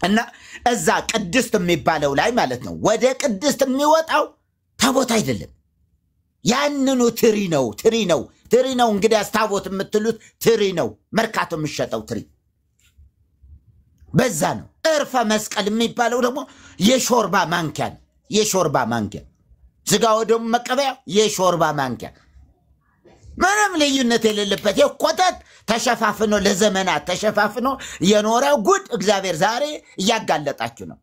እና እዛ ቅድስት የሚባለው ላይ ማለት ነው ወደ ቅድስት የሚወጣው ታቦት አይደለም ያንኑ ትሪ ነው እንግዲህ ታቦት የምትሉት ትሪ ነው መርካቶ የሚሸጠው ትሪ በዛ ነው እርፈ መስቀል የሚባለው ደግሞ የሾርባ ማንኪያ ስጋው ደግሞ መቀበያ የሾርባ ማንኪያ ምንም ልዩነት የሌለበት የኮተት ተሸፋፍኖ ለዘመናት ተሸፋፍኖ የኖረው ጉድ እግዚአብሔር ዛሬ እያጋለጣችሁ ነው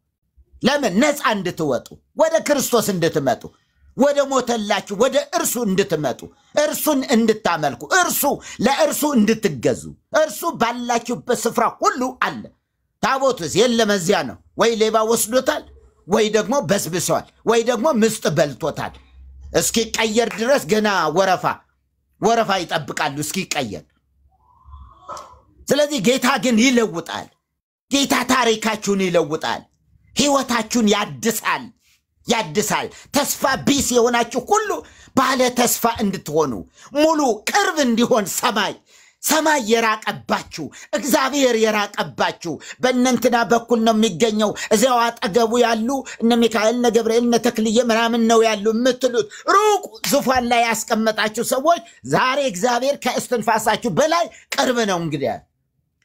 ለምን ነፃ እንድትወጡ ወደ ክርስቶስ እንድትመጡ ወደ ሞተላችሁ ወደ እርሱ እንድትመጡ እርሱን እንድታመልኩ ለእርሱ እንድትገዙ እርሱ ባላችሁበት ስፍራ ሁሉ አለ ታቦቱስ የለም እዚያ ነው ወይ ሌባ ወስዶታል ወይ ደግሞ በስብሷል ወይ ደግሞ ምስጥ በልቶታል እስኪ ቀየር ድረስ ገና ወረፋ ይጠብቃሉ እስኪ ቀየር ስለዚህ ጌታ ግን ይለውጣል ጌታ ታሪካችሁን ይለውጣል ህይወታችሁን ያድሳል ተስፋ ቢስ የሆናችሁ ሁሉ ባለ ተስፋ እንድትሆኑ ሙሉ ቅርብ እንዲሆን ሰማይ የራቀባችሁ እግዚአብሔር የራቀባችሁ በእነንትና በኩል ነው የሚገኘው እዚያው አጠገቡ ያሉ እነ ሚካኤል እነ ገብርኤል እነ ተክልዬ ምናምን ነው ያሉ የምትሉት ሩቅ ዙፋን ላይ ያስቀመጣችሁ ሰዎች ዛሬ እግዚአብሔር ከእስትንፋሳችሁ በላይ ቅርብ ነው እንግዲህ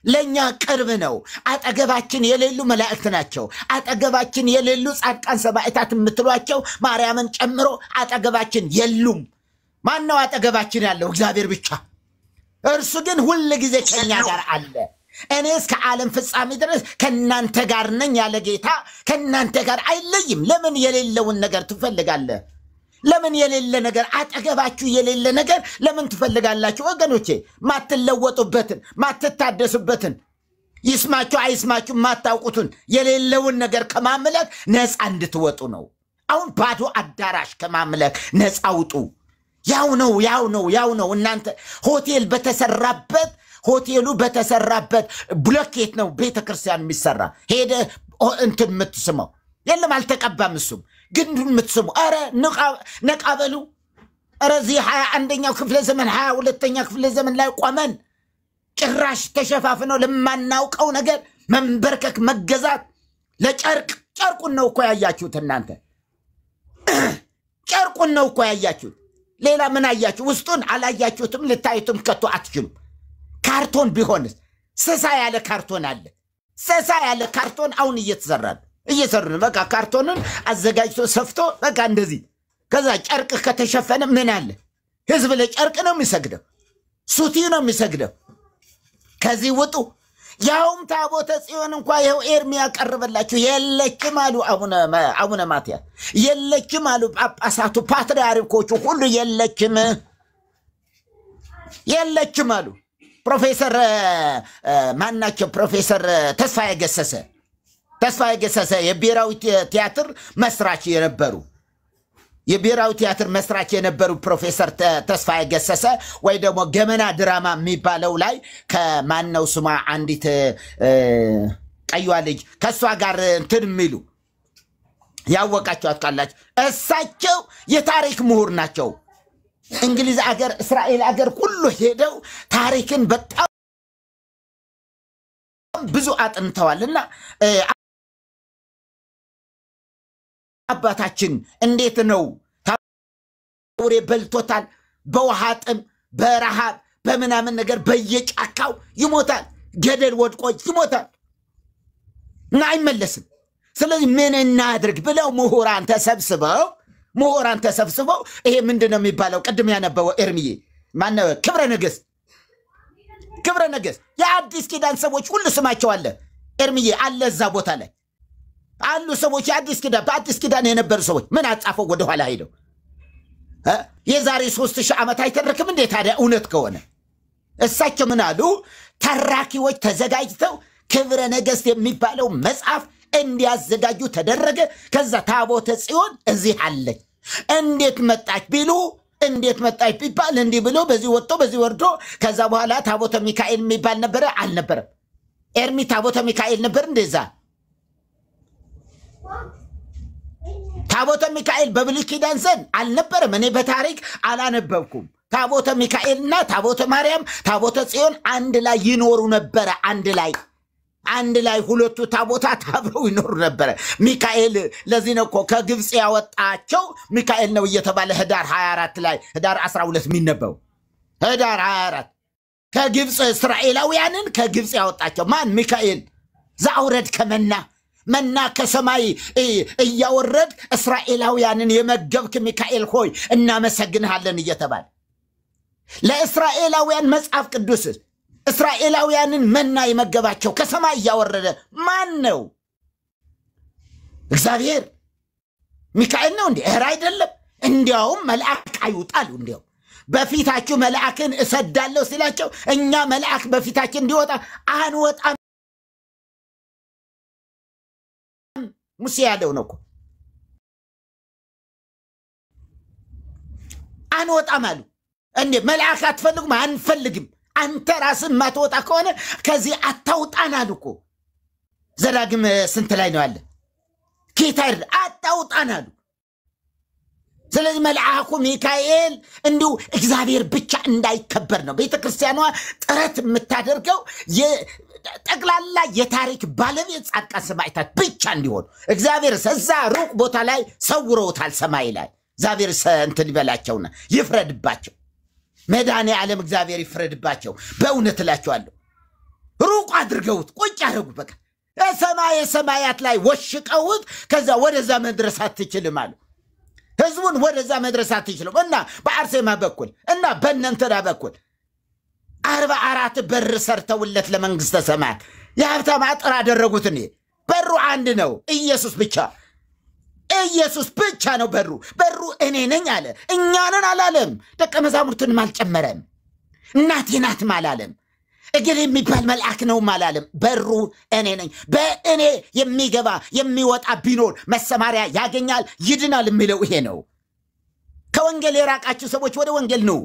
ለኛ ቅርብ ነው አጠገባችን የሌሉ መላእክት ናቸው አጠገባችን የሌሉ ጻድቃን ሰማዕታት የምትሏቸው ማርያምን ጨምሮ አጠገባችን የሉም ማን ነው አጠገባችን ያለው እግዚአብሔር ብቻ እርሱ ግን ሁሉ ጊዜ ከኛ ጋር አለ እኔ እስከ ዓለም ፍጻሜ ድረስ ከናንተ ጋር ነኝ ያለ ጌታ ከናንተ ጋር አይለይም ለምን የሌለውን ነገር ትፈልጋለህ ለምን የሌለ ነገር አጠገባችሁ የሌለ ነገር ለምን ትፈልጋላችሁ ወገኖቼ ማትለወጡበትን ማትታደሱበትን ይስማችሁ አይስማችሁ ማታውቁትን የሌለውን ነገር ከማምለክ ነፃ እንድትወጡ ነው አሁን ባዶ አዳራሽ ከማምለክ ነፃ ውጡ ያው ነው እናንተ ሆቴሉ በተሰራበት ብሎኬት ነው ቤተክርስቲያን የሚሰራ ሄደ እንትን የምትስመው የለም አልተቀባም እሱም ግን የምትስሙ አረ ነቃበሉ አረ እዚህ 21ኛው ክፍለ ዘመን 22ኛ ክፍለ ዘመን ላይ ቆመን ጭራሽ ተሸፋፍነው ለማናውቀው ነገር መንበርከክ መገዛት ጨርቁን ነው እኮ ያያችሁት እናንተ ጨርቁን ነው እኮ ያያችሁት ሌላ ምን አያችሁ ውስጡን አላያችሁትም ልታዩትም ከቶ አትችሉም ካርቶን ቢሆንስ ሰሳ ያለ ካርቶን አለ ሰሳ ያለ ካርቶን አሁን እየሰሩ ነው በቃ ካርቶንን አዘጋጅቶ ሰፍቶ በቃ እንደዚህ ከዛ ጨርቅ ከተሸፈነ ምን አለ ህዝብ ለጨርቅ ነው የሚሰግደው ሱቲ ነው የሚሰግደው ከዚህ ወጡ ያውም ታቦተ ጽዮን እንኳን ይሄው ኤርሚያ ቀርበላችሁ የለችም አሉ አቡነ ማትያስ የለችም አሉ ጳጳሳቱ ፓትርያርኮቹ ሁሉ የለችም አሉ ፕሮፌሰር ማናቸው ፕሮፌሰር ተስፋዬ ገሰሰ የብሔራዊ ቲያትር መስራች የነበሩ ፕሮፌሰር ተስፋዬ ገሰሰ ወይ ደግሞ ገመና ድራማ የሚባለው ላይ ከማንነው ስሟ አንዲት ቀይዋ ልጅ ከሷ ጋር እንትን የሚሉ ያወቃቸዋት ካላችሁ እሳቸው የታሪክ ምሁር ናቸው እንግሊዝ አገር እስራኤል አገር ሁሉ ሄደው ታሪክን በጣም ብዙ አጥንተዋልና አባታችን እንዴት ነው ታውሬ በልቶታል በውሃጥም በረሃብ በመናምን ነገር በየጫካው ይሞታል ገደል ወድቆ ይሞታል እና አይመለስም ስለዚህ ምን እናድርግ ብለው ምሁራን ተሰብስበው ይሄ ምንድነው የሚባለው ቅድም ያነበበው ኤርሚዬ ማነው ክብረ ነገስ የአዲስ ኪዳን ሰዎች ሁሉ ስማቸው አለ ኤርሚዬ አለ እዛ ቦታ ላይ አሉ ሰዎች በአዲስ ኪዳን የነበሩ ሰዎች ምን አጻፈው ወደ ኋላ ሄደው የዛሬ 3000 ዓመት አይተርክም እንዴ ታዲያ እውነት ከሆነ እሳቸው ምን አሉ ተራኪዎች ተዘጋጅተው ክብረ ነገስት የሚባለው መጽሐፍ እንዲያዘጋጁ ተደረገ ከዛ ታቦተ ጽዮን እዚህ አለች እንዴት መጣች ቢባል እንዲህ ብሎ በዚህ ወጥቶ በዚህ ወርዶ ከዛ በኋላ ታቦተ ሚካኤል የሚባል ነበር አልነበረም ኤርሚ ታቦተ ሚካኤል ነበር እንደዛ ታቦተ ሚካኤል በብሉይ ኪዳን ዘንድ አልነበረም እኔ በታሪክ አላነበብኩም ታቦተ ሚካኤልና ታቦተ ማርያም ታቦተ ጽዮን አንድ ላይ ይኖሩ ነበር አንድ ላይ ሁለቱ ታቦታት አብረው ይኖሩ ነበር ሚካኤል ለዚህ ነው ከግብጽ ያወጣቸው ሚካኤል ነው እየተባለ ህዳር 24 ላይ ህዳር 12 የሚነበው ህዳር 24 ከግብጽ እስራኤላውያንን ከግብጽ ያወጣቸው ማን ሚካኤል ዛውረድ መና ከሰማይ እያወረድ እስራኤላውያንን የመገብክ ሚካኤል ሆይ እናመሰግንሃለን እየተባለ ለእስራኤላውያን መጽሐፍ ቅዱስ እስራኤላውያንን መና የመገባቸው ከሰማይ እያወረደ ማን ነው እግዚአብሔር ሚካኤል ነው እንዴ አይደለም እንዲያውም መልአክ አይውጣሉ እንዲያው በፊታችሁ መልአክን እሰዳለሁ ሲላቸው እኛ መልአክ በፊታችን እንዲወጣ አንወጣም ሙሴ ያለው ነው አንወጣም አሉ እንዴ መልአክ አትፈልጉም አንፈልግም አንተ ራስህ ማትወጣ ከሆነ ከዚህ አታውጣን አሉኮ ዘዳግም ስንት ላይ ነው አለ ጌታዬ አታውጣን አሉ ስለዚህ መልአኩ ሚካኤል እንዲሁ እግዚአብሔር ብቻ እንዳይከበር ነው ቤተክርስቲያኗ ጥረት የምታደርገው ጠቅላላ የታሪክ ባለቤት ጻድቃን ሰማዕታት ብቻ እንዲሆኑ እግዚአብሔር እዛ ሩቅ ቦታ ላይ ሰውሮታል ሰማይ ላይ እግዚአብሔር እንትን ይበላቸውና ይፍረድባቸው መዳኔ ዓለም እግዚአብሔር ይፍረድባቸው በእውነት እላቸዋለሁ ሩቅ አድርገውት ቁጭ ያደረጉት በቃ ሰማያት ላይ ወሽቀውት ከዛ ወደዛ መድረስ አትችልም አሉ ህዝቡን ወደዛ መድረስ አትችልም እና በአርሴማ በኩል እና በእነንተና በኩል 44 በር ሰርተውለት ለመንግስተ ሰማያት የሀብታም አጥር አደረጉት በሩ አንድ ነው ኢየሱስ ብቻ ነው በሩ እኔ ነኝ አለ እኛንን አላለም ደቀ መዛሙርቱንም አልጨመረም እናቴ ናት አላለም እግል የሚባል መልአክ ነው አላለም በሩ እኔ ነኝ በእኔ የሚገባ የሚወጣ ቢኖር መሰማሪያ ያገኛል ይድናል የሚለው ይሄ ነው ከወንጌል የራቃችሁ ሰዎች ወደ ወንጌል ነው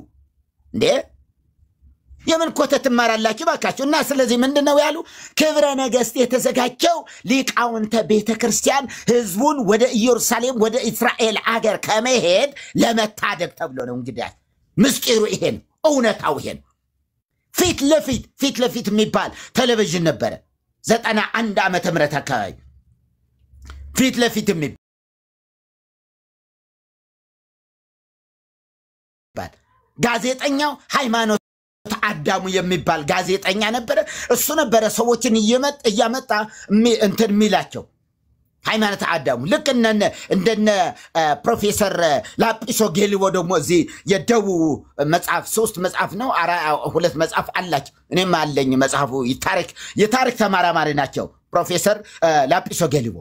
እንዴ የምን ኮተት ትማራላችሁ ባካችሁ እና ስለዚህ ምንድነው ያሉ ክብረ ነገስት የተዘጋጀው ሊቃውንተ ቤተክርስቲያን ህዝቡን ወደ ኢየሩሳሌም ወደ እስራኤል አገር ከመሄድ ለመታደግ ተብሎ ነው እንግዲህ ምስጢሩ ይሄን እውነታው ይሄን ፊት ለፊት የሚባል ቴሌቪዥን ነበረ 91 ዓመተ ምህረት አካባቢ ፊት ለፊት የሚባል ጋዜጠኛው ሃይማኖት አዳሙ የሚባል ጋዜጠኛ ነበረ እሱ ነበረ ሰዎችን እያመጣ እንትን ሚላቸው ሃይማኖት አዳሙ ልክ እንደነ ፕሮፌሰር ላጲሶ ጌሊቦ ደግሞ እዚህ የደቡ መጽሐፍ 3 መጽሐፍ ነው 2 መጽሐፍ አላቸው እኔም አለኝ መጽሐፉ የታሪክ ተማራማሪ ናቸው ፕሮፌሰር ላጲሶ ጌሊቦ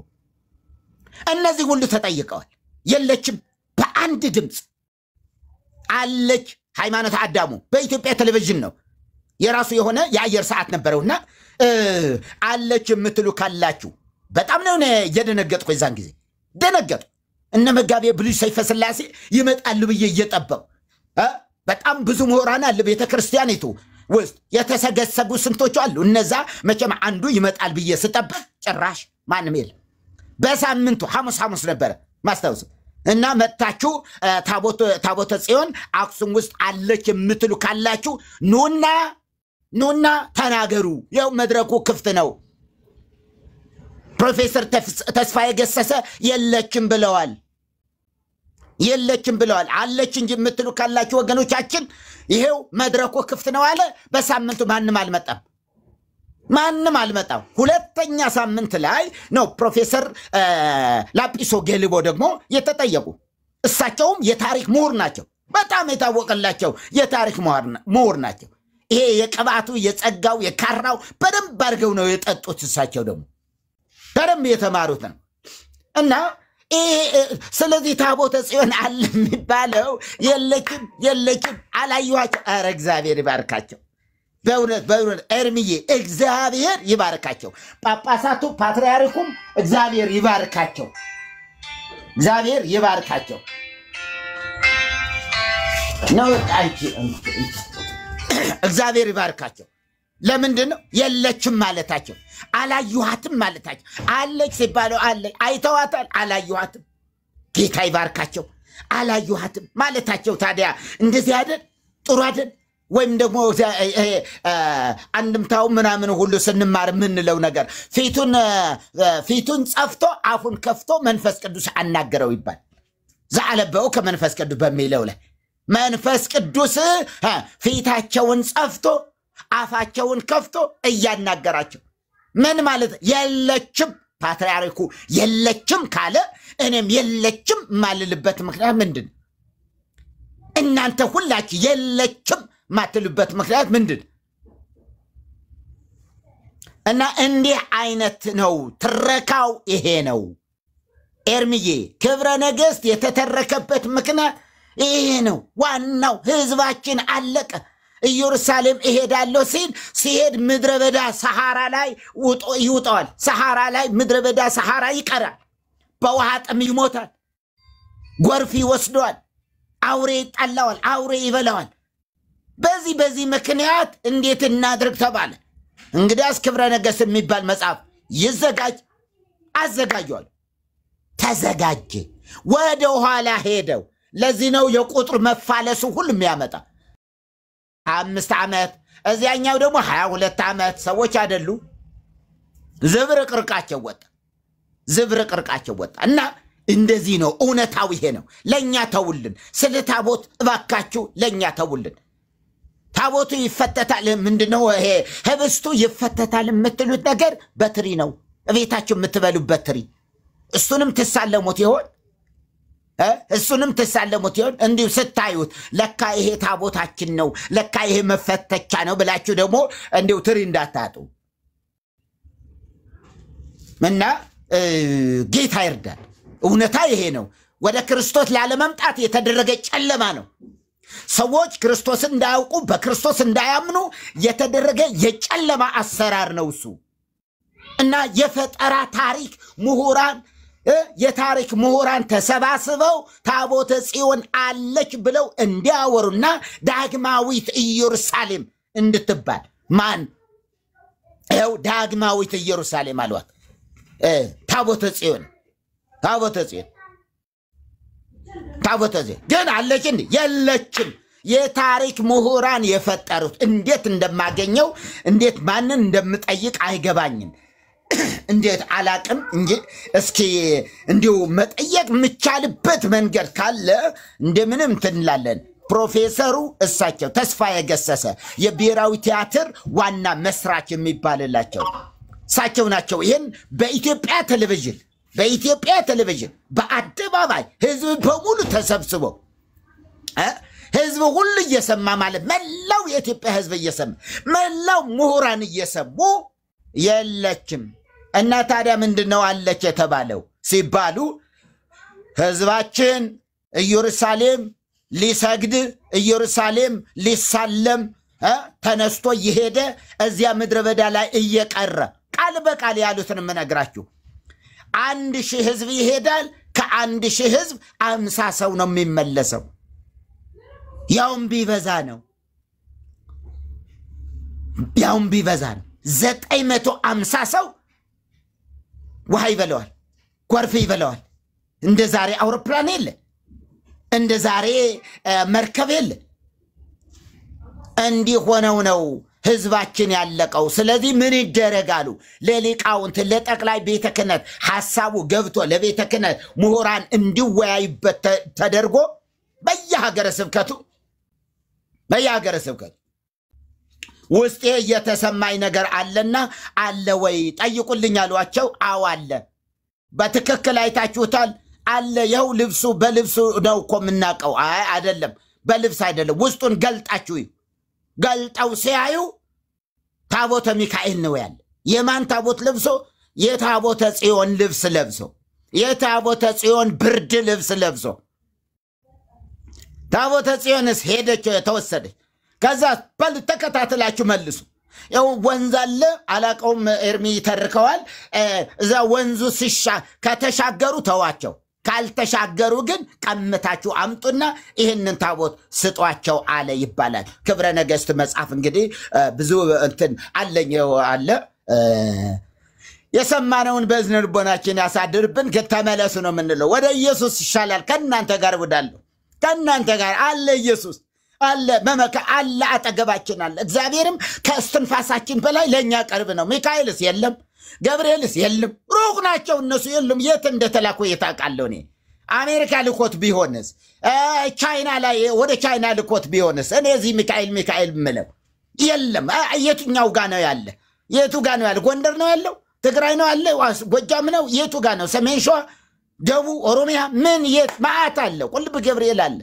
እነዚህ ሁሉ ተጠይቀዋል የለችም በአንድ ድምጽ አለች ሃይማኖት አዳሙ በኢትዮጵያ ቴሌቪዥን ነው የራሱ የሆነ የአየር ሰዓት ነበረውና አለች የምትሉ ካላችሁ በጣም ነው የደነገጥኩ የዛን ጊዜ ደነገጡ እነ መጋቤ ብሉይ ሰይፈ ስላሴ ይመጣሉ ብዬ እየጠበቁ በጣም ብዙ ምሁራን አለ ቤተክርስቲያኒቱ ውስጥ የተሰገሰጉ ስንቶች አሉ እነዛ መቼም አንዱ ይመጣል ብዬ ስጠብቅ ጭራሽ ማንም የለም በሳምንቱ ሐሙስ ነበረ ማስታወስ እና መጣችሁ ታቦተ ጽዮን አክሱም ውስጥ አለች የምትሉ ካላችሁ ኑና ተናገሩ ያው መድረኩ ክፍት ነው ፕሮፌሰር ተስፋዬ ገሰሰ የለችም ብለዋል አለች እንጂ የምትሉ ካላችሁ ወገኖቻችን ይሄው መድረኩ ክፍት ነው አለ በሳምንቱ ማንም አልመጣም ሁለተኛ ሳምንት ላይ ነው ፕሮፌሰር ላጲሶ ጌሊቦ ደግሞ የተጠየቁ እሳቸውም የታሪክ ምሁር ናቸው በጣም የታወቀላቸው የታሪክ ምሁር ናቸው ይሄ የቅባቱ የጸጋው የካራው በደንብ አድርገው ነው የጠጡት እሳቸው ደግሞ በደንብ የተማሩት ነው እና ስለዚህ ታቦተ ጽዮን አለ የሚባለው የለችም አላየኋቸው ኧረ እግዚአብሔር ይባርካቸው በእውነት ኤርሚዬ እግዚአብሔር ይባርካቸው ጳጳሳቱ ፓትርያርኩም እግዚአብሔር ይባርካቸው ነው እግዚአብሔር ይባርካቸው ለምንድን ነው የለችም ማለታቸው አላየኋትም ማለታቸው አለች ሲባለው አይተዋታል አላየኋትም ጌታ ይባርካቸው አላየኋትም ማለታቸው ታዲያ እንደዚህ አይደል ጥሩ አይደል ወይም ደግሞ አንድምታው ምናምን ሁሉ ስንማር ምንለው ነገር ፊቱን ጸፍቶ አፉን ከፍቶ መንፈስ ቅዱስ አናገረው ይባል ዘአለበው ከመንፈስ ቅዱስ በሚለው ላይ መንፈስ ቅዱስ ፊታቸውን ጸፍቶ አፋቸውን ከፍቶ እያናገራቸው ምን ማለት የለችም ፓትርያርኩ የለችም ካለ እኔም የለችም ማልልበት ምክንያት ምንድን እናንተ ሁላችሁ የለችም ማትሉበት ምክንያት ምንድን እና እንዲህ አይነት ነው ትረካው ይሄ ነው ኤርሚዬ ክብረ ነገሥት የተተረከበት ምክንያት ይሄ ነው ዋናው ህዝባችን አለቀ ኢየሩሳሌም እሄዳለሁ ሲሄድ ምድረ በዳ ሰሃራ ላይ ይውጣል ሰሃራ ላይ ምድረ በዳ ሰሃራ ይቀራል በውሃ ጥም ይሞታል ጎርፍ ይወስደዋል አውሬ ይጣላዋል አውሬ ይበላዋል በዚህ ምክንያት እንዴት እናድርግ ተባለ እንግዲያስ ክብረ ነገሥት የሚባል መጽሐፍ ይዘጋጅ አዘጋጇል ተዘጋጀ ወደ ኋላ ሄደው ለዚህ ነው የቁጥር መፋለሱ ሁሉም ያመጣ 5 ዓመት እዚያኛው ደግሞ 22 ዓመት ሰዎች አይደሉ ዝብርቅርቃቸው ወጣ እና እንደዚህ ነው እውነታው ይሄ ነው ለኛ ተውልን ስለ ታቦት እባካችሁ ለኛ ተውልን ታቦቱ ይፈተታል ምንድነው ይሄ ህብስቱ ይፈተታል የምትሉት ነገር በትሪ ነው እቤታችሁ የምትበሉበት ትሪ እሱንም ተሳለሙት ይሆን እንዲሁ ስታዩት ለካ ይሄ ታቦታችን ነው ለካ ይሄ መፈተቻ ነው ብላችሁ ደግሞ እንዲሁ ትሪ እንዳታጡ እና ጌታ ይርዳል እውነታ ይሄ ነው ወደ ክርስቶስ ላለመምጣት የተደረገ ጨለማ ነው ሰዎች ክርስቶስን እንዳያውቁ በክርስቶስ እንዳያምኑ የተደረገ የጨለማ አሰራር ነው እሱ እና የፈጠራ ታሪክ ምሁራን የታሪክ ምሁራን ተሰባስበው ታቦተ ጽዮን አለች ብለው እንዲያወሩና ዳግማዊት ኢየሩሳሌም እንድትባል ማን ይኸው ዳግማዊት ኢየሩሳሌም አሏት ታቦተ ጽዮን ግን አለች እንዴ የታሪክ ምሁራን የፈጠሩት እንዴት እንደማገኘው እንዴት ማንን እንደምጠይቅ አይገባኝም። እንዴት አላቅም እንጂ እስኪ እንዲሁ መጠየቅ የምቻልበት መንገድ ካለ እንደምንም ትንላለን። ፕሮፌሰሩ እሳቸው ተስፋዬ ገሰሰ የብሔራዊ ቲያትር ዋና መስራች የሚባልላቸው እሳቸው ናቸው። ይህን በኢትዮጵያ ቴሌቪዥን በአደባባይ ህዝብ በሙሉ ተሰብስቦ ህዝብ ሁሉ እየሰማ ማለት መላው የኢትዮጵያ ህዝብ እየሰማ መላው ምሁራን እየሰሙ የለችም እና ታዲያ ምንድነው አለች የተባለው ሲባሉ ህዝባችን ኢየሩሳሌም ሊሰግድ ኢየሩሳሌም ሊሳለም ተነስቶ ይሄደ እዚያ ምድረ በዳ ላይ እየቀረ ቃል በቃል ያሉትን ምነግራችሁ 1000 ህዝብ ይሄዳል ከ1000 ህዝብ 50 ሰው ነው የሚመለሰው ያውም ቢበዛ ነው 950 ሰው ውሃ ይበለዋል ጎርፍ ይበለዋል እንደ ዛሬ አውሮፕላን የለ እንደ ዛሬ መርከብ የለ እንዲህ ሆነው ነው ህዝባችን ያለቀው ስለዚህ ምን ይደረጋሉ ለሊቃውንት ለጠቅላይ ቤተ ክህነት ሐሳቡ ገብቶ ለቤተ ክህነት ምሁራን እንዲወያዩበት ተደርጎ በየሀገረ ስብከቱ ውስጤ የተሰማኝ ነገር አለና አለ ወይ ጠይቁልኝ አሏቸው አዎ አለ በትክክል አይታችሁታል አለ ይኸው ልብሱ በልብሱ ነው እኮ የምናውቀው አይ አይደለም በልብስ አይደለም ውስጡን ገልጠው ሲያዩ ታቦተ ሚካኤል ነው ያለ የማን ታቦት ለብሶ የታቦተ ጽዮን ልብስ ለብሶ የታቦተ ጽዮን ብርድ ልብስ ለብሶ ታቦተ ጽዮንስ ሄደች ተወሰደች ከዛ በል ተከታተላችሁ መልሱ ያው ወንዛለ አላቀውም ኤርሚ ተርከዋል እዛ ወንዙ ከተሻገሩ ተዋቸው ካልተሻገሩ ግን ቀምታችሁ አምጡና ይሄንን ታቦት ስጧቸው አለ ይባላል ክብረ ነገስት መጽሐፍ እንግዲህ ብዙ እንትን አለኝው አለ የሰማነውን በእዝነ ልቦናችን ያሳድርብን ከተመለሱ ነው ምንለው ወደ ኢየሱስ ይሻላል ከናንተ ጋር ወዳለው ከናንተ ጋር አለ ኢየሱስ አለ መመካ አለ አጠገባችን አለ እግዚአብሔርም ከእስትንፋሳችን በላይ ለኛ ቀርብ ነው ሚካኤልስ የለም ገብርኤልስ የለም ሩቅ ናቸው እነሱ የለም የት እንደተላኩ የታቃለው ነው አሜሪካ ልኮት ቢሆንስ ቻይና ላይ ወደ ቻይና ልኮት ቢሆንስ እኔ እዚህ ሚካኤል ምለው የለም የቱኛው ጋር ነው ያለ የቱ ጋር ነው ያለ ጎንደር ነው ያለው ትግራይ ነው ያለ ጎጃም ነው የቱ ጋር ነው ሰሜን ሸዋ ደቡብ ኦሮሚያ ምን የት ማአት አለ ቁልብ ገብርኤል አለ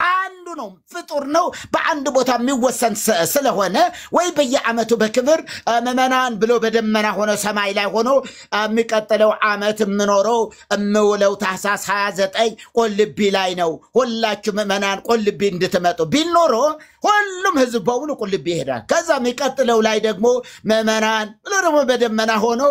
አንዱ ነው ፍጡር ነው በአንድ ቦታ የሚወሰን ስለሆነ ወይ በየአመቱ በክብር መመናን ብሎ በደመና ሆነ ሰማይ ላይ ሆኖ የሚቀጥለው አመት ምኖረው እምውለው ታህሳስ 29 ቁልቢ ላይ ነው ሁላችሁ መመናን ቁልቢ እንድትመጡ ቢኖሮ ሁሉም ህዝብ በሙሉ ቁልቢ ይሄዳል ከዛ የሚቀጥለው ላይ ደግሞ መመናን ብሎ ደግሞ በደመና ሆኖ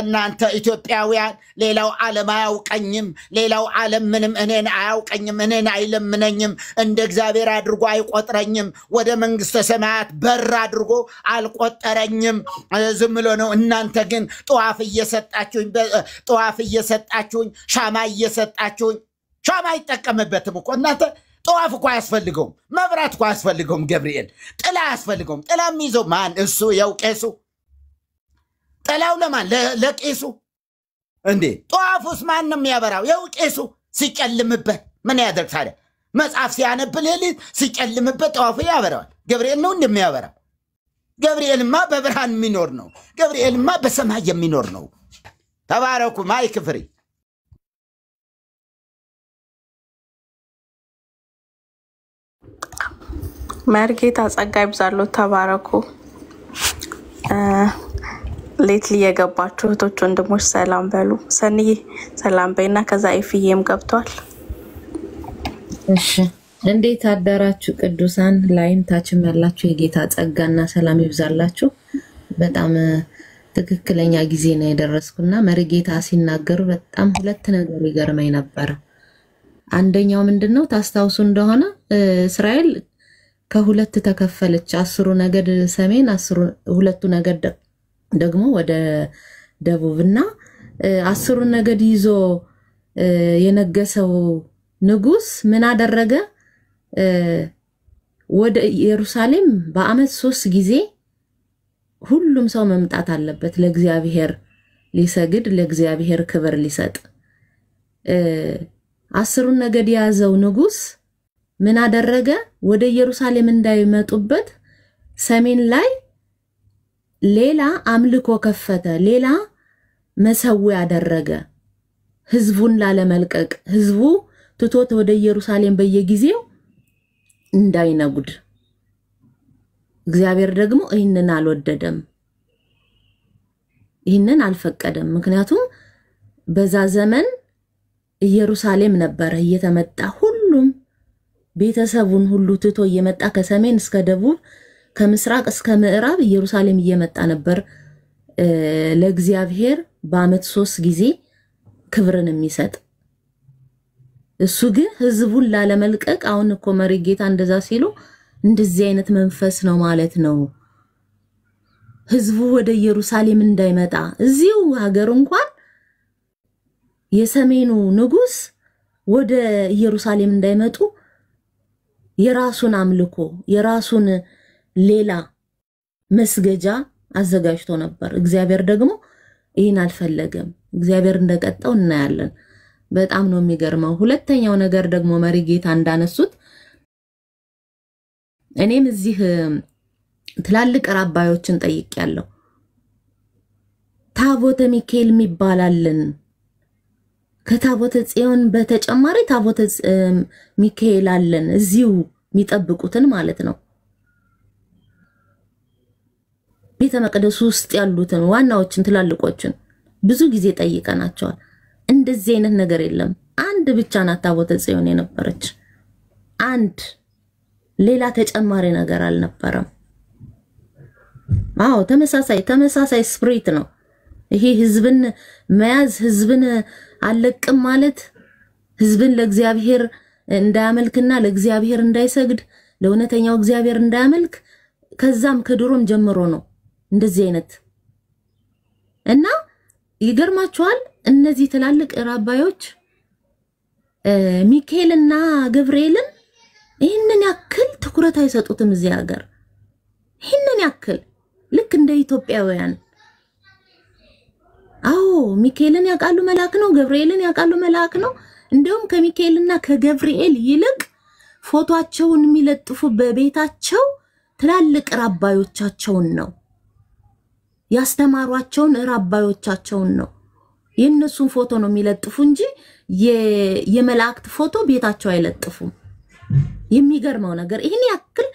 እናንተ ኢትዮጵያውያን ሌላው ዓለም አያውቀኝም ሌላው ዓለም ምንም እኔን አያውቀኝም እኔን አይለምነኝም እንደ እግዚአብሔር አድርጎ አይቆጥረኝም ወደ መንግስተ ሰማያት በር አድርጎ አልቆጠረኝም ዝም ብሎ ነው እናንተ ግን ጧፍ እየሰጣችሁኝ ሻማ እየሰጣችሁኝ ሻማ ይጠቀምበትም እኮ እናንተ ጧፍ እኮ አያስፈልገውም መብራት እኮ አያስፈልገውም ገብርኤል ጥላ አያስፈልገውም ጥላ የሚይዘው ማን እሱ ያው ቄሱ ጥላው ለማን ለቄሱ እንዴ ጧፉስ ማንም ያበራው ያው ቄሱ ሲጨልምበት ምን ያደርግ ታዲያ መጽሐፍ ሲያነብ ሌሊት ሲጨልምበት ጧፉ ያበራዋል ገብርኤል ነው እንደሚያበራው ገብርኤልማ በብርሃን የሚኖር ነው ገብርኤልማ በሰማይ የሚኖር ነው ተባረኩ ማይክ ፍሪ መርጌታ ጸጋ ይብዛሉ ተባረኩ ሌትሊ የገባችሁ እህቶች ወንድሞች ሰላም በሉ ሰንዬ ሰላም በይና ከዛ ኢፍዬም ገብቷል እሺ እንዴት አደራችሁ ቅዱሳን ላይም ታችም ያላችሁ የጌታ ጸጋና ሰላም ይብዛላችሁ በጣም ትክክለኛ ጊዜ ነው የደረስኩና መርጌታ ሲናገሩ በጣም ሁለት ነገር ይገርመኝ ነበር አንደኛው ምንድነው ታስታውሱ እንደሆነ እስራኤል ከሁለት ተከፈለች 10 ነገድ ሰሜን 2 ነገድ ደግሞ ወደ ደቡብና 10 ነገድ ይዞ የነገሰው ንጉስ ምን አደረገ ወደ ኢየሩሳሌም በአመት 3 ጊዜ ሁሉም ሰው መምጣት አለበት ለእግዚአብሔር ሊሰግድ ለእግዚአብሔር ክብር ሊሰጥ 10ሩን ነገድ ያዘው ንጉስ ምን አደረገ ወደ ኢየሩሳሌም እንዳይመጡበት ሰሜን ላይ ሌላ አምልኮ ከፈተ ሌላ መሰዊያ አደረገ ህዝቡን ላለመልቀቅ ህዝቡ ትቶት ወደ ኢየሩሳሌም በየጊዜው እንዳይነጉድ እግዚአብሔር ደግሞ ይህንን አልወደደም ይህንን አልፈቀደም ምክንያቱም በዛ ዘመን ኢየሩሳሌም ነበር እየተመጣ ሁሉም ቤተሰቡን ሁሉ ትቶ እየመጣ ከሰሜን እስከ ደቡብ ከምስራቅ እስከ ምዕራብ ኢየሩሳሌም እየመጣ ነበር ለእግዚአብሔር በአመት 3 ጊዜ ክብርን የሚሰጥ እሱ ግን ህዝቡን ላለመልቀቅ አሁን እኮ መሪ ጌታ እንደዛ ሲሉ እንደዚህ አይነት መንፈስ ነው ማለት ነው ህዝቡ ወደ ኢየሩሳሌም እንዳይመጣ እዚው ሀገር እንኳን የሰሜኑ ንጉስ ወደ ኢየሩሳሌም እንዳይመጡ የራሱን አምልኮ የራሱን ሌላ መስገጃ አዘጋጅቶ ነበር እግዚአብሔር ደግሞ ይህን አልፈለገም እግዚአብሔር እንደቀጣው እናያለን በጣም ነው የሚገርመው ሁለተኛው ነገር ደግሞ መሪ ጌታ እንዳነሱት እኔም እዚህ ትላልቅ ራባዮችን ጠይቄያለሁ ታቦተ ሚካኤል የሚባላልን ከታቦተ ጽዮን በተጨማሪ ታቦተ ሚካኤል አለን እዚው የሚጠብቁትን ማለት ነው ቤተ መቅደስ ውስጥ ያሉትን ዋናዎችን ትላልቆችን ብዙ ጊዜ ጠይቀናቸዋል እንደዚህ አይነት ነገር የለም አንድ ብቻ ናት ታቦተ ጽዮን የነበረች አንድ ሌላ ተጨማሪ ነገር አልነበረም አዎ ተመሳሳይ ስፕሪት ነው ይሄ ህዝብን መያዝ ህዝብን አለቅም ማለት ህዝብን ለእግዚአብሔር እንዳያመልክና ለእግዚአብሔር እንዳይሰግድ ለእውነተኛው እግዚአብሔር እንዳያመልክ ከዛም ከድሮም ጀምሮ ነው እንደዚህ አይነት እና ይገርማቸዋል እነዚህ ትላልቅ ራባዮች ሚካኤልና ገብርኤልን ይሄንን ያክል ትኩረት አይሰጡትም እዚህ ሀገር ይሄንን ያክል ልክ እንደ ኢትዮጵያውያን አዎ ሚካኤልን ያቃሉ መልአክ ነው ገብርኤልን ያቃሉ መልአክ ነው እንደውም ከሚካኤልና ከገብርኤል ይልቅ ፎቶአቸውን የሚለጥፉ በቤታቸው ትላልቅ ራባዮቻቸውን ነው ያስተማሯቸውን ራባዮቻቸውን ነው የነሱን ፎቶ ነው የሚለጥፉ እንጂ የመላእክት ፎቶ ቤታቸው አይለጥፉም የሚገርመው ነገር ይሄን ያክል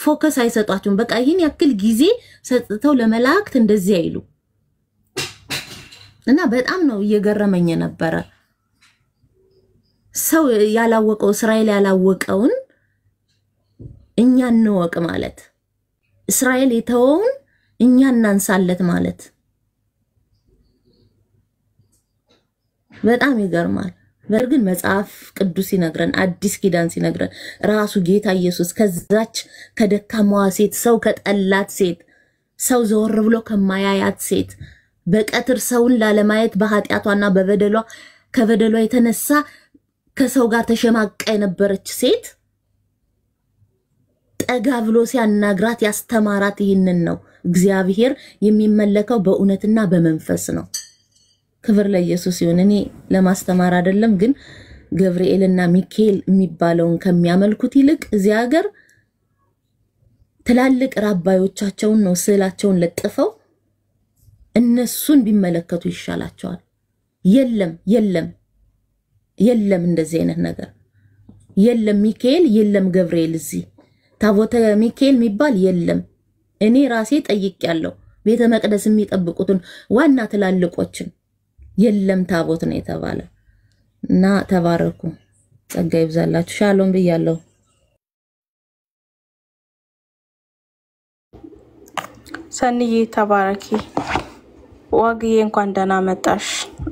ፎከስ አይሰጧቸውም በቃ ይሄን ያክል ጊዜ ሰጥተው ለመላእክት እንደዚህ አይሉ እና በጣም ነው እየገረመኝ ነበር ሰው ያላወቀው እስራኤል ያላወቀውን እኛ እንወቅ ማለት እስራኤል የተወውን እኛ እናንሳለት ማለት በጣም ይገርማል በርግን መጽሐፍ ቅዱስ ይነግረን አዲስ ኪዳን ሲነግረን ራሱ ጌታ ኢየሱስ ከዛች ከደካማዋ ሴት ሰው ከጠላት ሴት ሰው ዘወር ብሎ ከማያያት ሴት በቀትር ሰውን ላለማየት በኃጢያቷና ከበደሏ የተነሳ ከሰው ጋር ተሸማቀ የነበረች ሴት ጠጋ ብሎ ሲያናግራት ያስተማራት ይህንን ነው እግዚአብሔር የሚመለከው በእውነትና በመንፈስ ነው ክብር ለኢየሱስ ይሁን እኔ ለማስተማር አይደለም ግን ገብርኤልና ሚካኤል የሚባለውን ከሚያመልኩት ይልቅ እዚህ ሀገር ትላልቅ ራባዮቻቸውን ነው ስዕላቸውን ለጥፈው እነሱን ቢመለከቱ ይሻላቸዋል የለም እንደዚህ አይነት ነገር የለም ሚካኤል የለም ገብርኤል እዚህ ታቦተ ሚካኤል የሚባል የለም እኔ ራሴ ጠይቄያለሁ ቤተ መቅደስ የሚጠብቁትን ዋና ትላልቆችን የለም ታቦት ነው የተባለ እና ተባረኩ ጸጋ ይብዛላችሁ ሻሎም ብያለሁ ሰንዬ ተባረኪ ዋግዬ እንኳን ደህና መጣሽ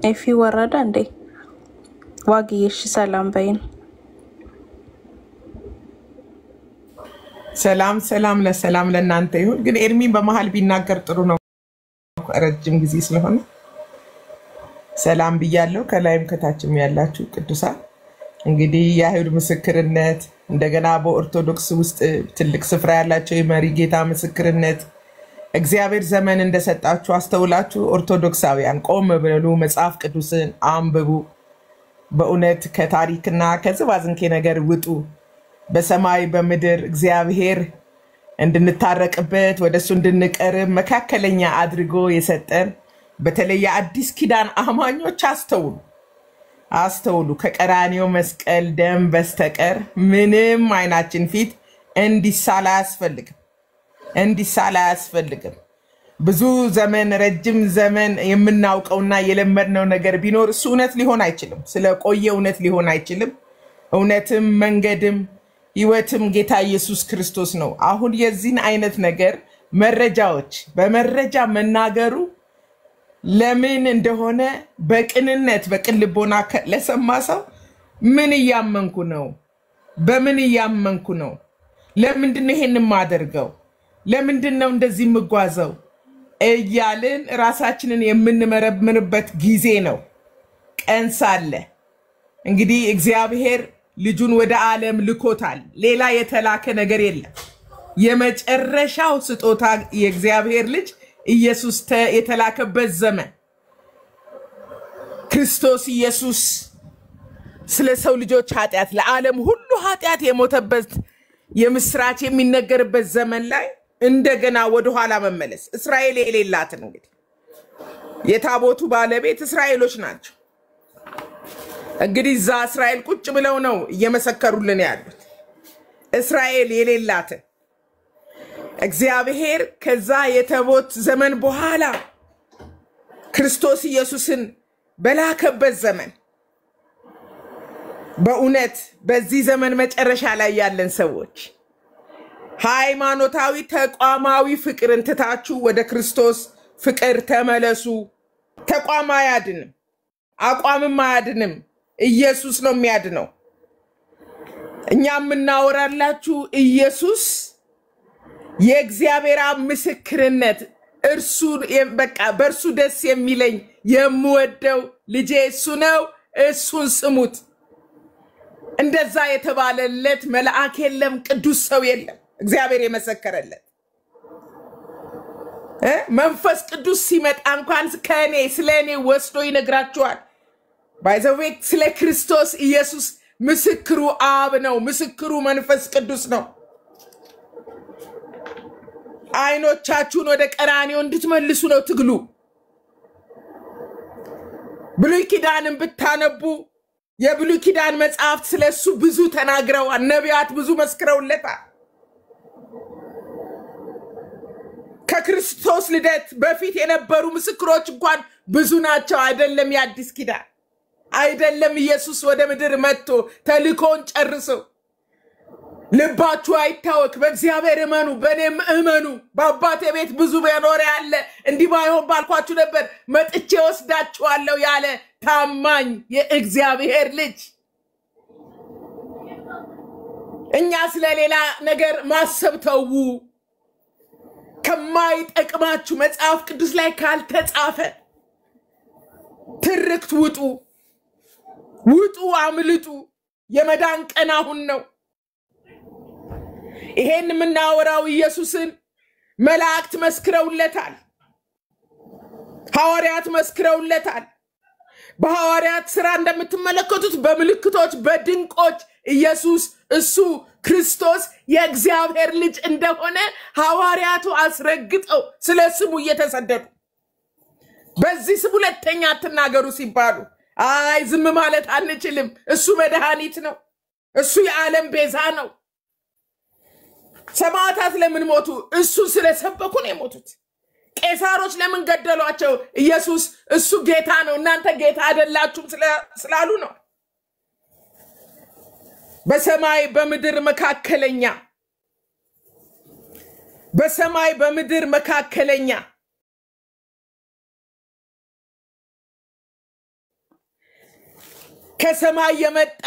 ኤፊ ወረደ እንዴ ዋግዬ እሺ ሰላም በይን ሰላም ለሰላም ለእናንተ ይሁን ግን ኤርሚን በመሃል ቢናገር ጥሩ ነው ረጅም ጊዜ ስለሆነ ሰላም ብያለሁ ከላይም ከታችም ያላችሁ ቅዱሳን እንግዲህ የአይሁድ ምስክርነት እንደገና በኦርቶዶክስ ውስጥ ትልቅ ስፍራ ያላቸው የመሪ ጌታ ምስክርነት እግዚአብሔር ዘመን እንደሰጣችሁ አስተውላችሁ ኦርቶዶክሳውያን ቆም ብለው መጽሐፍ ቅዱስን አንብቡ። በእውነት ከታሪክና ከዝባዝንኬ ነገር ውጡ። በሰማይ በምድር እግዚአብሔር እንድንታረቅበት ወደሱ እንድንቀርብ መካከለኛ አድርጎ የሰጠን በተለይ አዲስ ኪዳን አማኞች አስተውሉ። ከቀራንዮ መስቀል ደም በስተቀር ምንም አይናችን ፊት እንዲሳል አያስፈልግም። ብዙ ዘመን ረጅም ዘመን የምናውቀውና የለመድነው ነገር ቢኖር እሱ እውነት ሊሆን አይችልም። ስለቆየ እውነት ሊሆን አይችልም። እውነትም መንገድም ሕይወትም ጌታ ኢየሱስ ክርስቶስ ነው። አሁን የዚህን አይነት ነገር መረጃዎች በመረጃ መናገሩ ለምን እንደሆነ በቅንነት በቅን ልቦና ለሰማ ሰው ምን እያመንኩ ነው? በምን እያመንኩ ነው? ለምንድን ነው ይሄን የማደርገው? ለምንድን ነው እንደዚህ የምጓዘው? እያልን ራሳችንን የምንመረምርበት ጊዜ ነው። ቀን ሳለ እንግዲህ እግዚአብሔር ልጁን ወደ ዓለም ልኮታል። ሌላ የተላከ ነገር የለም። የመጨረሻው ስጦታ የእግዚአብሔር ልጅ ኢየሱስ የተላከበት ዘመን ክርስቶስ ኢየሱስ ስለ ሰው ልጆች ኃጢአት ለዓለም ሁሉ ኃጢአት የሞተበት የምስራች የሚነገርበት ዘመን ላይ እንደገና ወደ ኋላ መመለስ እስራኤል የሌላትን እንግዲህ የታቦቱ ባለቤት እስራኤሎች ናቸው። እንግዲህ ዛ እስራኤል ቁጭ ብለው ነው እየመሰከሩልን ያሉት። እስራኤል የሌላትን እግዚአብሔር ከዛ የታቦት ዘመን በኋላ ክርስቶስ ኢየሱስን በላከበት ዘመን በእውነት በዚህ ዘመን መጨረሻ ላይ ያለን ሰዎች ሃይማኖታዊ ተቋማዊ ፍቅርን ትታችሁ ወደ ክርስቶስ ፍቅር ተመለሱ። ተቋም አያድንም፣ አቋምም አያድንም። ኢየሱስ ነው የሚያድነው። እኛ የምናወራላችሁ ኢየሱስ የእግዚአብሔር ምስክርነት እርሱ በቃ በእርሱ ደስ የሚለኝ የምወደው ልጄ እሱ ነው፣ እሱን ስሙት። እንደዛ የተባለለት መልአክ የለም፣ ቅዱስ ሰው የለም። እግዚአብሔር የመሰከረለት መንፈስ ቅዱስ ሲመጣ እንኳን ከኔ ስለኔ ወስዶ ይነግራችኋል። ባይዘዌ ስለ ክርስቶስ ኢየሱስ ምስክሩ አብ ነው፣ ምስክሩ መንፈስ ቅዱስ ነው። አይኖቻችሁን ወደ ቀራንዮ እንድትመልሱ ነው ትግሉ። ብሉይ ኪዳንን ብታነቡ የብሉይ ኪዳን መጽሐፍት ስለሱ ብዙ ተናግረዋል። ነቢያት ብዙ መስክረውለታል። ከክርስቶስ ልደት በፊት የነበሩ ምስክሮች እንኳን ብዙ ናቸው። አይደለም የአዲስ ኪዳን አይደለም ኢየሱስ ወደ ምድር መጥቶ ተልኮን ጨርሶ ልባችሁ አይታወክ፣ በእግዚአብሔር እመኑ፣ በእኔም እመኑ፣ በአባቴ ቤት ብዙ መኖሪያ አለ፣ እንዲህ ባይሆን ባልኳችሁ ነበር፣ መጥቼ ወስዳችኋለሁ ያለ ታማኝ የእግዚአብሔር ልጅ። እኛ ስለሌላ ነገር ማሰብ ተዉ። ከማይጠቅማችሁ መጽሐፍ ቅዱስ ላይ ካልተጻፈ ትርክት ውጡ፣ አምልጡ። የመዳን ቀን አሁን ነው። ይሄን የምናወራው ኢየሱስን መላእክት መስክረውለታል፣ ሐዋርያት መስክረውለታል። በሐዋርያት ሥራ እንደምትመለከቱት በምልክቶች በድንቆች ኢየሱስ እሱ ክርስቶስ የእግዚአብሔር ልጅ እንደሆነ ሐዋርያቱ አስረግጠው ስለ ስሙ እየተሰደዱ በዚህ ስም ሁለተኛ አትናገሩ ሲባሉ አይ ዝም ማለት አንችልም፣ እሱ መድኃኒት ነው፣ እሱ የዓለም ቤዛ ነው። ሰማዕታት ለምን ሞቱ? እሱ ስለሰበኩ ነው የሞቱት። ቄሳሮች ለምን ገደሏቸው? ኢየሱስ እሱ ጌታ ነው፣ እናንተ ጌታ አይደላችሁም ስላሉ ነው። በሰማይ በምድር መካከለኛ በሰማይ በምድር መካከለኛ ከሰማይ የመጣ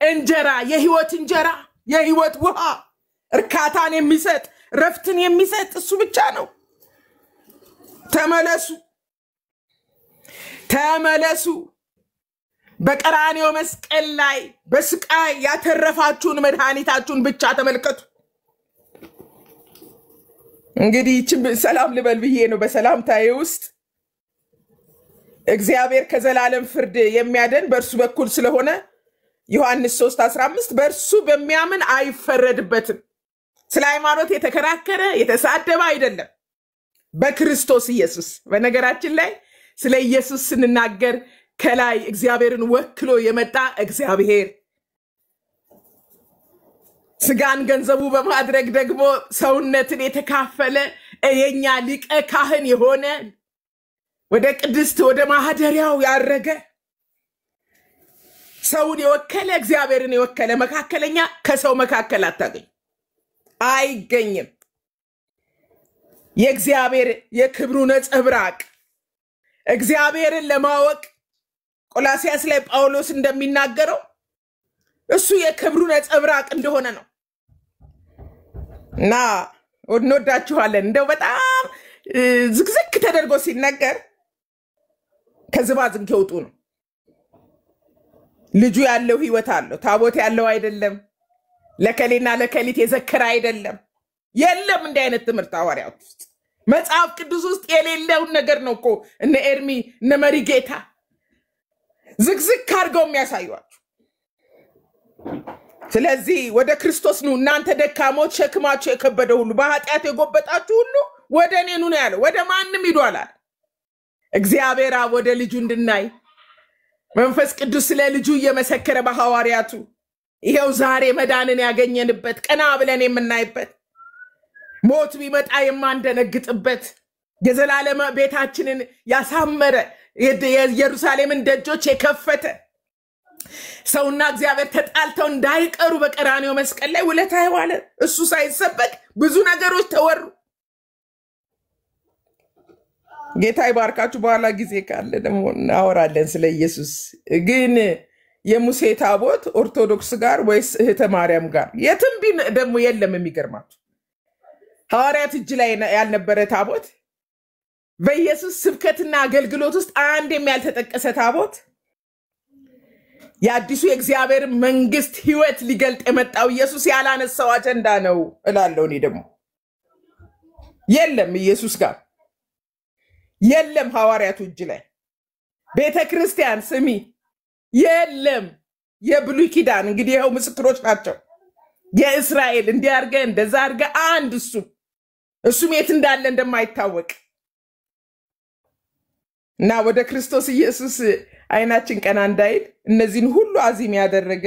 እንጀራ የህይወት እንጀራ የህይወት ውሃ እርካታን የሚሰጥ ረፍትን የሚሰጥ እሱ ብቻ ነው። ተመለሱ በቀራንዮ መስቀል ላይ በስቃይ ያተረፋችሁን መድኃኒታችሁን ብቻ ተመልከቱ። እንግዲህ ሰላም ልበል ብዬ ነው በሰላምታዬ ውስጥ እግዚአብሔር ከዘላለም ፍርድ የሚያደን በእርሱ በኩል ስለሆነ ዮሐንስ 3:15 በእርሱ በሚያምን አይፈረድበትም። ስለ ሃይማኖት የተከራከረ የተሳደበ አይደለም፣ በክርስቶስ ኢየሱስ። በነገራችን ላይ ስለ ኢየሱስ ስንናገር ከላይ እግዚአብሔርን ወክሎ የመጣ እግዚአብሔር ስጋን ገንዘቡ በማድረግ ደግሞ ሰውነትን የተካፈለ የኛ ሊቀ ካህን የሆነ ወደ ቅድስት ወደ ማህደሪያው ያረገ ሰውን የወከለ እግዚአብሔርን የወከለ መካከለኛ ከሰው መካከል አታገኝ አይገኝም። የእግዚአብሔር የክብሩ ነጸብራቅ እግዚአብሔርን ለማወቅ ቆላስይስ ላይ ጳውሎስ እንደሚናገረው እሱ የክብሩ ነጸብራቅ እንደሆነ ነው። እና እንወዳችኋለን። እንደው በጣም ዝግዝግ ተደርጎ ሲነገር ከዝባዝንኬ ውጡ ነው። ልጁ ያለው ህይወት አለው፣ ታቦት ያለው አይደለም። ለከሌና ለከሊት የዘከረ አይደለም። የለም እንዲህ አይነት ትምህርት ሐዋርያት ውስጥ መጽሐፍ ቅዱስ ውስጥ የሌለውን ነገር ነው እኮ እነ ኤርሚ እነ መሪጌታ ዝግዝግ አድርገው የሚያሳዩአችሁ። ስለዚህ ወደ ክርስቶስ ኑ እናንተ ደካሞች ሸክማችሁ የከበደ ሁሉ በኃጢአት የጎበጣችሁ ሁሉ ወደ እኔ ኑ ነው ያለው። ወደ ማንም ሂዱ አላለ። እግዚአብሔር አብ ወደ ልጁ እንድናይ መንፈስ ቅዱስ ስለ ልጁ እየመሰከረ በሐዋርያቱ ይሄው ዛሬ መዳንን ያገኘንበት ቀና ብለን የምናይበት ሞት ቢመጣ የማንደነግጥበት የዘላለም ቤታችንን ያሳመረ የኢየሩሳሌምን ደጆች የከፈተ ሰውና እግዚአብሔር ተጣልተው እንዳይቀሩ በቀራንዮ መስቀል ላይ ውለታ የዋለ እሱ ሳይሰበክ ብዙ ነገሮች ተወሩ። ጌታ ይባርካችሁ። በኋላ ጊዜ ካለ ደግሞ እናወራለን ስለ ኢየሱስ። ግን የሙሴ ታቦት ኦርቶዶክስ ጋር ወይስ እህተ ማርያም ጋር የትም ቢን ደግሞ የለም። የሚገርማችሁ ሐዋርያት እጅ ላይ ያልነበረ ታቦት በኢየሱስ ስብከትና አገልግሎት ውስጥ አንድ ያልተጠቀሰ ታቦት የአዲሱ የእግዚአብሔር መንግስት ህይወት ሊገልጥ የመጣው ኢየሱስ ያላነሳው አጀንዳ ነው እላለሁ። እኔ ደግሞ የለም ኢየሱስ ጋር የለም ሐዋርያቱ እጅ ላይ ቤተክርስቲያን ስሚ የለም። የብሉይ ኪዳን እንግዲህ ይሄው ምስክሮች ናቸው። የእስራኤል እንዲያርገ እንደዛ አርገ አንድ እሱም የት እንዳለ እንደማይታወቅ እና ወደ ክርስቶስ ኢየሱስ አይናችን ቀና እንዳይል እነዚህን ሁሉ አዚም ያደረገ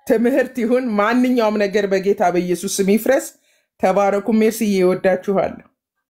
ትምህርት ይሁን ማንኛውም ነገር በጌታ በኢየሱስ ስም ይፍረስ። ተባረኩ። ሜርሲ ይወዳችኋለሁ።